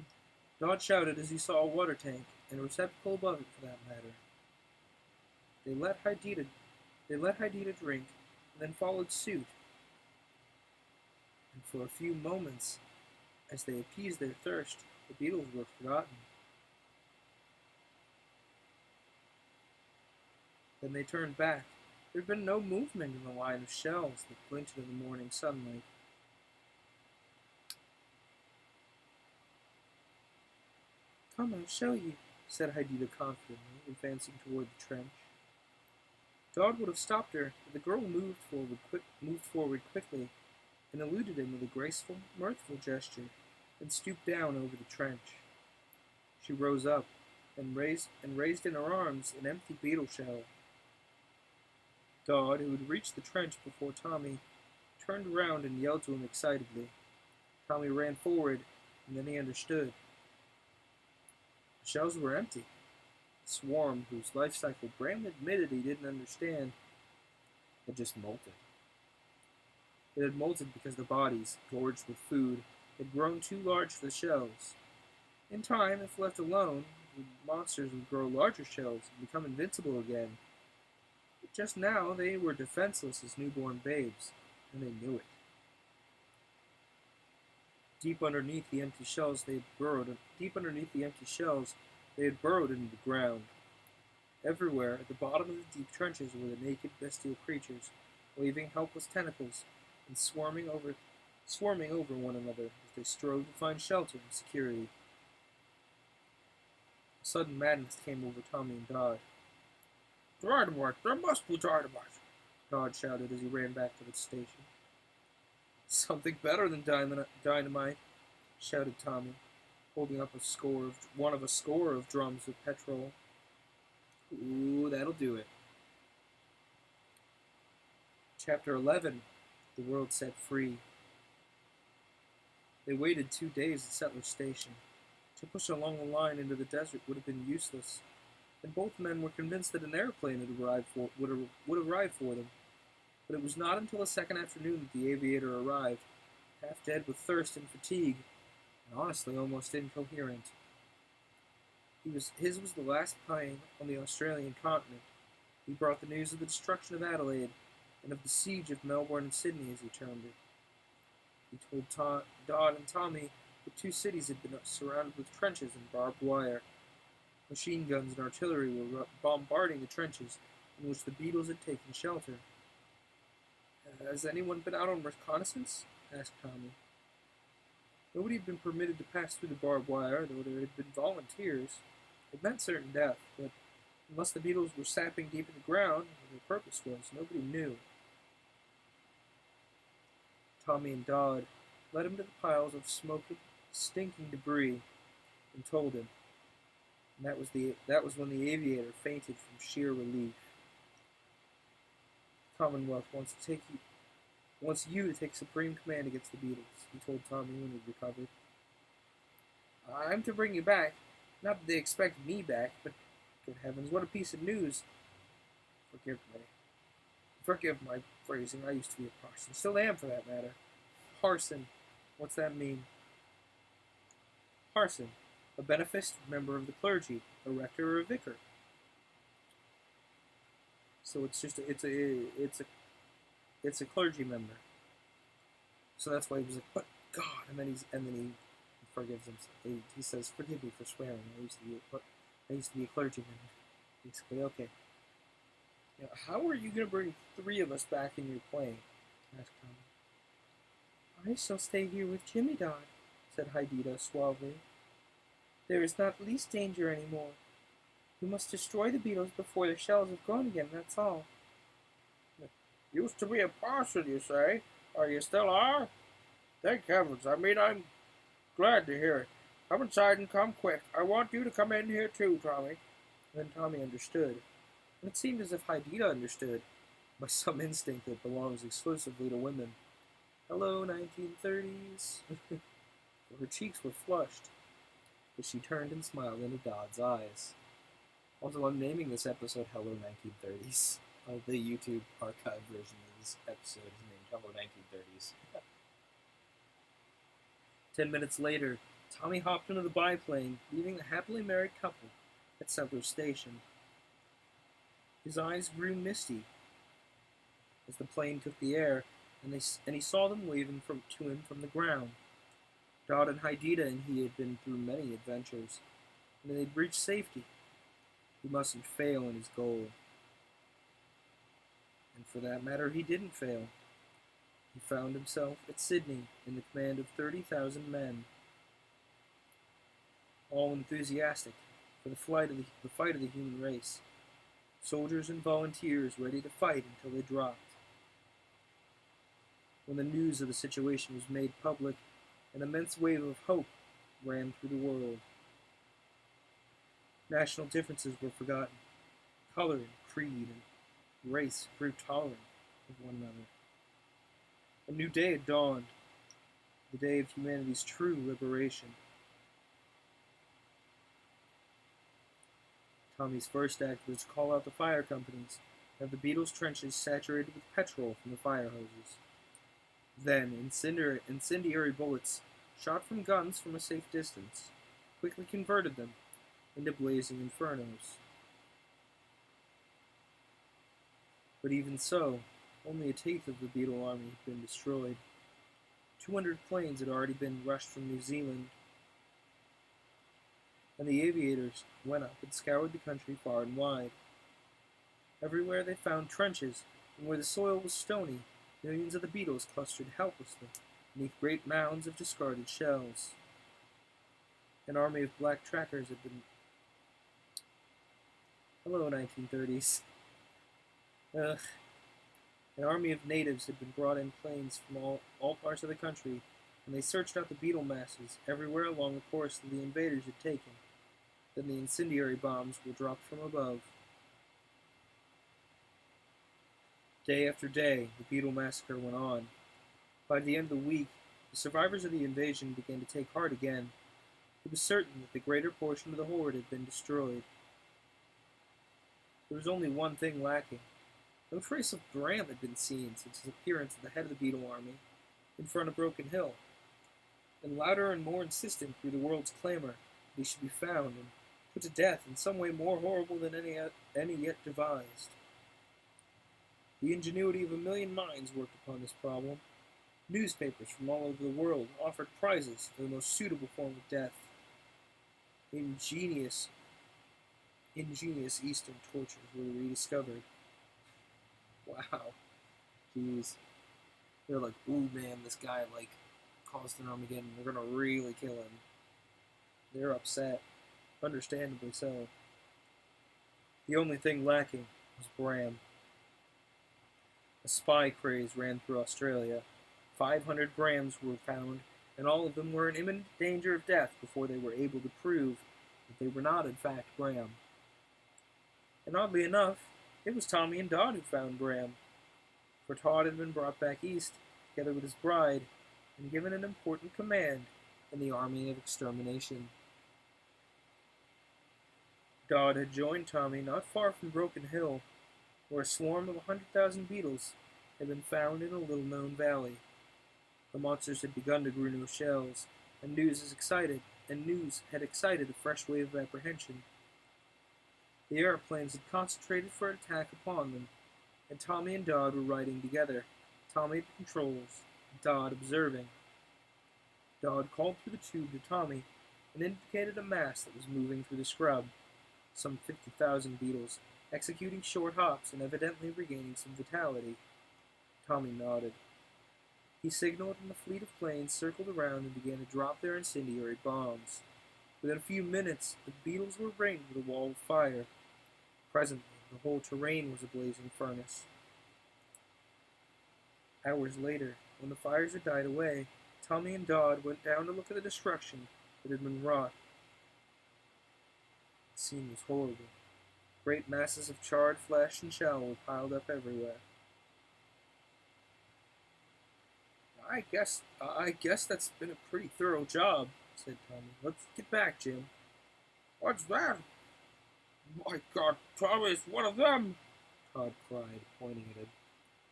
Dodd shouted as he saw a water tank and a receptacle above it, for that matter. They let Hadida drink, and then followed suit. And for a few moments, as they appeased their thirst, the beetles were forgotten. Then they turned back. There had been no movement in the line of shells that glinted in the morning sunlight. "Come, I'll show you," said Hadida confidently, advancing toward the trench. Dodd would have stopped her, but the girl moved forward quickly and eluded him with a graceful, mirthful gesture, and stooped down over the trench. She rose up and raised in her arms an empty beetle shell. Dodd, who had reached the trench before Tommy, turned around and yelled to him excitedly. Tommy ran forward, and then he understood. The shells were empty. The swarm, whose life cycle Bram admitted he didn't understand, had just molted. It had molted because the bodies, gorged with food, had grown too large for the shells. In time, if left alone, the monsters would grow larger shells and become invincible again. But just now, they were defenseless as newborn babes, and they knew it. Deep underneath the empty shells, they had burrowed into the ground. Everywhere, at the bottom of the deep trenches, were the naked, bestial creatures, waving helpless tentacles and swarming over one another as they strove to find shelter and security. A sudden madness came over Tommy and Dodd. "Dynamite! There must be dynamite!" Dodd shouted as he ran back to the station. "Something better than dynamite," shouted Tommy, holding up one of a score of drums with petrol. "Ooh, that'll do it." Chapter 11. The World Set Free. They waited 2 days at Settler Station. To push along the line into the desert would have been useless, and both men were convinced that an airplane would arrive for them. But it was not until the second afternoon that the aviator arrived, half dead with thirst and fatigue, and honestly almost incoherent. His was the last plane on the Australian continent. He brought the news of the destruction of Adelaide, and of the siege of Melbourne and Sydney, as he termed it. He told Dodd and Tommy that 2 cities had been surrounded with trenches and barbed wire. Machine guns and artillery were bombarding the trenches in which the beetles had taken shelter. "Has anyone been out on reconnaissance?" asked Tommy. Nobody had been permitted to pass through the barbed wire, though there had been volunteers. It meant certain death, but unless the beetles were sapping deep in the ground, what their purpose was, nobody knew. Tommy and Dodd led him to the piles of smoking, stinking debris, and told him. And that was when the aviator fainted from sheer relief. "The Commonwealth wants you to take supreme command against the beetles," he told Tommy when he recovered. "I'm to bring you back. Not that they expect me back, but good heavens, what a piece of news. Forgive me." Forgive my phrasing. I used to be a parson. Still am, for that matter. Parson. What's that mean? Parson. A beneficed member of the clergy. A rector or a vicar. So it's just it's a clergy member. So that's why he was like, but God, and then he forgives himself. He says, forgive me for swearing. I used to be a clergyman. Basically, okay. Now, how are you going to bring 3 of us back in your plane? Asked Tommy. I shall stay here with Jimmy Dodd, said Hydida suavely. There is not least danger any more. We must destroy the beetles before their shells have grown again, that's all. Used to be a parson, you say? Or you still are? Thank heavens. I'm glad to hear it. Come inside and come quick. I want you to come in here too, Tommy. Then Tommy understood. And it seemed as if Hydida understood, by some instinct that belongs exclusively to women. Hello, 1930s. Her cheeks were flushed, but she turned and smiled into Dodd's eyes. Also, I'm naming this episode Hello, 1930s. The YouTube archive version of this episode is named Hello, 1930s. 10 minutes later, Tommy hopped into the biplane, leaving the happily married couple at Settlers Station. His eyes grew misty as the plane took the air, and he saw them waving to him from the ground. Dodd and Hydida and he had been through many adventures, and they'd reached safety. He mustn't fail in his goal. And for that matter, he didn't fail. He found himself at Sydney in the command of 30,000 men, all enthusiastic for the fight of the human race. Soldiers and volunteers ready to fight until they dropped. When the news of the situation was made public, an immense wave of hope ran through the world. National differences were forgotten. Color and creed and race grew tolerant of one another. A new day had dawned, the day of humanity's true liberation. Tommy's first act was to call out the fire companies and have the Beatles' trenches saturated with petrol from the fire hoses. Then, incendiary bullets, shot from guns from a safe distance, quickly converted them into blazing infernos. But even so, only a tenth of the Beetle army had been destroyed. 200 planes had already been rushed from New Zealand, and the aviators went up and scoured the country far and wide. Everywhere they found trenches, and where the soil was stony, millions of the beetles clustered helplessly beneath great mounds of discarded shells. An army of black trackers had been... Hello, 1930s. Ugh. An army of natives had been brought in planes from all parts of the country, and they searched out the beetle masses everywhere along the course that the invaders had taken. Then the incendiary bombs were dropped from above. Day after day, the beetle massacre went on. By the end of the week, the survivors of the invasion began to take heart again. It was certain that the greater portion of the horde had been destroyed. There was only one thing lacking. No trace of Bram had been seen since his appearance at the head of the Beetle army, in front of Broken Hill. And louder and more insistent grew the world's clamor that he should be found and put to death in some way more horrible than any yet devised. The ingenuity of a million minds worked upon this problem. Newspapers from all over the world offered prizes for the most suitable form of death. Ingenious Eastern tortures were rediscovered. Wow. Jeez. They're like, ooh man, this guy caused an Armageddon. We're gonna really kill him. They're upset. Understandably so. The only thing lacking was Bram. A spy craze ran through Australia. 500 Brams were found, and all of them were in imminent danger of death before they were able to prove that they were not in fact Bram. And oddly enough, it was Tommy and Dodd who found Bram, for Todd had been brought back east, together with his bride, and given an important command in the army of extermination. Dodd had joined Tommy not far from Broken Hill, where a swarm of 100,000 beetles had been found in a little-known valley. The monsters had begun to grow new shells, and news had excited a fresh wave of apprehension. The airplanes had concentrated for an attack upon them, and Tommy and Dodd were riding together, Tommy at the controls, Dodd observing. Dodd called through the tube to Tommy and indicated a mass that was moving through the scrub, some 50,000 beetles, executing short hops and evidently regaining some vitality. Tommy nodded. He signaled, and the fleet of planes circled around and began to drop their incendiary bombs. Within a few minutes, the beetles were ringed with a wall of fire. Presently, the whole terrain was a blazing furnace. Hours later, when the fires had died away, Tommy and Dodd went down to look at the destruction that had been wrought. The scene was horrible. Great masses of charred flesh and shell were piled up everywhere. I guess that's been a pretty thorough job, said Tommy. Let's get back, Jim. What's that? My God, Tommy, it's one of them! Todd cried, pointing at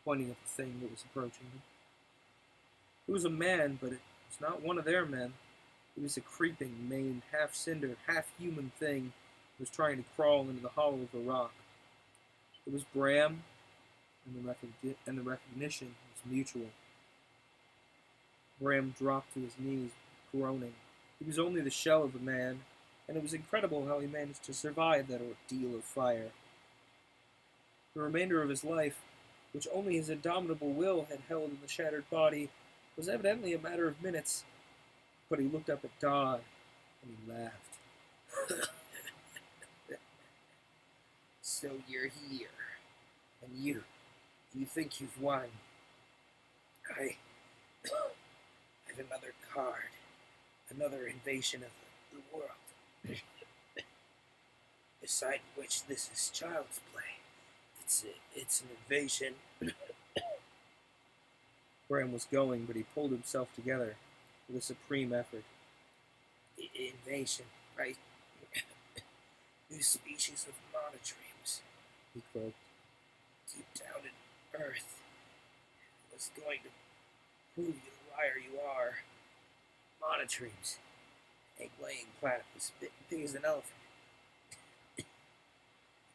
the thing that was approaching him. It was a man, but it was not one of their men. It was a creeping, maimed, half-cinder, half-human thing that was trying to crawl into the hollow of the rock. It was Bram, and the recognition was mutual. Bram dropped to his knees, groaning. He was only the shell of a man, and it was incredible how he managed to survive that ordeal of fire. The remainder of his life, which only his indomitable will had held in the shattered body, was evidently a matter of minutes. But he looked up at Dodd, and he laughed. So you're here, and you think you've won. I have another card, another invasion of the world, beside which this is child's play. It's an invasion. Bram was going, but he pulled himself together with a supreme effort. Invasion, right? New species of monotremes, he croaked. Deep down in Earth, I was going to prove you the liar you are. Monotremes, egg-laying platypus, big as an elephant.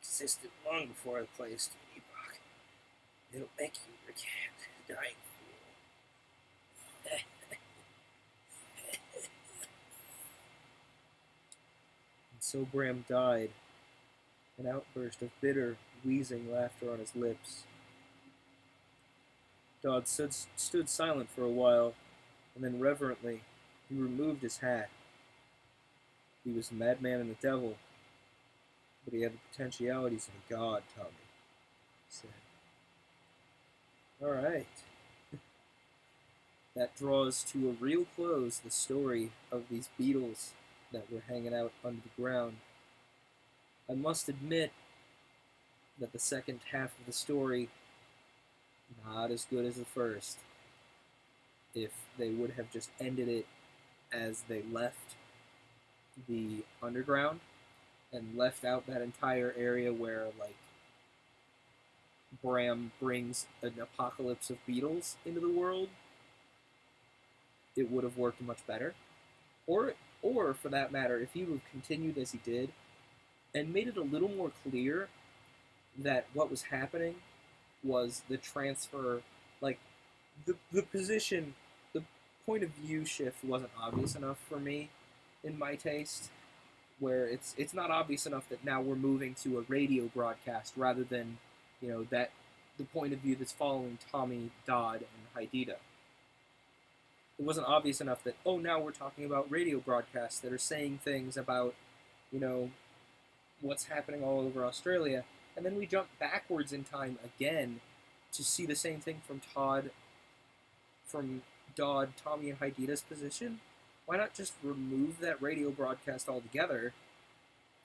Existed long before the place to an epoch. It'll make you recant, dying fool. And so Bram died, an outburst of bitter, wheezing laughter on his lips. Dodd stood silent for a while, and then reverently he removed his hat. He was a madman and a devil, but he had the potentialities of a god, Tommy, he said. All right. That draws to a real close the story of these beetles that were hanging out under the ground. I must admit that the second half of the story, not as good as the first. If they would have just ended it as they left the underground and left out that entire area where, like, Bram brings an apocalypse of beetles into the world, it would have worked much better. Or for that matter, if he would have continued as he did and made it a little more clear that what was happening was the transfer, like, the position, the point of view shift wasn't obvious enough for me, in my taste, where it's not obvious enough that now we're moving to a radio broadcast rather than, that the point of view that's following Tommy, Dodd, and Haidita. It wasn't obvious enough that, now we're talking about radio broadcasts that are saying things about, what's happening all over Australia, and then we jump backwards in time again to see the same thing from Dodd, Tommy, and Haidita's position. Why not just remove that radio broadcast altogether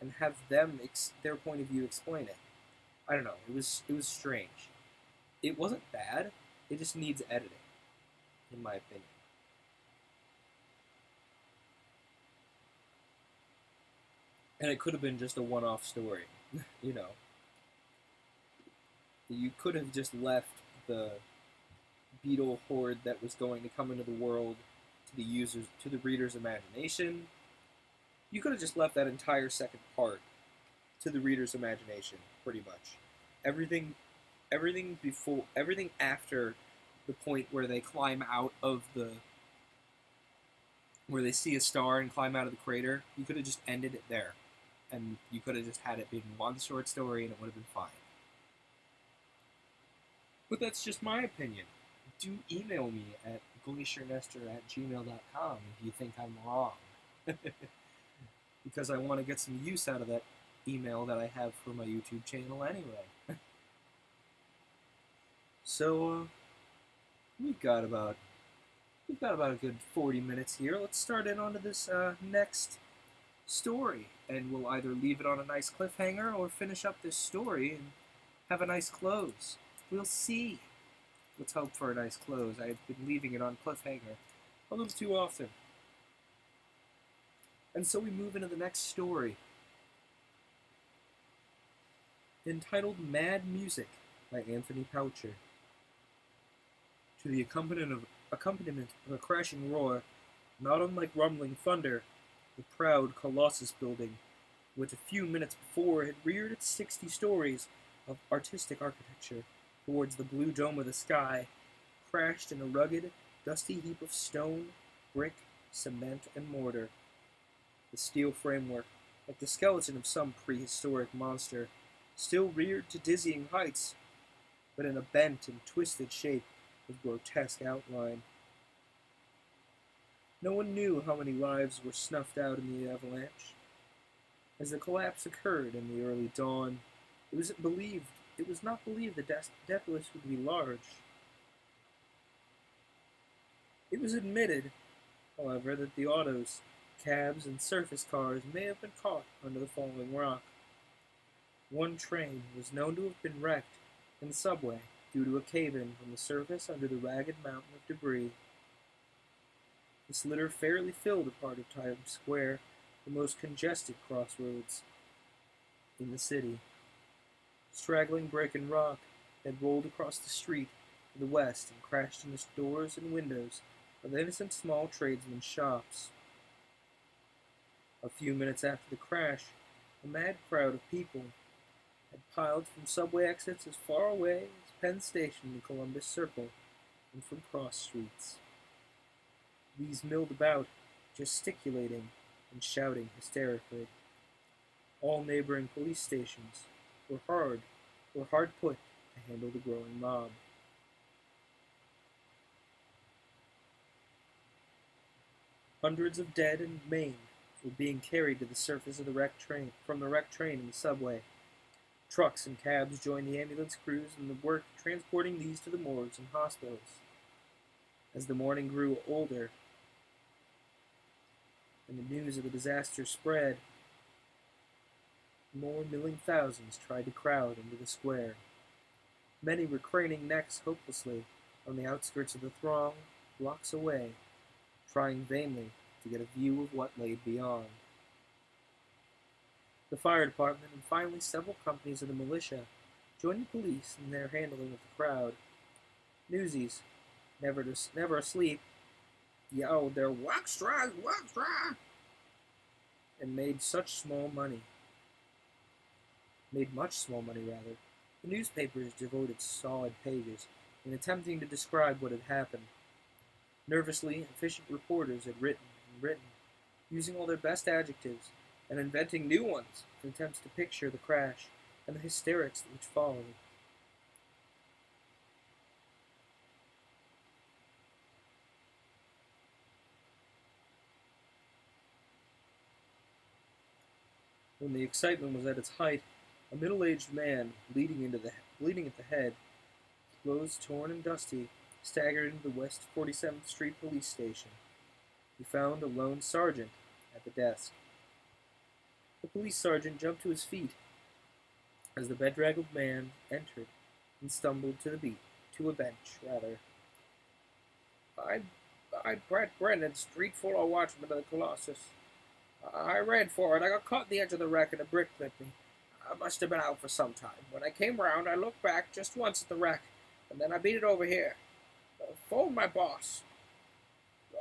and have them their point of view explain it? I don't know. It was strange. It wasn't bad. It just needs editing, in my opinion. And it could have been just a one-off story, You could have just left the beetle horde that was going to come into the world to the reader's imagination. You could have just left that entire second part to the reader's imagination, pretty much. Everything, everything after the point where they climb out of where they see a star and climb out of the crater, you could have just ended it there. And you could have just had it being one short story and it would have been fine. But that's just my opinion. Do email me at glaciernestor@gmail.com if you think I'm wrong. Because I want to get some use out of that email that I have for my YouTube channel anyway. So, we've got about a good 40 minutes here. Let's start in onto this next story, and we'll either leave it on a nice cliffhanger or finish up this story and have a nice close. We'll see. Let's hope for a nice close. I've been leaving it on cliffhanger a little too often. And so we move into the next story, entitled Mad Music by Anthony Poucher. To the accompaniment of a crashing roar, not unlike rumbling thunder, the proud Colossus building, which a few minutes before had reared its 60 stories of artistic architecture towards the blue dome of the sky, crashed in a rugged, dusty heap of stone, brick, cement, and mortar. The steel framework, like the skeleton of some prehistoric monster, still reared to dizzying heights, but in a bent and twisted shape of grotesque outline. No one knew how many lives were snuffed out in the avalanche. As the collapse occurred in the early dawn, it was not believed the deaths would be large. It was admitted, however, that the autos, cabs, and surface cars may have been caught under the falling rock. One train was known to have been wrecked in the subway due to a cave-in from the surface under the ragged mountain of debris. This litter fairly filled a part of Times Square, the most congested crossroads in the city. Straggling brick and rock had rolled across the street to the west and crashed into doors and windows of innocent small tradesmen's shops. A few minutes after the crash, a mad crowd of people had piled from subway exits as far away as Penn Station and Columbus Circle, and from cross streets. These milled about, gesticulating and shouting hysterically. All neighboring police stations were hard put to handle the growing mob. Hundreds of dead and maimed were being carried to the surface of the wrecked train from the wrecked train in the subway. Trucks and cabs joined the ambulance crews in the work transporting these to the morgues and hospitals. As the morning grew older and the news of the disaster spread, more milling thousands tried to crowd into the square. Many were craning necks hopelessly on the outskirts of the throng, blocks away, trying vainly to get a view of what lay beyond. The fire department and finally several companies of the militia joined the police in their handling of the crowd. Newsies, never asleep, yelled their "Waxtra, Waxtra!" and made much small money. The newspapers devoted solid pages in attempting to describe what had happened. Nervously, efficient reporters had written and written, using all their best adjectives and inventing new ones in attempts to picture the crash and the hysterics which followed. When the excitement was at its height, a middle-aged man, bleeding at the head, clothes torn and dusty, staggered into the West 47th Street police station. He found a lone sergeant at the desk. The police sergeant jumped to his feet as the bedraggled man entered and stumbled to a bench. I'm Brett Brennan, street full of watchmen of the Colossus. I ran for it. I got caught in the edge of the wreck and a brick clipped me. I must have been out for some time. When I came round, I looked back just once at the wreck, and then I beat it over here. Phone my boss.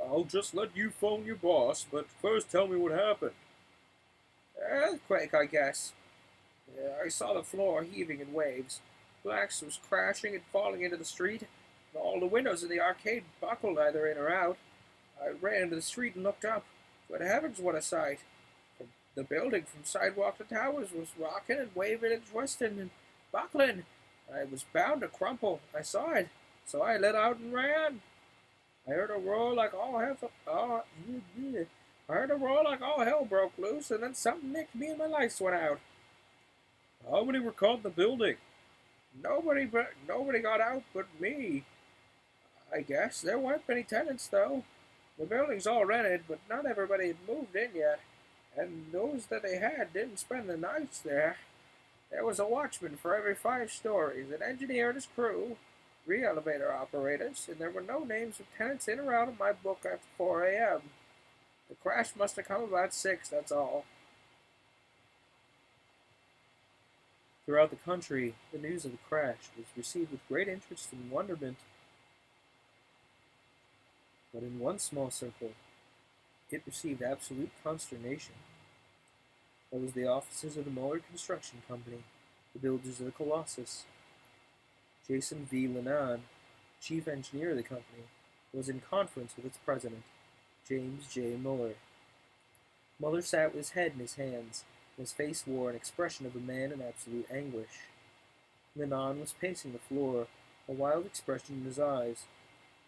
I'll just let you phone your boss, but first tell me what happened. Earthquake, I guess. I saw the floor heaving in waves. Glass was crashing and falling into the street. All the windows in the arcade buckled either in or out. I ran into the street and looked up. Good heavens, what a sight! The building from sidewalk to towers was rocking and waving and twisting and buckling. I was bound to crumple. I saw it, so I lit out and ran. I heard a roar like all hell. I heard a roar like all hell broke loose, and then something nicked me and my lights went out. How many were caught in the building? Nobody got out but me. I guess there weren't many tenants though. The building's all rented, but not everybody had moved in yet, and those that they had didn't spend the nights there. There was a watchman for every 5 stories, an engineer and his crew, 3 elevator operators, and there were no names of tenants in or out of my book after 4 a.m. The crash must have come about 6, that's all. Throughout the country, the news of the crash was received with great interest and wonderment. But in one small circle, it received absolute consternation. That was the officers of the Muller Construction Company, the builders of the Colossus. Jason V. Lennon, chief engineer of the company, was in conference with its president, James J. Muller. Muller sat with his head in his hands, and his face wore an expression of a man in absolute anguish. Lennon was pacing the floor, a wild expression in his eyes,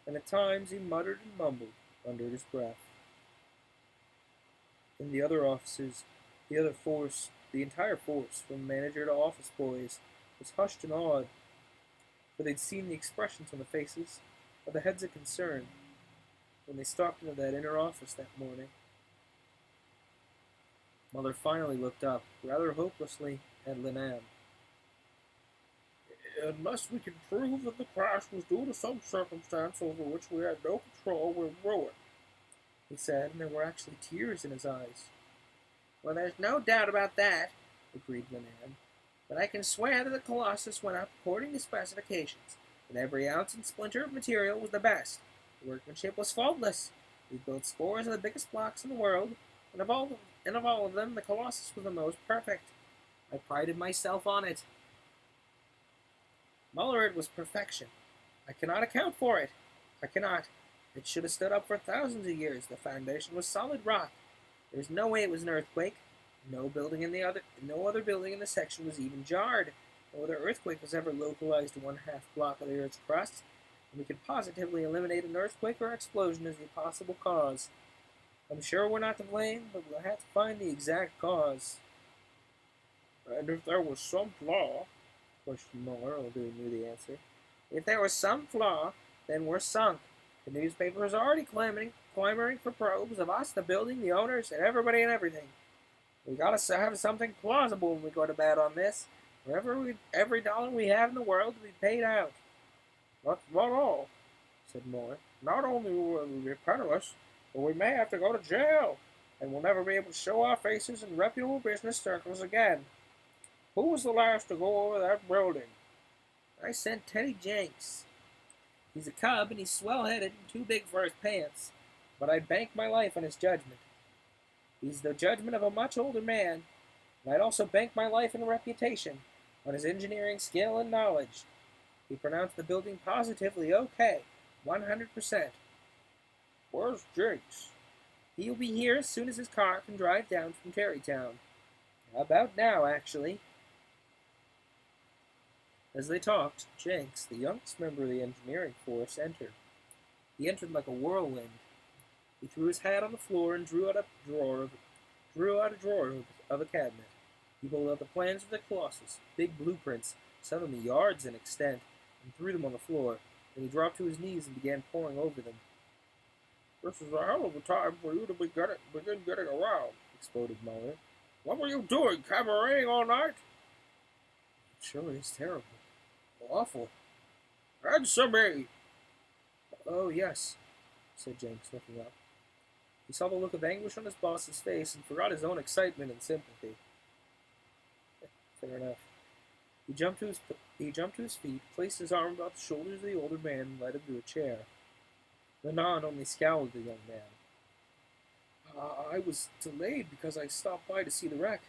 and at times he muttered and mumbled under his breath. And the other officers, the entire force, from manager to office boys, was hushed and awed, for they'd seen the expressions on the faces of the heads of concern when they stalked into that inner office that morning. Muller finally looked up, rather hopelessly, at Lennon. Unless we can prove that the crash was due to some circumstance over which we had no control, we're ruined, he said, and there were actually tears in his eyes. Well, there's no doubt about that, agreed Lennon. But I can swear that the Colossus went up according to specifications, and every ounce and splinter of material was the best. The workmanship was faultless. We built scores of the biggest blocks in the world, and of all of them, the Colossus was the most perfect. I prided myself on it. Muller, it was perfection. I cannot account for it. I cannot. It should have stood up for thousands of years. The foundation was solid rock. There's no way it was an earthquake. No other building in the section was even jarred. No other earthquake was ever localized to 1/2 block of the Earth's crust, and we could positively eliminate an earthquake or explosion as the possible cause. I'm sure we're not to blame, but we'll have to find the exact cause. And if there was some flaw, questioned Muller, although he knew the answer. If there was some flaw, then we're sunk. The newspapers are already clamoring for probes of us, the building, the owners, and everybody and everything. We gotta have something plausible when we go to bed on this. Every dollar we have in the world to be paid out. That's not all, said Muller. Not only will we be penniless, but we may have to go to jail, and we'll never be able to show our faces in reputable business circles again. Who was the last to go over that building? I sent Teddy Jenks. He's a cub, and he's swell-headed and too big for his pants, but I'd bank my life on his judgment. He's the judgment of a much older man, and I'd also bank my life and reputation on his engineering skill and knowledge. He pronounced the building positively okay, 100%. Where's Jenks? He'll be here as soon as his car can drive down from Terrytown. About now, actually. As they talked, Jenks, the youngest member of the engineering force, entered. He entered like a whirlwind. He threw his hat on the floor and drew out a drawer of a cabinet. He pulled out the plans of the Colossus, big blueprints, some of them yards in extent, and threw them on the floor. Then he dropped to his knees and began poring over them. This is a hell of a time for you to begin getting around, exploded Muller. What were you doing, cabareting all night? Sure, it's terrible. Awful. Answer me! Oh, yes, said Jenks, looking up. He saw the look of anguish on his boss's face and forgot his own excitement and sympathy. Fair enough. He jumped to his feet, placed his arm about the shoulders of the older man, and led him to a chair. Renan only scowled at the young man. I was delayed because I stopped by to see the wreck.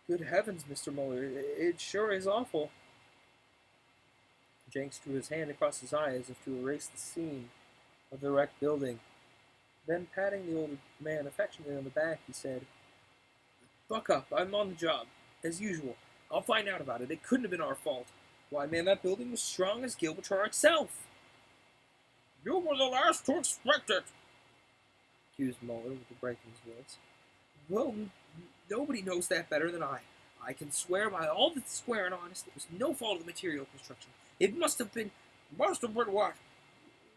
Good heavens, Mr. Muller, it sure is awful. Jenks drew his hand across his eye as if to erase the scene of the wrecked building. Then, patting the older man affectionately on the back, he said, "Buck up, I'm on the job, as usual. I'll find out about it. It couldn't have been our fault. Why, man, that building was strong as Gibraltar itself." You were the last to expect it, accused Muller with a break in his voice. Well, nobody knows that better than I. I can swear by all that's square and honest it was no fault of the material construction. It must have been... Must have been what?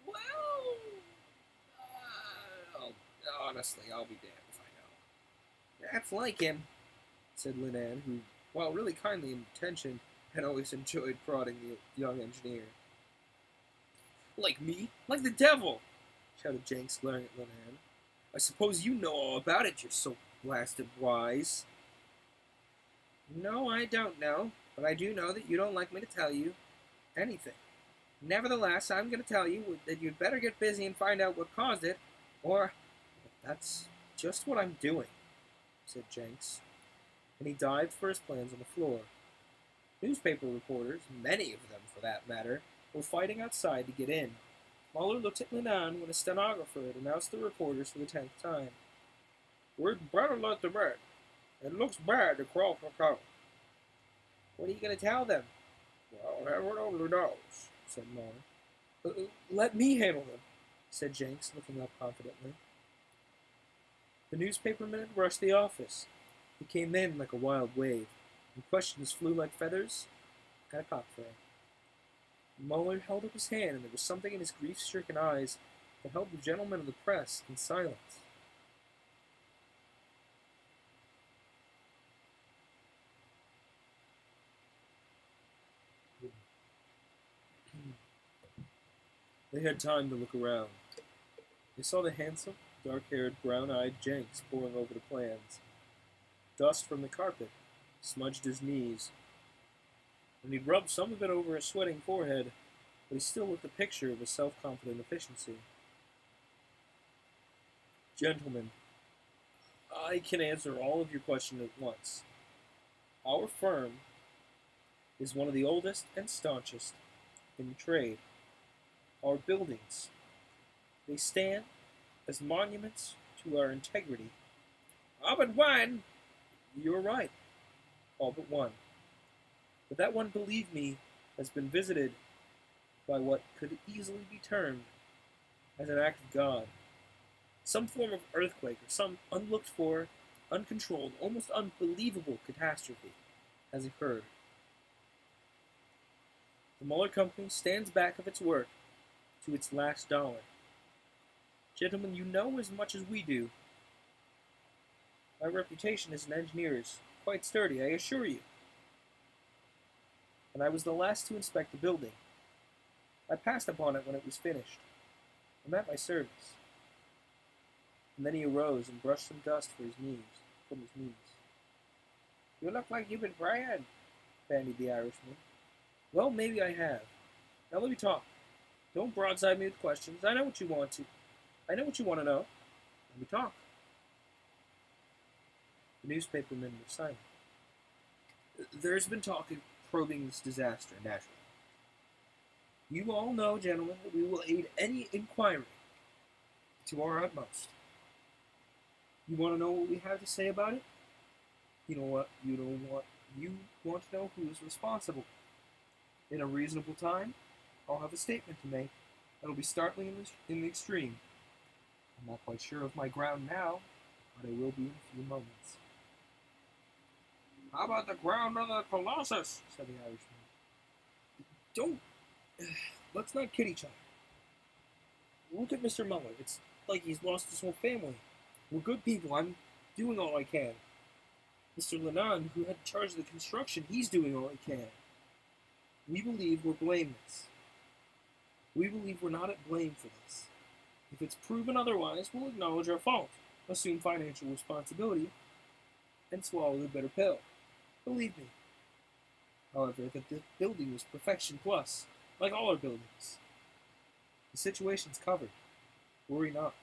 Well... honestly, I'll be damned if I know. That's like him, said Linan, who, while really kindly intentioned, had always enjoyed prodding the young engineer. Like me? Like the devil! Shouted Jenks, glaring at Linan. I suppose you know all about it, you're so blasted wise. No, I don't know, but I do know that you don't like me to tell you anything. Nevertheless, I'm going to tell you that you'd better get busy and find out what caused it, or... That's just what I'm doing, said Jenks, and he dived for his plans on the floor. Newspaper reporters, many of them for that matter, were fighting outside to get in. Muller looked at Linan when a stenographer had announced the reporters for the 10th time. We'd better let them in. It looks bad to crawl for cover. What are you going to tell them? Well, heaven only knows, said Muller. Let me handle them, said Jenks, looking up confidently. The newspaperman had rushed the office. He came in like a wild wave, and questions flew like feathers at a cockcrow. Muller held up his hand, and there was something in his grief-stricken eyes that held the gentlemen of the press in silence. They had time to look around. They saw the handsome, dark-haired, brown-eyed Jenks poring over the plans. Dust from the carpet smudged his knees, and he'd rubbed some of it over his sweating forehead, but he still looked a picture of his self-confident efficiency. Gentlemen, I can answer all of your questions at once. Our firm is one of the oldest and staunchest in the trade. Our buildings, they stand as monuments to our integrity. All but one! You're right. All but one. But that one, believe me, has been visited by what could easily be termed as an act of God. Some form of earthquake or some unlooked for, uncontrolled, almost unbelievable catastrophe has occurred. The Muller Company stands back of its work to its last dollar. Gentlemen, you know as much as we do. My reputation as an engineer is quite sturdy, I assure you. And I was the last to inspect the building. I passed upon it when it was finished. I'm at my service. And then he arose and brushed some dust from his knees. You look like you've been praying, bandied the Irishman. Well, maybe I have. Now let me talk. Don't broadside me with questions. I know what you want to know. Let me talk. The newspapermen were silent. There's been talk of probing this disaster, naturally. You all know, gentlemen, that we will aid any inquiry to our utmost. You want to know what we have to say about it? You want to know who is responsible. In a reasonable time, I'll have a statement to make. It'll be startling in the extreme. I'm not quite sure of my ground now, but I will be in a few moments. How about the ground of the Colossus? Said the Irishman. Let's not kid each other. Look at Mr. Muller. It's like he's lost his whole family. We're good people. I'm doing all I can. Mr. Linan, who had charge of the construction, he's doing all he can. We believe we're blameless. We believe we're not at blame for this. If it's proven otherwise, we'll acknowledge our fault, assume financial responsibility, and swallow the bitter pill. Believe me, however, that the building was perfection plus, like all our buildings. The situation's covered. Worry not.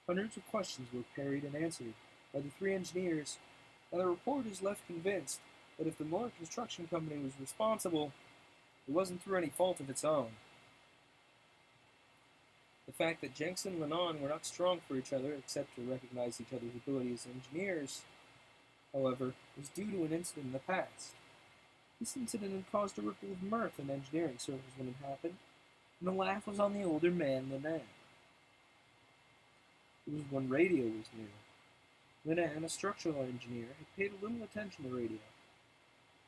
Hundreds of questions were parried and answered by the three engineers, and the report is left convinced that if the Moore Construction Company was responsible, it wasn't through any fault of its own. The fact that Jenks and Lennon were not strong for each other, except to recognize each other's ability as engineers, however, was due to an incident in the past. This incident had caused a ripple of mirth in engineering circles when it happened, and the laugh was on the older man, Lennon. It was when radio was new. Lennon, a structural engineer, had paid little attention to radio.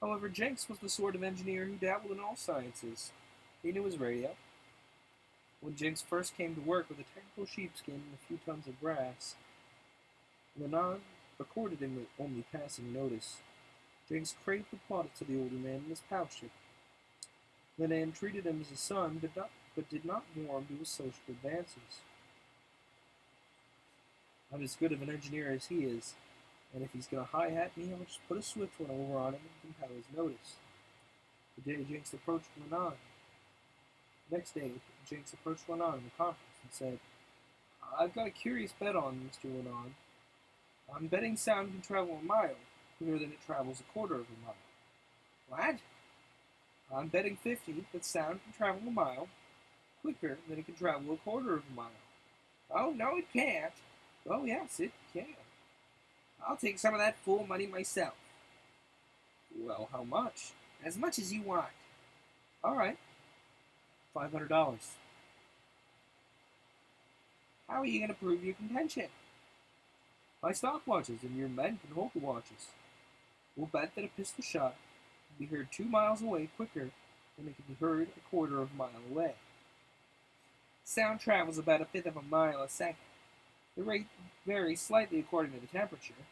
However, Jenks was the sort of engineer who dabbled in all sciences. He knew his radio. When Jenks first came to work with a technical sheepskin and a few tons of brass, Lennon recorded him with only passing notice. Jenks craved the plaudits of the older man in his powship. Lennon treated him as a son, but did not warm to his social advances. I'm as good of an engineer as he is, and if he's going to hi-hat me, I'll just put a swift one over on him and compel his notice. The day Jenks approached Lennon. Next day, Jenks approached Lennon in the conference and said, I've got a curious bet on, Mr. Lennon. I'm betting sound can travel a mile quicker than it travels a quarter of a mile. What? I'm betting 50 that sound can travel a mile quicker than it can travel a quarter of a mile. Oh, no, it can't. Oh, yes, it can. I'll take some of that fool money myself. Well, how much? As much as you want. All right. $500. How are you going to prove your contention? My stopwatches and your men can hold the watches. We'll bet that a pistol shot can be heard 2 miles away quicker than it can be heard a quarter of a mile away. Sound travels about a fifth of a mile a second. The rate varies slightly according to the temperature,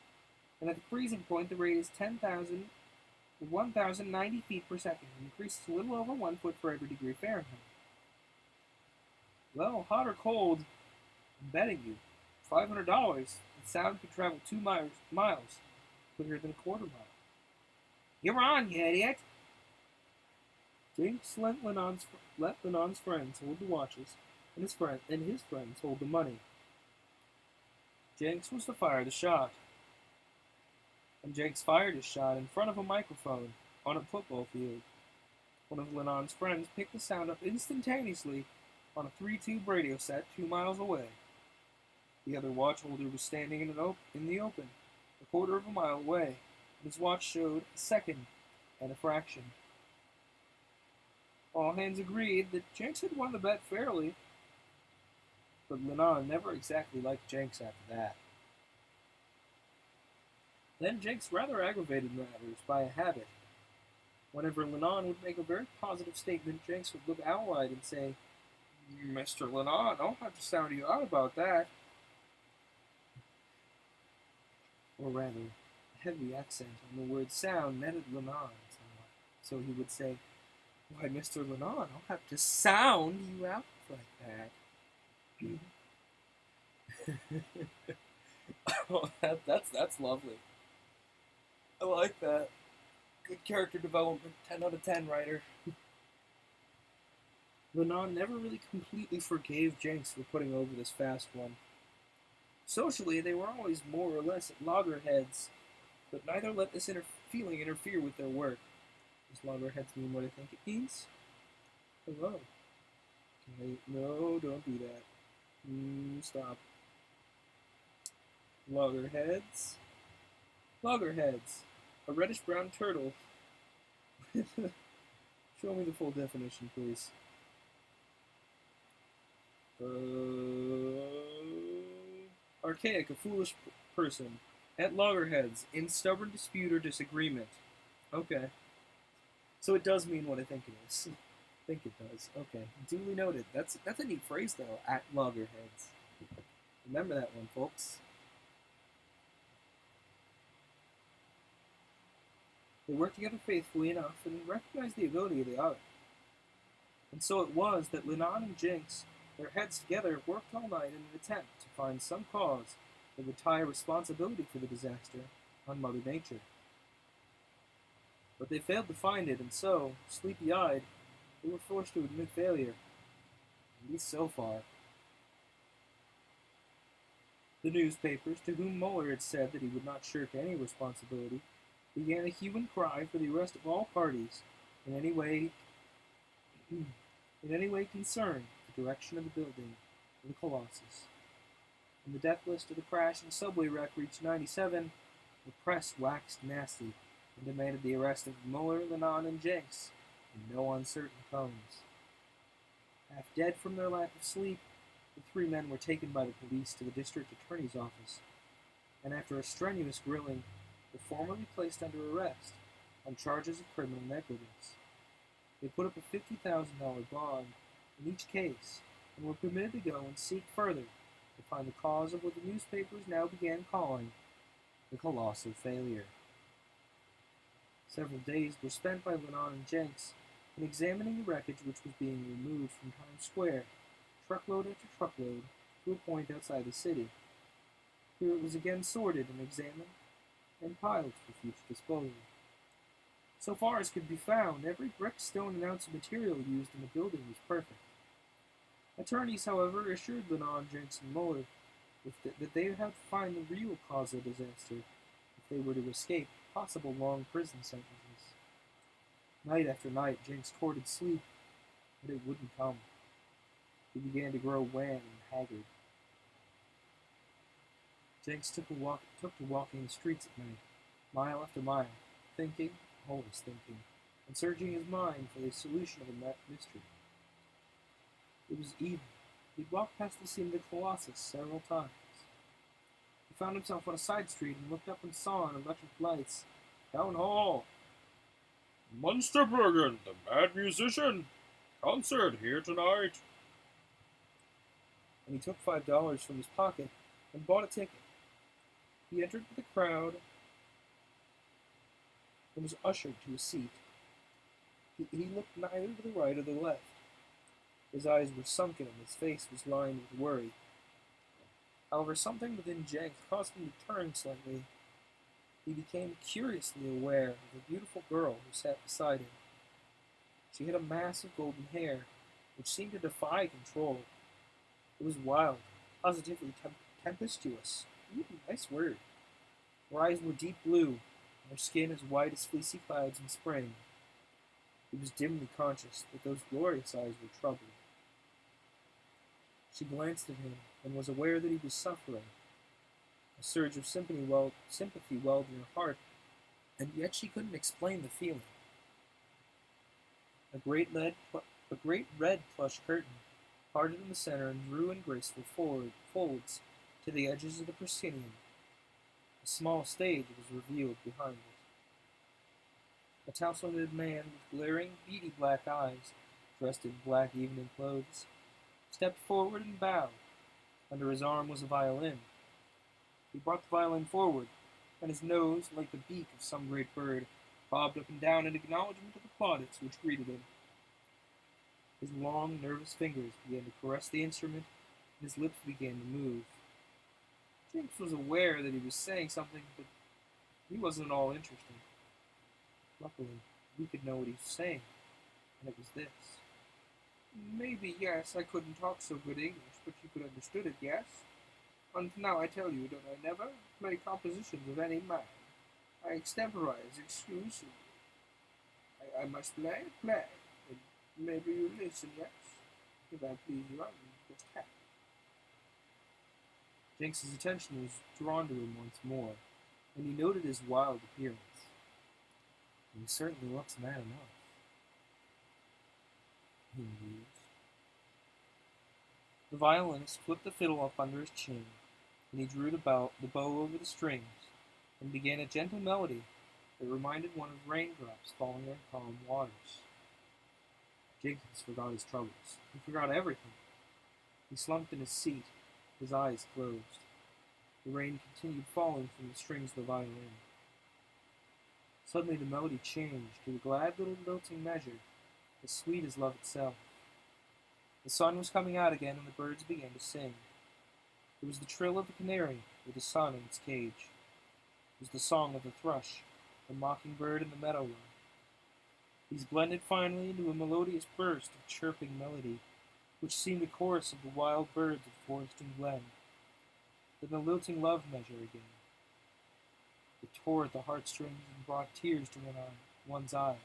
and at the freezing point the rate is 1,090 feet per second and increases a little over 1 foot for every degree Fahrenheit. Well, hot or cold, I'm betting you $500 that sound could travel 2 miles quicker than a quarter mile. You're on, you idiot! Jenks let Lennon's friends hold the watches, and his friends hold the money. Jenks was to fire the shot, and Jenks fired his shot in front of a microphone on a football field. One of Lennon's friends picked the sound up instantaneously on a 3-tube radio set 2 miles away. The other watchholder was standing in the open, a quarter of a mile away, and his watch showed a second and a fraction. All hands agreed that Jenks had won the bet fairly, but Lennon never exactly liked Jenks after that. Then Jenks rather aggravated matters by a habit. Whenever Lennon would make a very positive statement, Jenks would look owl-eyed and say, Mr. Lennon, I'll have to sound you out about that. Or rather, a heavy accent on the word sound netted Lennon somewhat. So he would say, Why, Mr. Lennon, I'll have to sound you out like that. Oh, that's lovely. I like that. Good character development. 10 out of 10, writer. Lennon never really completely forgave Jenks for putting over this fast one. Socially, they were always more or less at loggerheads, but neither let this feeling interfere with their work. Does loggerheads mean what I think it means? Hello. No, don't do that. Stop. Loggerheads. Loggerheads. A reddish-brown turtle. Show me the full definition, please. Archaic, a foolish person. At loggerheads, in stubborn dispute or disagreement. Okay. So it does mean what I think it is. I think it does. Okay. Duly noted. That's a neat phrase, though. At loggerheads. Remember that one, folks. They worked together faithfully enough and recognized the ability of the other. And so it was that Lennon and Jenks, their heads together, worked all night in an attempt to find some cause that would tie responsibility for the disaster on Mother Nature. But they failed to find it, and so, sleepy-eyed, they were forced to admit failure, at least so far. The newspapers, to whom Mueller had said that he would not shirk any responsibility, began a hue and cry for the arrest of all parties in any way concerned with the direction of the building of the Colossus. When the death list of the crash and subway wreck reached 97, the press waxed nasty and demanded the arrest of Mueller, Lennon, and Jenks in no uncertain tones. Half dead from their lack of sleep, the three men were taken by the police to the district attorney's office, and after a strenuous grilling, were formally placed under arrest on charges of criminal negligence. They put up a $50,000 bond in each case and were permitted to go and seek further to find the cause of what the newspapers now began calling the colossal failure. Several days were spent by Lennon and Jenks in examining the wreckage which was being removed from Times Square, truckload after truckload, to a point outside the city. Here it was again sorted and examined and piled for future disposal. So far as could be found, every brick, stone, and ounce of material used in the building was perfect. Attorneys, however, assured Lennon, Jenks, and Mueller that they would have to find the real cause of the disaster if they were to escape possible long prison sentences. Night after night, Jenks courted sleep, but it wouldn't come. He began to grow wan and haggard. Jenks took to walking the streets at night, mile after mile, thinking, always thinking, and searching his mind for the solution of the mystery. It was evening. He'd walked past the scene of the Colossus several times. He found himself on a side street and looked up and saw in electric lights, "Town Hall." Munsterbergen, the mad musician. Concert here tonight. And he took $5 from his pocket and bought a ticket. He entered the crowd and was ushered to a seat. He looked neither to the right or the left. His eyes were sunken and his face was lined with worry. However, something within Jenks caused him to turn slightly. He became curiously aware of a beautiful girl who sat beside him. She had a mass of golden hair, which seemed to defy control. It was wild, positively tempestuous. Nice word. Her eyes were deep blue, and her skin as white as fleecy clouds in spring. He was dimly conscious that those glorious eyes were troubled. She glanced at him and was aware that he was suffering. A surge of sympathy welled in her heart, and yet she couldn't explain the feeling. A great red plush curtain parted in the center and drew in graceful folds to the edges of the proscenium. A small stage was revealed behind it. A tousle-headed man with glaring, beady black eyes, dressed in black evening clothes, stepped forward and bowed. Under his arm was a violin. He brought the violin forward, and his nose, like the beak of some great bird, bobbed up and down in acknowledgment of the plaudits which greeted him. His long, nervous fingers began to caress the instrument, and his lips began to move. Jenks was aware that he was saying something, but he wasn't at all interested. Luckily, we could know what he was saying, and it was this. "Maybe, yes, I couldn't talk so good English, but you could understood it, yes? And now I tell you that I never play compositions of any man. I extemporize exclusively. I must play, and maybe you listen, yes? If I please you, I will just have." Jenks's attention was drawn to him once more, and he noted his wild appearance. "He certainly looks mad enough," he mused. The violinist flipped the fiddle up under his chin, and he drew the bow over the strings, and began a gentle melody that reminded one of raindrops falling on calm waters. Jenkins forgot his troubles. He forgot everything. He slumped in his seat, his eyes closed. The rain continued falling from the strings of the violin. Suddenly the melody changed to a glad little lilting measure, as sweet as love itself. The sun was coming out again, and the birds began to sing. It was the trill of the canary with the sun in its cage. It was the song of the thrush, the mockingbird, and the meadowlark. These blended finally into a melodious burst of chirping melody, which seemed a chorus of the wild birds of forest and glen. Then the lilting love measure again. It tore at the heartstrings and brought tears to one's eyes.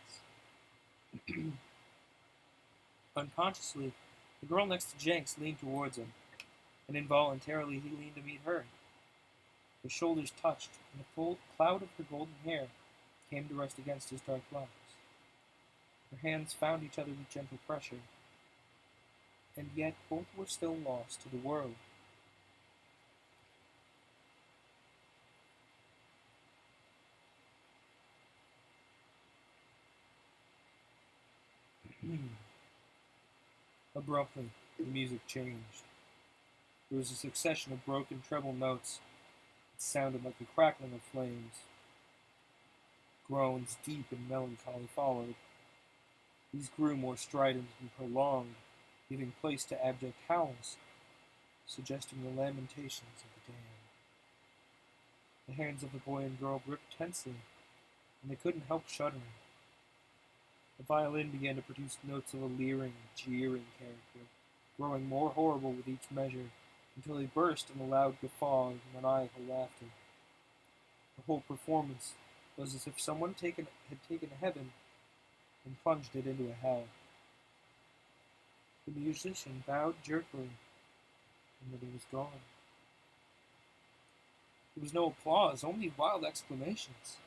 Unconsciously, the girl next to Jenks leaned towards him, and involuntarily he leaned to meet her. Their shoulders touched, and a full cloud of her golden hair came to rest against his dark locks. Their hands found each other with gentle pressure, and yet both were still lost to the world. Abruptly, the music changed. There was a succession of broken treble notes. It sounded like the crackling of flames. Groans deep and melancholy followed. These grew more strident and prolonged, giving place to abject howls, suggesting the lamentations of the damned. The hands of the boy and girl gripped tensely, and they couldn't help shuddering. The violin began to produce notes of a leering, jeering character, growing more horrible with each measure, until they burst in a loud guffaw of maniacal laughter. The whole performance was as if someone had taken a heaven and plunged it into a hell. The musician bowed jerkily, and then he was gone. There was no applause, only wild exclamations.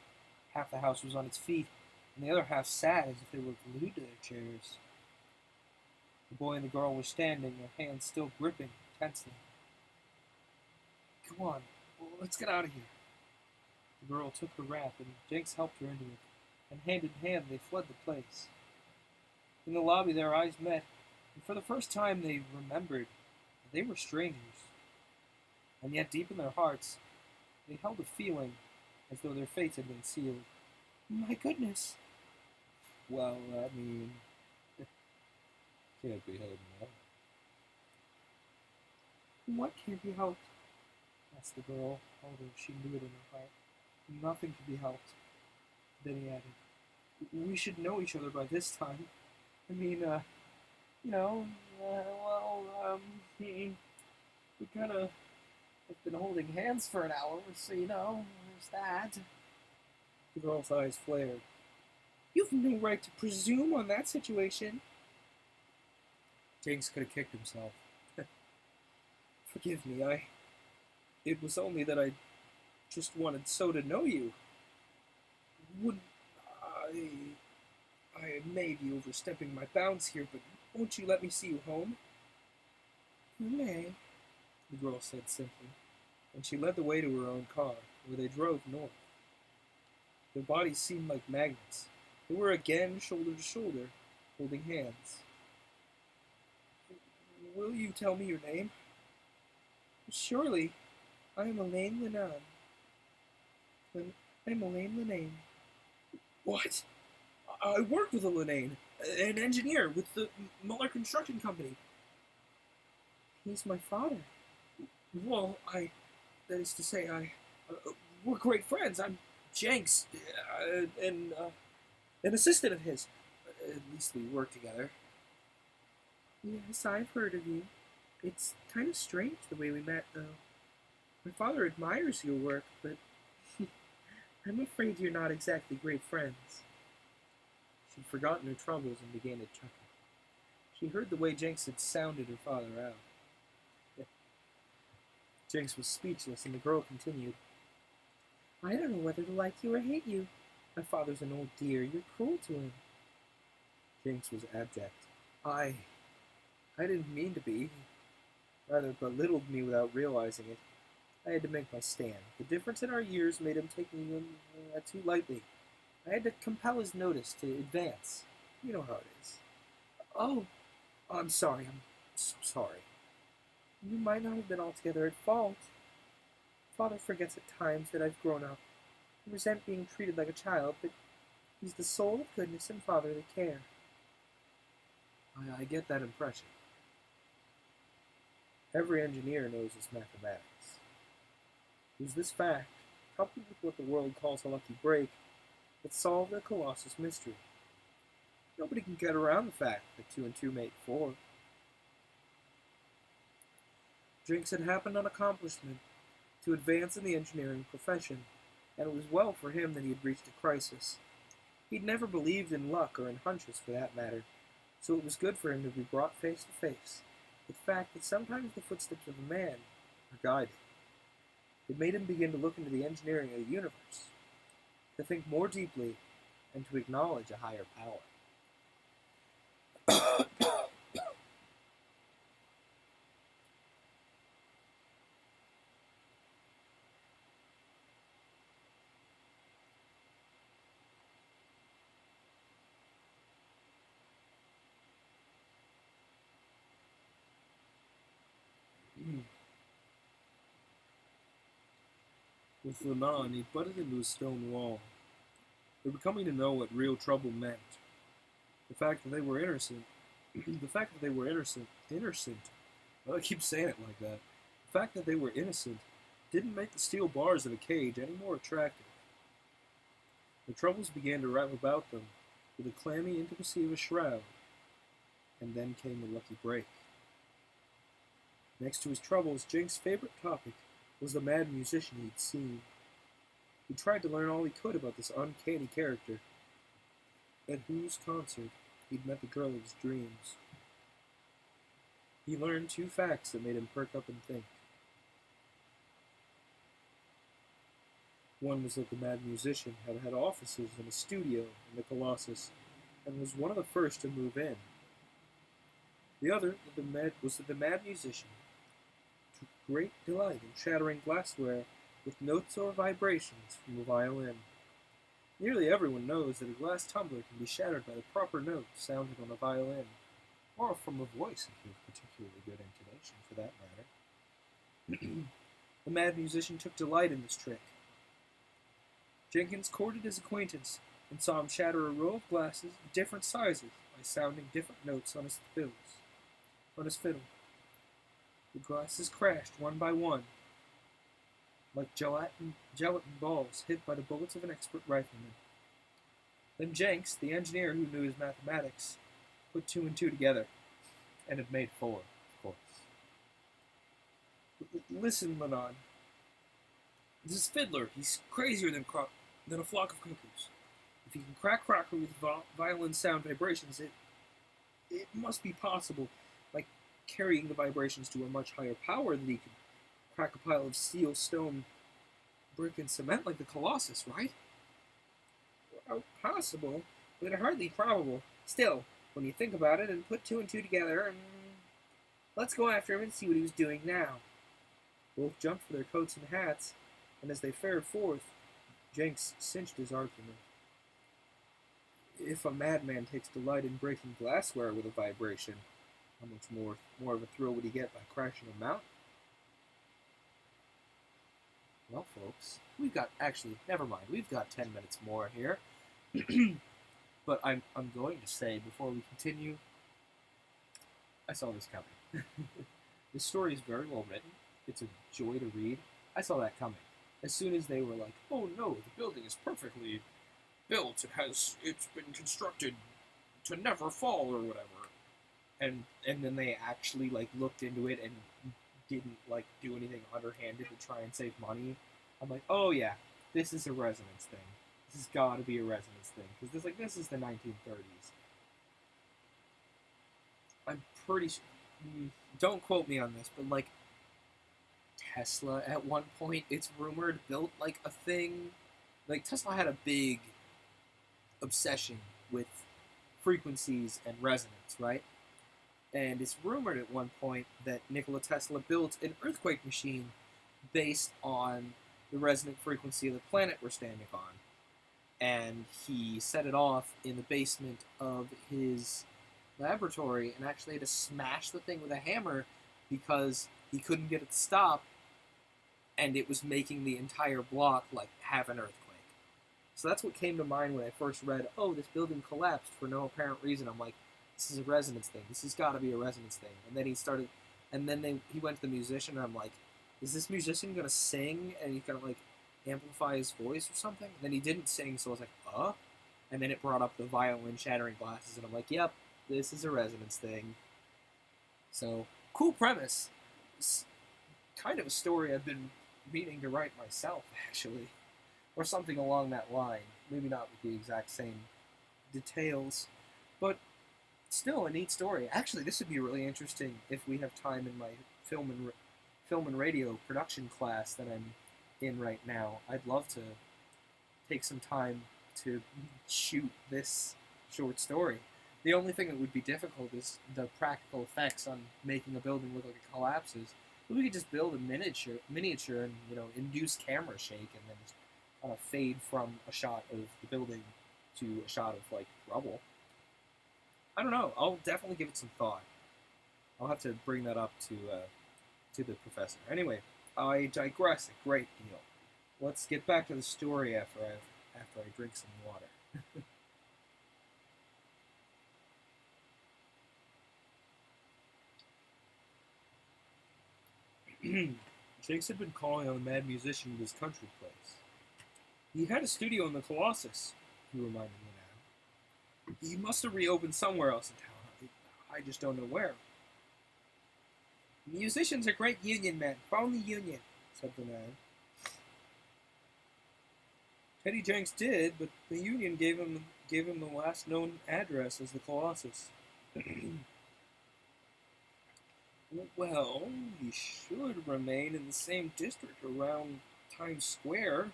Half the house was on its feet, and the other half sat as if they were glued to their chairs. The boy and the girl were standing, their hands still gripping tensely. Come on, let's get out of here. The girl took her wrap, and Jenks helped her into it, and hand in hand they fled the place. In the lobby their eyes met, and for the first time they remembered that they were strangers. And yet deep in their hearts, they held a feeling as though their fates had been sealed. My goodness! Well, I mean, Can't be helped now. what can't be helped? Asked the girl, although she knew it in her heart. Nothing can be helped. Then he added, we should know each other by this time. I mean, we kind of have been holding hands for an hour, so, there's that. The girl's eyes flared. You've no right to presume on that situation. Jenks could have kicked himself. Forgive me, it was only that I just wanted so to know you. Would I may be overstepping my bounds here, but won't you let me see you home? You may, the girl said simply, and she led the way to her own car, where they drove north. Their bodies seemed like magnets. They were again shoulder to shoulder, holding hands. Will you tell me your name? Surely. I am Elaine Lenan. I'm Elaine Lenan. What? I work with a Lenan, an engineer with the Muller Construction Company. He's my father. Well, that is to say, we're great friends. I'm Jenks, and an assistant of his. At least we work together. Yes, I've heard of you. It's kind of strange the way we met, though. My father admires your work, but I'm afraid you're not exactly great friends. She'd forgotten her troubles and began to chuckle. She heard the way Jenks had sounded her father out. Jenks was speechless, and the girl continued. I don't know whether to like you or hate you. My father's an old dear. You're cruel to him. Jenks was abject. I didn't mean to be. He rather belittled me without realizing it. I had to make my stand. The difference in our years made him take me too lightly. I had to compel his notice to advance. You know how it is. Oh, I'm sorry. I'm so sorry. You might not have been altogether at fault. Father forgets at times that I've grown up. I resent being treated like a child, but he's the soul of goodness and fatherly care. I get that impression. Every engineer knows his mathematics. It was this fact, coupled with what the world calls a lucky break, that solved the Colossus mystery. Nobody can get around the fact that 2 and 2 make 4. Jinx had happened on accomplishment to advance in the engineering profession, and it was well for him that he had reached a crisis. He'd never believed in luck or in hunches for that matter, so it was good for him to be brought face to face with the fact that sometimes the footsteps of a man are guided. It made him begin to look into the engineering of the universe, to think more deeply, and to acknowledge a higher power. With Lenon, he butted into a stone wall. They were coming to know what real trouble meant. The fact that they were innocent. Well, I keep saying it like that. The fact that they were innocent didn't make the steel bars of a cage any more attractive. The troubles began to wrap about them with the clammy intimacy of a shroud, and then came the lucky break. Next to his troubles, Jinx's favorite topic was the mad musician he'd seen. He tried to learn all he could about this uncanny character, at whose concert he'd met the girl of his dreams. He learned 2 facts that made him perk up and think. One was that the mad musician had had offices and a studio in the Colossus, and was one of the first to move in. The other was that the mad musician took great delight in shattering glassware with notes or vibrations from a violin. Nearly everyone knows that a glass tumbler can be shattered by the proper note sounded on a violin, or from a voice if you have particularly good intonation, for that matter. The mad musician took delight in this trick. Jenkins courted his acquaintance and saw him shatter a row of glasses of different sizes by sounding different notes on his fiddle. The glasses crashed one by one, like gelatin balls hit by the bullets of an expert rifleman. Then Jenks, the engineer who knew his mathematics, put 2 and 2 together, and it made 4, of course. Listen, Lenon. This fiddler, he's crazier than a flock of cuckoos. If he can crack crockery with violin sound vibrations, it must be possible, like carrying the vibrations to a much higher power, that he could crack a pile of steel, stone, brick, and cement like the Colossus, right? Well, possible, but hardly probable. Still, when you think about it and put 2 and 2 together, let's go after him and see what he was doing now. Both jumped for their coats and hats, and as they fared forth, Jenks cinched his argument. If a madman takes delight in breaking glassware with a vibration, how much more of a thrill would he get by crashing a mountain? Well, folks, never mind, we've got 10 minutes more here. But I'm going to say, before we continue, I saw this coming. This story is very well written. It's a joy to read. I saw that coming. As soon as they were like, oh no, the building is perfectly built, it's been constructed to never fall or whatever. And then they actually looked into it and didn't do anything underhanded to try and save money. I'm like, oh yeah, this is a resonance thing. This has got to be a resonance thing, because this is the 1930s. I'm pretty sure. Don't quote me on this, but Tesla at one point, it's rumored, built a thing. Tesla had a big obsession with frequencies and resonance, right? And it's rumored at one point that Nikola Tesla built an earthquake machine based on the resonant frequency of the planet we're standing on. And he set it off in the basement of his laboratory and actually had to smash the thing with a hammer because he couldn't get it to stop, and it was making the entire block have an earthquake. So that's what came to mind when I first read, oh, this building collapsed for no apparent reason. I'm like, this is a resonance thing. This has got to be a resonance thing. And then he went to the musician, and I'm like, is this musician going to sing, and he's going to amplify his voice or something? And then he didn't sing, so I was like, And then it brought up the violin shattering glasses, and I'm like, yep, this is a resonance thing. So, cool premise. It's kind of a story I've been meaning to write myself, actually. Or something along that line. Maybe not with the exact same details, but still a neat story. Actually, this would be really interesting if we have time in my film and radio production class that I'm in right now. I'd love to take some time to shoot this short story. The only thing that would be difficult is the practical effects on making a building look like it collapses. But we could just build a miniature and, you know, induce camera shake and then just kind of fade from a shot of the building to a shot of, like, rubble. I don't know. I'll definitely give it some thought. I'll have to bring that up to the professor. Anyway, I digress a great deal. Let's get back to the story after I drink some water. Jakes had been calling on the mad musician at his country place. He had a studio in the Colossus, he reminded me now. He must have reopened somewhere else in town. I just don't know where. Musicians are great union men. Phone the union, said the man. Teddy Jenks did, but the union gave him the last known address as the Colossus. Well, he should remain in the same district around Times Square.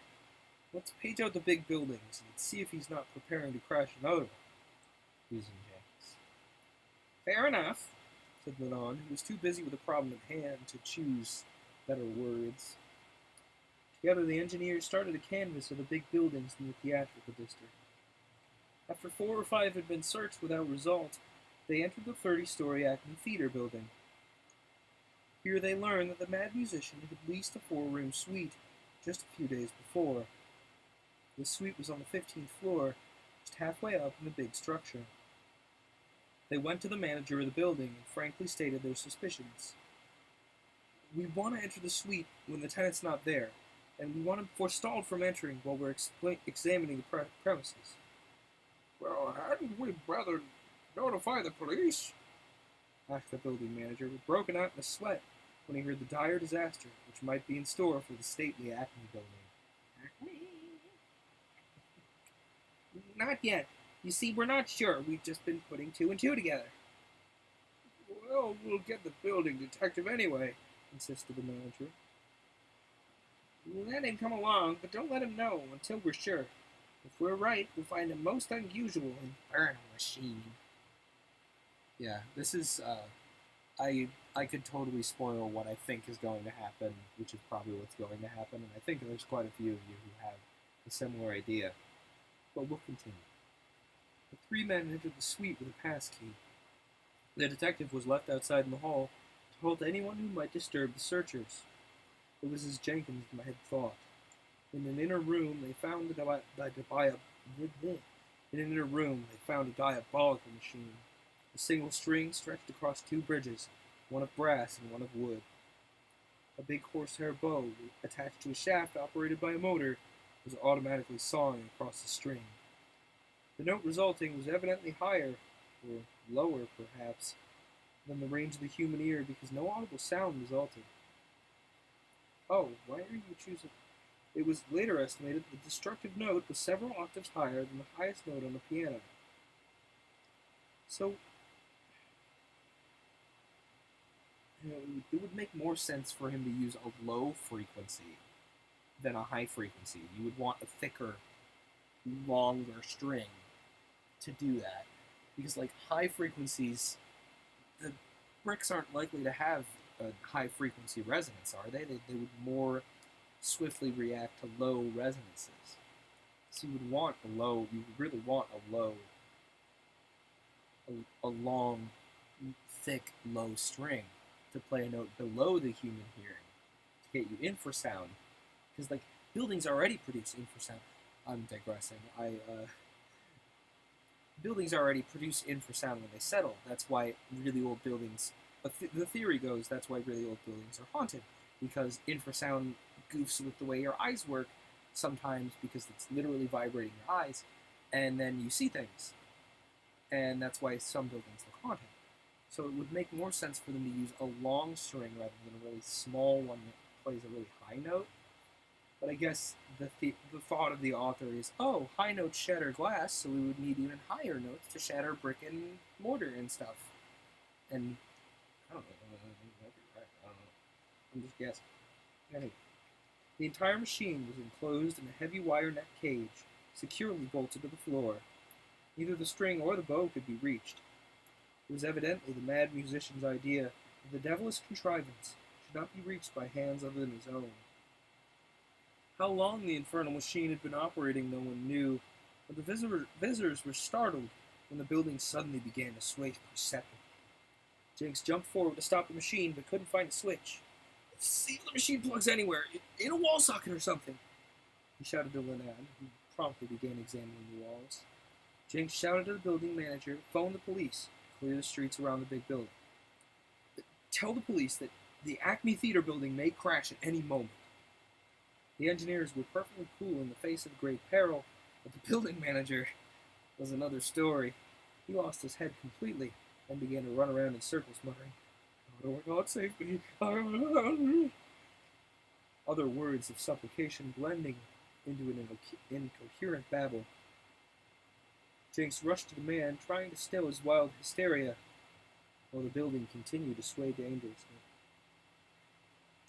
Let's page out the big buildings and see if he's not preparing to crash another one, reasoned Jenks. Fair enough, said Manon, who was too busy with the problem at hand to choose better words. Together, the engineers started a canvass of the big buildings in the theatrical district. After 4 or 5 had been searched without result, they entered the 30-story Acme Theater building. Here they learned that the mad musician had leased a 4-room suite just a few days before. The suite was on the 15th floor, just halfway up in the big structure. They went to the manager of the building and frankly stated their suspicions. We want to enter the suite when the tenant's not there, and we want him forestalled from entering while we're examining the premises. Well, hadn't we rather notify the police? Asked the building manager, who broken out in a sweat when he heard the dire disaster which might be in store for the stately Acme building. Acme? Not yet. You see, we're not sure. We've just been putting 2 and 2 together. Well, we'll get the building detective anyway, insisted the manager. Let him come along, but don't let him know until we're sure. If we're right, we'll find a most unusual infernal machine. Yeah, this is, I could totally spoil what I think is going to happen, which is probably what's going to happen, and I think there's quite a few of you who have a similar idea. But we'll continue. The 3 men entered the suite with a pass key. The detective was left outside in the hall to hold anyone who might disturb the searchers. It was as Jenkins had thought. In an inner room, they found a diabolical machine. A single string stretched across 2 bridges, one of brass and one of wood. A big horsehair bow, attached to a shaft operated by a motor, was automatically sawing across the string. The note resulting was evidently higher, or lower perhaps, than the range of the human ear because no audible sound resulted. Oh, why are you choosing? It was later estimated that the destructive note was several octaves higher than the highest note on the piano. So, it would make more sense for him to use a low frequency than a high frequency. You would want a thicker, longer string to do that. Because, like, high frequencies, the bricks aren't likely to have a high frequency resonance, are they? They would more swiftly react to low resonances. So you would want a low, you would really want a low, a long, thick, low string to play a note below the human hearing to get you infrasound. Because, like, buildings already produce infrasound. I'm digressing. Buildings already produce infrasound when they settle. That's why really old buildings, the theory goes, that's why really old buildings are haunted. Because infrasound goofs with the way your eyes work sometimes because it's literally vibrating your eyes. and then you see things. And that's why some buildings look haunted. So it would make more sense for them to use a long string rather than a really small one that plays a really high note. But I guess the thought of the author is, oh, high notes shatter glass, so we would need even higher notes to shatter brick and mortar and stuff. And I don't know, might be right. I don't know. I'm just guessing. Anyway, the entire machine was enclosed in a heavy wire net cage, securely bolted to the floor. Neither the string or the bow could be reached. It was evidently the mad musician's idea that the devilish contrivance should not be reached by hands other than his own. How long the infernal machine had been operating no one knew, but the visitors were startled when the building suddenly began to sway perceptibly. Jinx jumped forward to stop the machine, but couldn't find a switch. See if the machine plugs anywhere, in a wall socket or something, he shouted to Lynette, who promptly began examining the walls. Jinx shouted to the building manager, phone the police, clear the streets around the big building. Tell the police that the Acme Theater building may crash at any moment. The engineers were perfectly cool in the face of great peril, but the building manager was another story. He lost his head completely and began to run around in circles, muttering, "Oh, God, save me! Other words of supplication blending into an incoherent babble. Jinx rushed to the man, trying to still his wild hysteria, while the building continued to sway dangerously.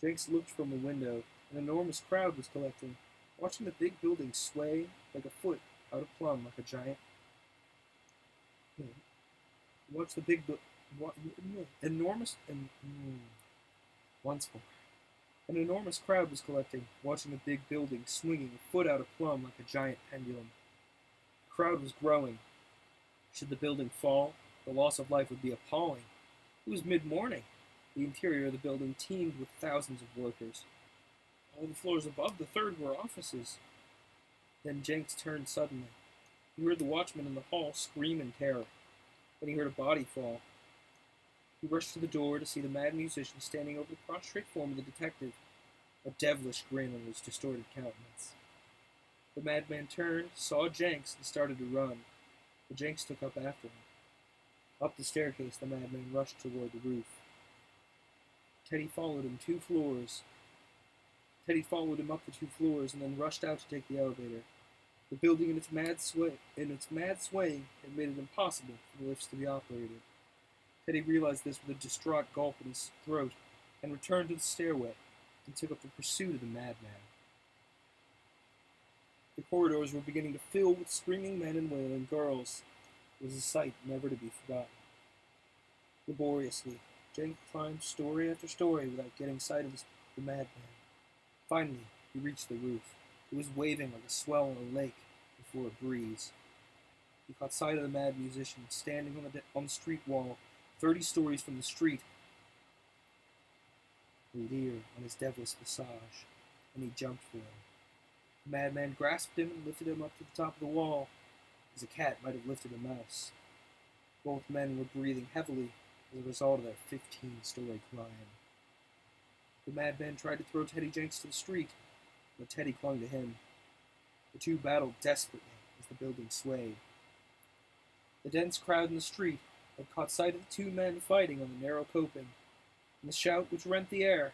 Jinx looked from a window. An enormous crowd was collecting, watching the big building sway like a foot out of plumb, like a giant. Watch the big enormous and once more. An enormous crowd was collecting, watching the big building swinging a foot out of plumb like a giant pendulum. The crowd was growing. Should the building fall, the loss of life would be appalling. It was mid-morning. The interior of the building teemed with thousands of workers. All the floors above the third were offices. Then Jenks turned suddenly. He heard the watchman in the hall scream in terror. Then he heard a body fall. He rushed to the door to see the mad musician standing over the prostrate form of the detective, a devilish grin on his distorted countenance. The madman turned, saw Jenks, and started to run, but Jenks took up after him. Up the staircase, the madman rushed toward the roof. Teddy followed him up the 2 floors and then rushed out to take the elevator. The building in its mad swaying had made it impossible for the lifts to be operated. Teddy realized this with a distraught gulp in his throat and returned to the stairway and took up the pursuit of the madman. The corridors were beginning to fill with screaming men and wailing girls. It was a sight never to be forgotten. Laboriously, Jenks climbed story after story without getting sight of the madman. Finally, he reached the roof. It was waving like a swell in a lake before a breeze. He caught sight of the mad musician standing on the street wall, 30 stories from the street, a leer on his devilish visage, and he jumped for him. The madman grasped him and lifted him up to the top of the wall, as a cat might have lifted a mouse. Both men were breathing heavily as a result of their 15-story climb. The madman tried to throw Teddy Jenks to the street, but Teddy clung to him. The two battled desperately as the building swayed. The dense crowd in the street had caught sight of the 2 men fighting on the narrow coping, and the shout which rent the air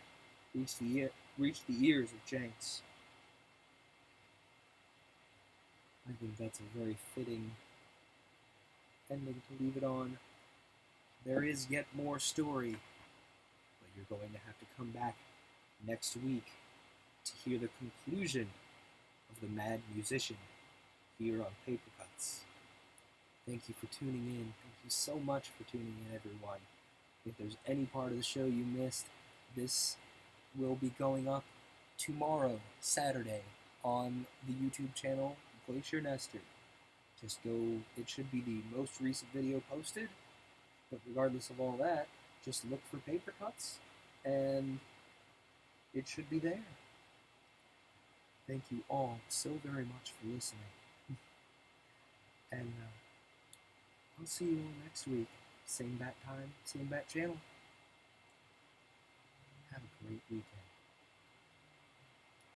reached the ears of Jenks. I think that's a very fitting ending to leave it on. There is yet more story, but you're going to have to come back next week to hear the conclusion of The Mad Musician here on Paper Cuts. Thank you for tuning in. Thank you so much for tuning in, everyone. If there's any part of the show you missed, this will be going up tomorrow, Saturday, on the YouTube channel Glacier Nestor. Just go, it should be the most recent video posted, but regardless of all that, just look for Paper Cuts, and it should be there. Thank you all so very much for listening. And I'll see you all next week. Same bat time, same bat channel. Have a great weekend.